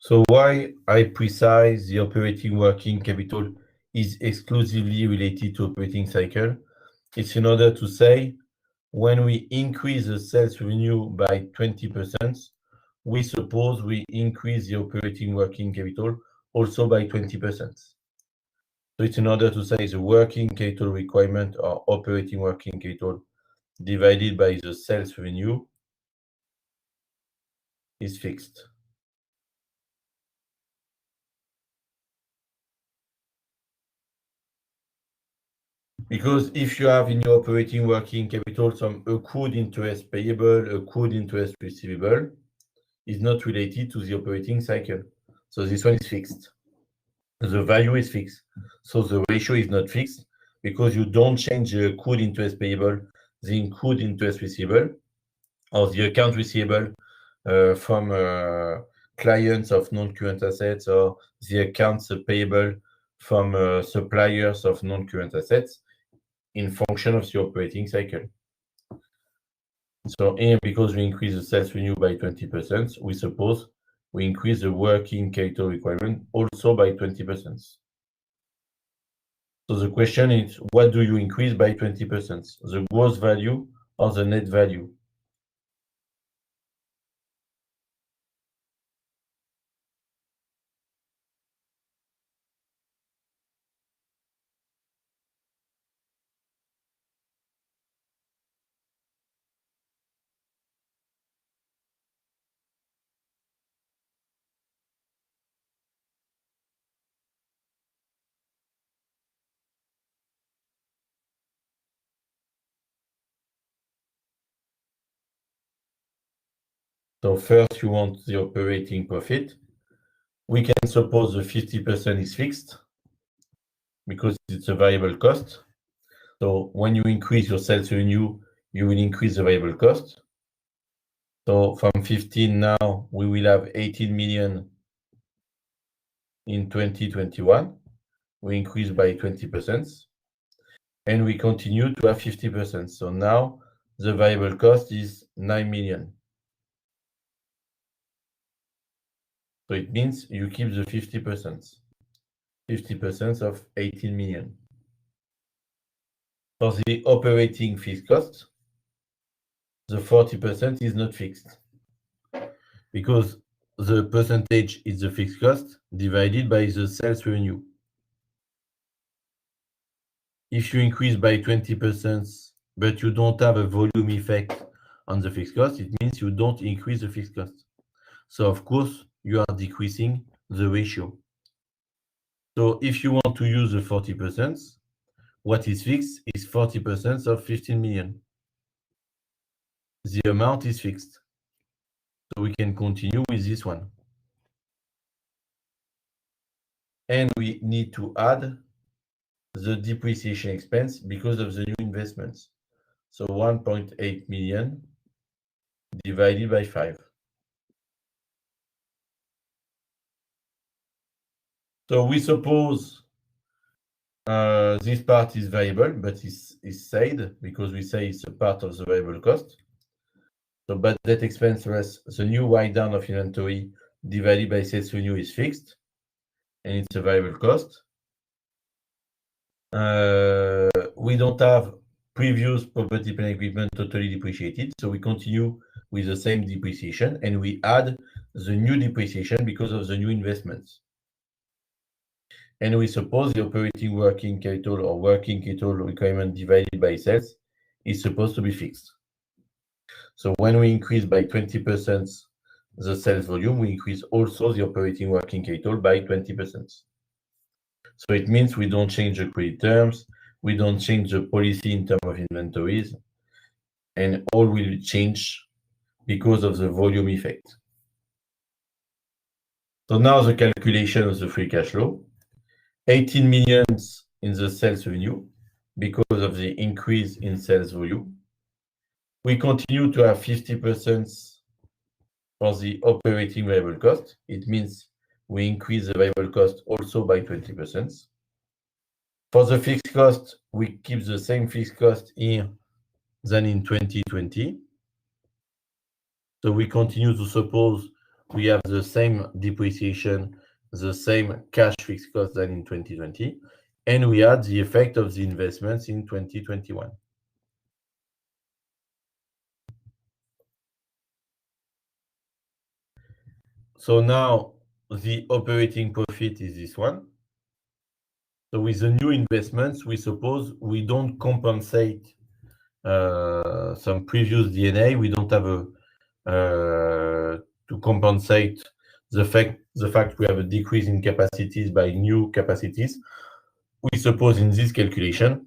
So why I precise the operating working capital is exclusively related to operating cycle? It's in order to say when we increase the sales revenue by 20%, we suppose we increase the operating working capital also by 20%. So it's in order to say the working capital requirement or operating working capital divided by the sales revenue is fixed. Because if you have in your operating working capital some accrued interest payable, accrued interest receivable, is not related to the operating cycle. So this one is fixed. The value is fixed. So the ratio is not fixed because you don't change the accrued interest payable, the accrued interest receivable, or the account receivable from clients of non-current assets, or the accounts payable from suppliers of non-current assets in function of the operating cycle. So because we increase the sales revenue by 20%, we suppose we increase the working capital requirement also by 20%. So the question is, what do you increase by 20%? The gross value or the net value? So first you want the operating profit. We can suppose the 50% is fixed because it's a variable cost. So when you increase your sales revenue, you will increase the variable cost. So from 15 now, we will have 18 million in 2021. We increase by 20%. And we continue to have 50%. So now the variable cost is 9 million. So it means you keep the 50%. 50% of 18 million. For the operating fixed cost, the 40% is not fixed because the percentage is the fixed cost divided by the sales revenue. If you increase by 20%, but you don't have a volume effect on the fixed cost, it means you don't increase the fixed cost. So of course, you are decreasing the ratio. So if you want to use the 40%, what is fixed is 40% of 15 million. The amount is fixed. So we can continue with this one. And we need to add the depreciation expense because of the new investments. So 1.8 million divided by 5. So we suppose this part is variable, but is said because we say it's a part of the variable cost. So bad debt expense less the new write down of inventory divided by sales revenue is fixed, and it's a variable cost. We don't have previous property, plant, equipment totally depreciated, so we continue with the same depreciation, and we add the new depreciation because of the new investments. And we suppose the operating working capital or working capital requirement divided by sales is supposed to be fixed. So when we increase by 20% the sales volume, we increase also the operating working capital by 20%. So it means we don't change the credit terms, we don't change the policy in terms of inventories, and all will change because of the volume effect. So now the calculation of the free cash flow. 18 million in the sales revenue because of the increase in sales volume. We continue to have 50% for the operating variable cost. It means we increase the variable cost also by 20%. For the fixed cost, we keep the same fixed cost here than in 2020. So we continue to suppose we have the same depreciation, the same cash fixed cost than in 2020, and we had the effect of the investments in 2021. So now the operating profit is this one. So with the new investments, we suppose we don't compensate some previous D&A. We don't have to compensate the fact we have a decrease in capacities by new capacities. We suppose in this calculation,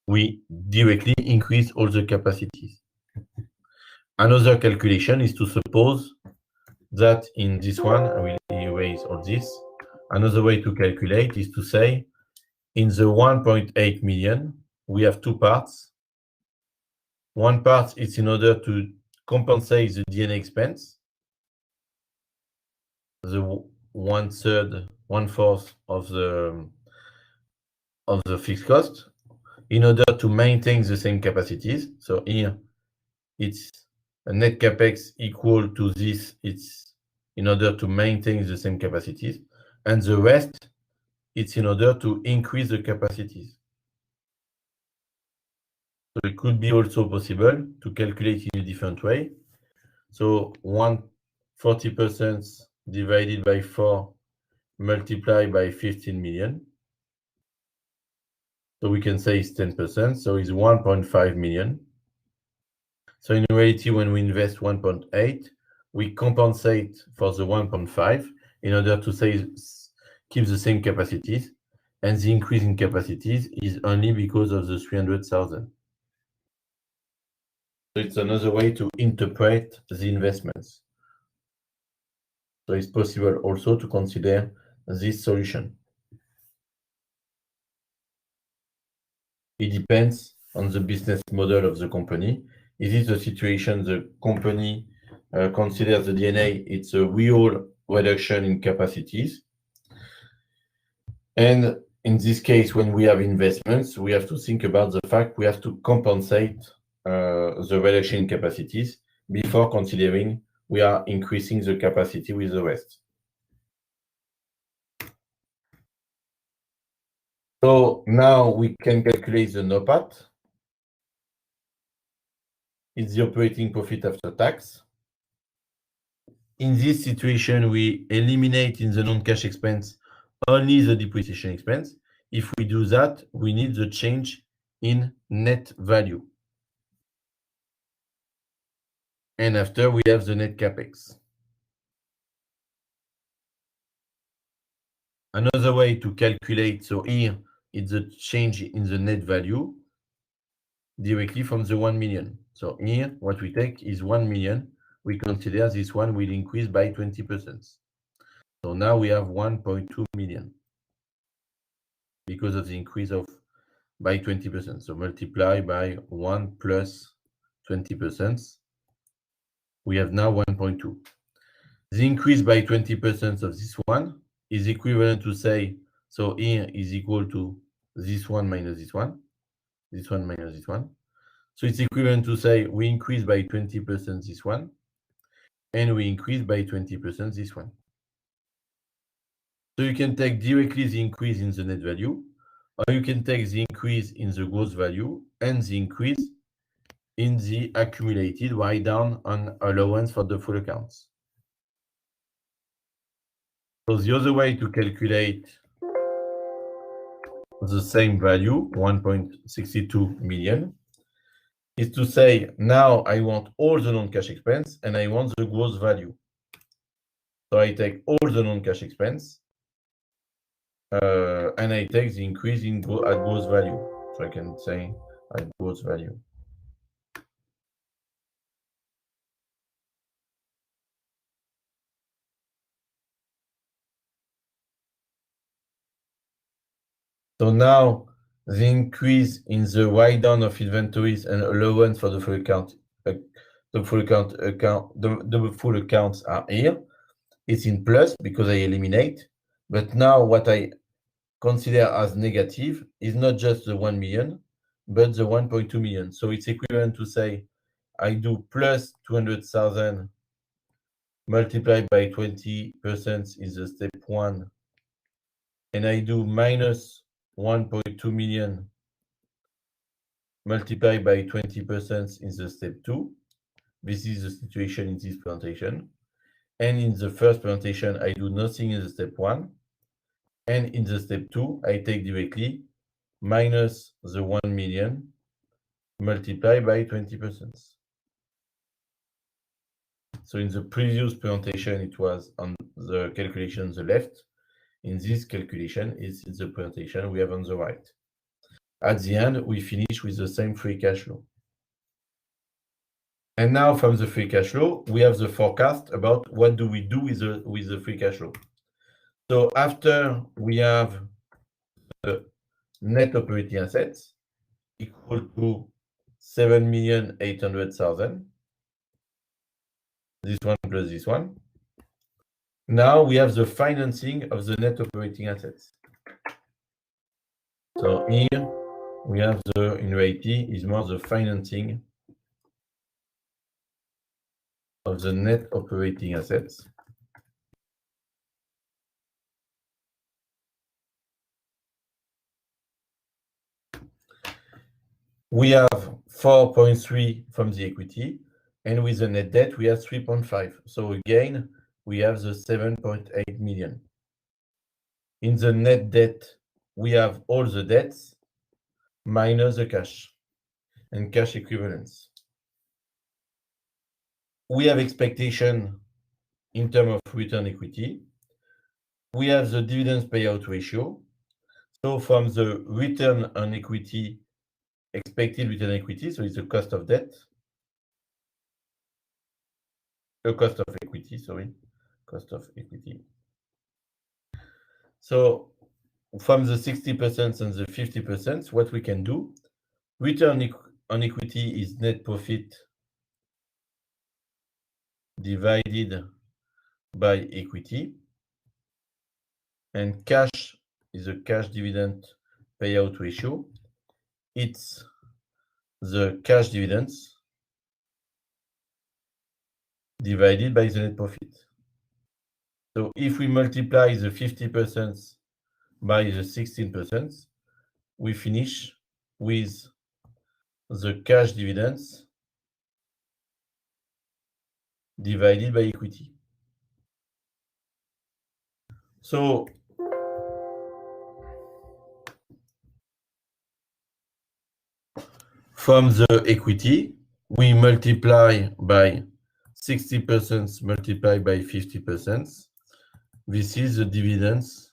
we directly increase all the capacities. Another calculation is to suppose that in this one, I will erase all this. Another way to calculate is to say, in the 1.8 million, we have two parts. One part is in order to compensate the D&A expense, the 1/4 of the fixed cost, in order to maintain the same capacities. So here, it's a net capex equal to this. It's in order to maintain the same capacities, and the rest, it's in order to increase the capacities. So it could be also possible to calculate in a different way. So 40% divided by 4 multiplied by 15 million. So we can say it's 10%, so it's 1.5 million. So in reality, when we invest 1.8, we compensate for the 1.5 in order to say keep the same capacities, and the increase in capacities is only because of the 300,000. So it's another way to interpret the investments. So it's possible also to consider this solution. It depends on the business model of the company. Is it a situation the company considers the D&A, it's a real reduction in capacities? And in this case, when we have investments, we have to think about the fact we have to compensate the reduction in capacities before considering we are increasing the capacity with the rest. So now we can calculate the NOPAT. It's the operating profit after tax. In this situation, we eliminate in the non-cash expense only the depreciation expense. If we do that, we need the change in net value. And after, we have the net capex. Another way to calculate, so here, it's the change in the net value directly from the 1 million. So here, what we take is 1 million. We consider this one will increase by 20%. So now we have 1.2 million because of the increase of by 20%. So multiply by 1 plus 20%. We have now 1.2. The increase by 20% of this one is equivalent to say, so here is equal to this one minus this one minus this one. So it's equivalent to say we increase by 20% this one, and we increase by 20% this one. So you can take directly the increase in the net value, or you can take the increase in the gross value and the increase in the accumulated write down on allowance for the full accounts. So the other way to calculate the same value, 1.62 million, is to say, now I want all the non-cash expense and I want the gross value. So I take all the non-cash expense and I take the increase in at gross value. So I can say at gross value. So now the increase in the write down of inventories and allowance for the full account, the full accounts are here. It's in plus because I eliminate. But now what I consider as negative is not just the 1 million, but the 1.2 million. So it's equivalent to say I do plus 200,000 multiplied by 20% in the step 1, and I do minus 1.2 million multiplied by 20% in the step 2. This is the situation in this presentation. And in the first presentation, I do nothing in the step 1. And in the step 2, I take directly minus the 1 million multiplied by 20%. So in the previous presentation, it was on the calculation on the left. In this calculation, it's in the presentation we have on the right. At the end, we finish with the same free cash flow. And now from the free cash flow, we have the forecast about what do we do with the free cash flow. So after we have the net operating assets equal to 7,800,000, this one plus this one. Now we have the financing of the net operating assets. So here we have the, in reality, is more the financing of the net operating assets. We have 4.3 from the equity, and with the net debt, we have 3.5. So again, we have the 7.8 million. In the net debt, we have all the debts minus the cash and cash equivalents. We have expectation in terms of return equity. We have the dividends payout ratio. So from the return on equity, expected return equity, so it's the cost of debt, the cost of equity, cost of equity. So from the 60% and the 50%, what we can do, return on equity is net profit divided by equity, and cash is a cash dividend payout ratio. It's the cash dividends divided by the net profit. So if we multiply the 50% by the 16%, we finish with the cash dividends divided by equity. So from the equity, we multiply by 60% multiplied by 50%. This is the dividends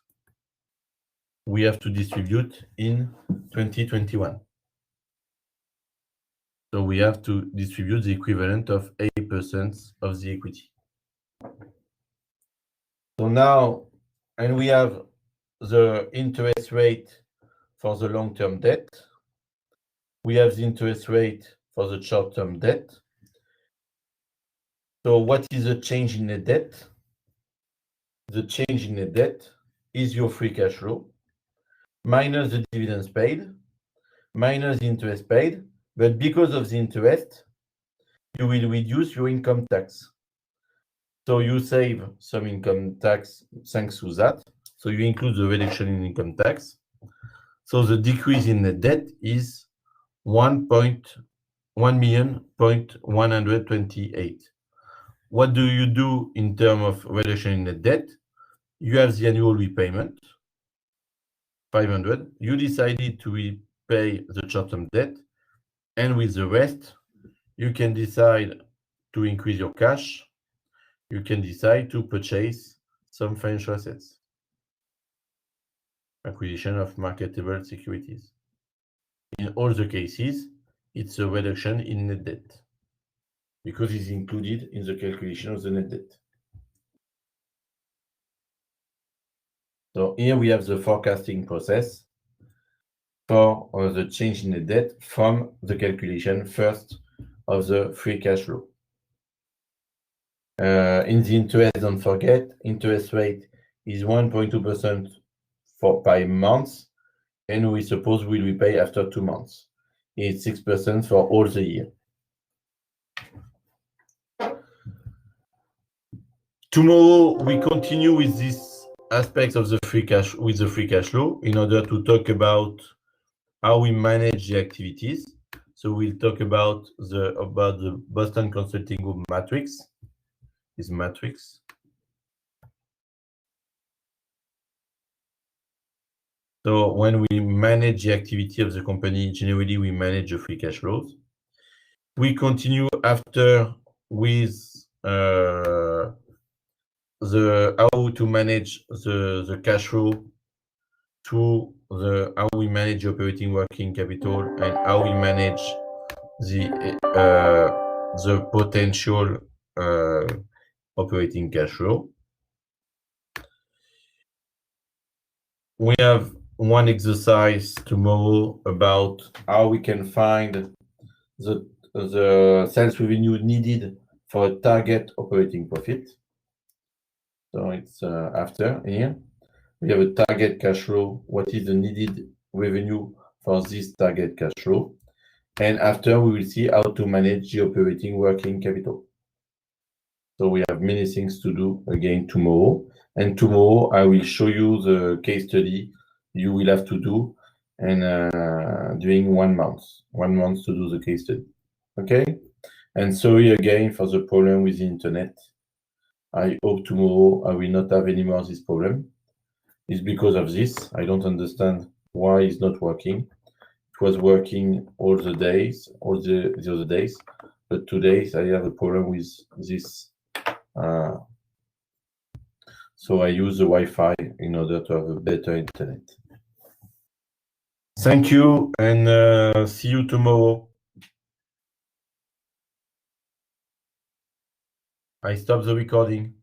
we have to distribute in 2021. So we have to distribute the equivalent of 8% of the equity. So now, and we have the interest rate for the long-term debt. We have the interest rate for the short-term debt. So what is the change in the debt? The change in the debt is your free cash flow minus the dividends paid, minus the interest paid, but because of the interest, you will reduce your income tax. So you save some income tax thanks to that. So you include the reduction in income tax. So the decrease in the debt is 1,128,000. What do you do in terms of reduction in the debt? You have the annual repayment, 500. You decided to repay the short-term debt, and with the rest, you can decide to increase your cash. You can decide to purchase some financial assets, acquisition of marketable securities. In all the cases, it's a reduction in net debt because it's included in the calculation of the net debt. So here we have the forecasting process for the change in the debt from the calculation first of the free cash flow. In the interest, don't forget, interest rate is 1.2% per month, and we suppose we'll repay after 2 months. It's 6% for all the year. Tomorrow we continue with this aspects of the free cash flow in order to talk about how we manage the activities. So we'll talk about the Boston Consulting Group matrix. This matrix. So when we manage the activity of the company, generally we manage the free cash flows. We continue after with how to manage the cash flow through how we manage operating working capital and how we manage the potential operating cash flow. We have one exercise tomorrow about how we can find the sales revenue needed for a target operating profit. So it's after here. We have a target cash flow. What is the needed revenue for this target cash flow? And after we will see how to manage the operating working capital. So we have many things to do again tomorrow. And tomorrow I will show you the case study you will have to do and during 1 month. 1 month to do the case study. Okay? And sorry again for the problem with the internet. I hope tomorrow I will not have any more of this problem. It's because of this. I don't understand why it's not working. It was working all the days, all the other days, but today I have a problem with this. So I use the Wi-Fi in order to have a better internet. Thank you and see you tomorrow. I stop the recording.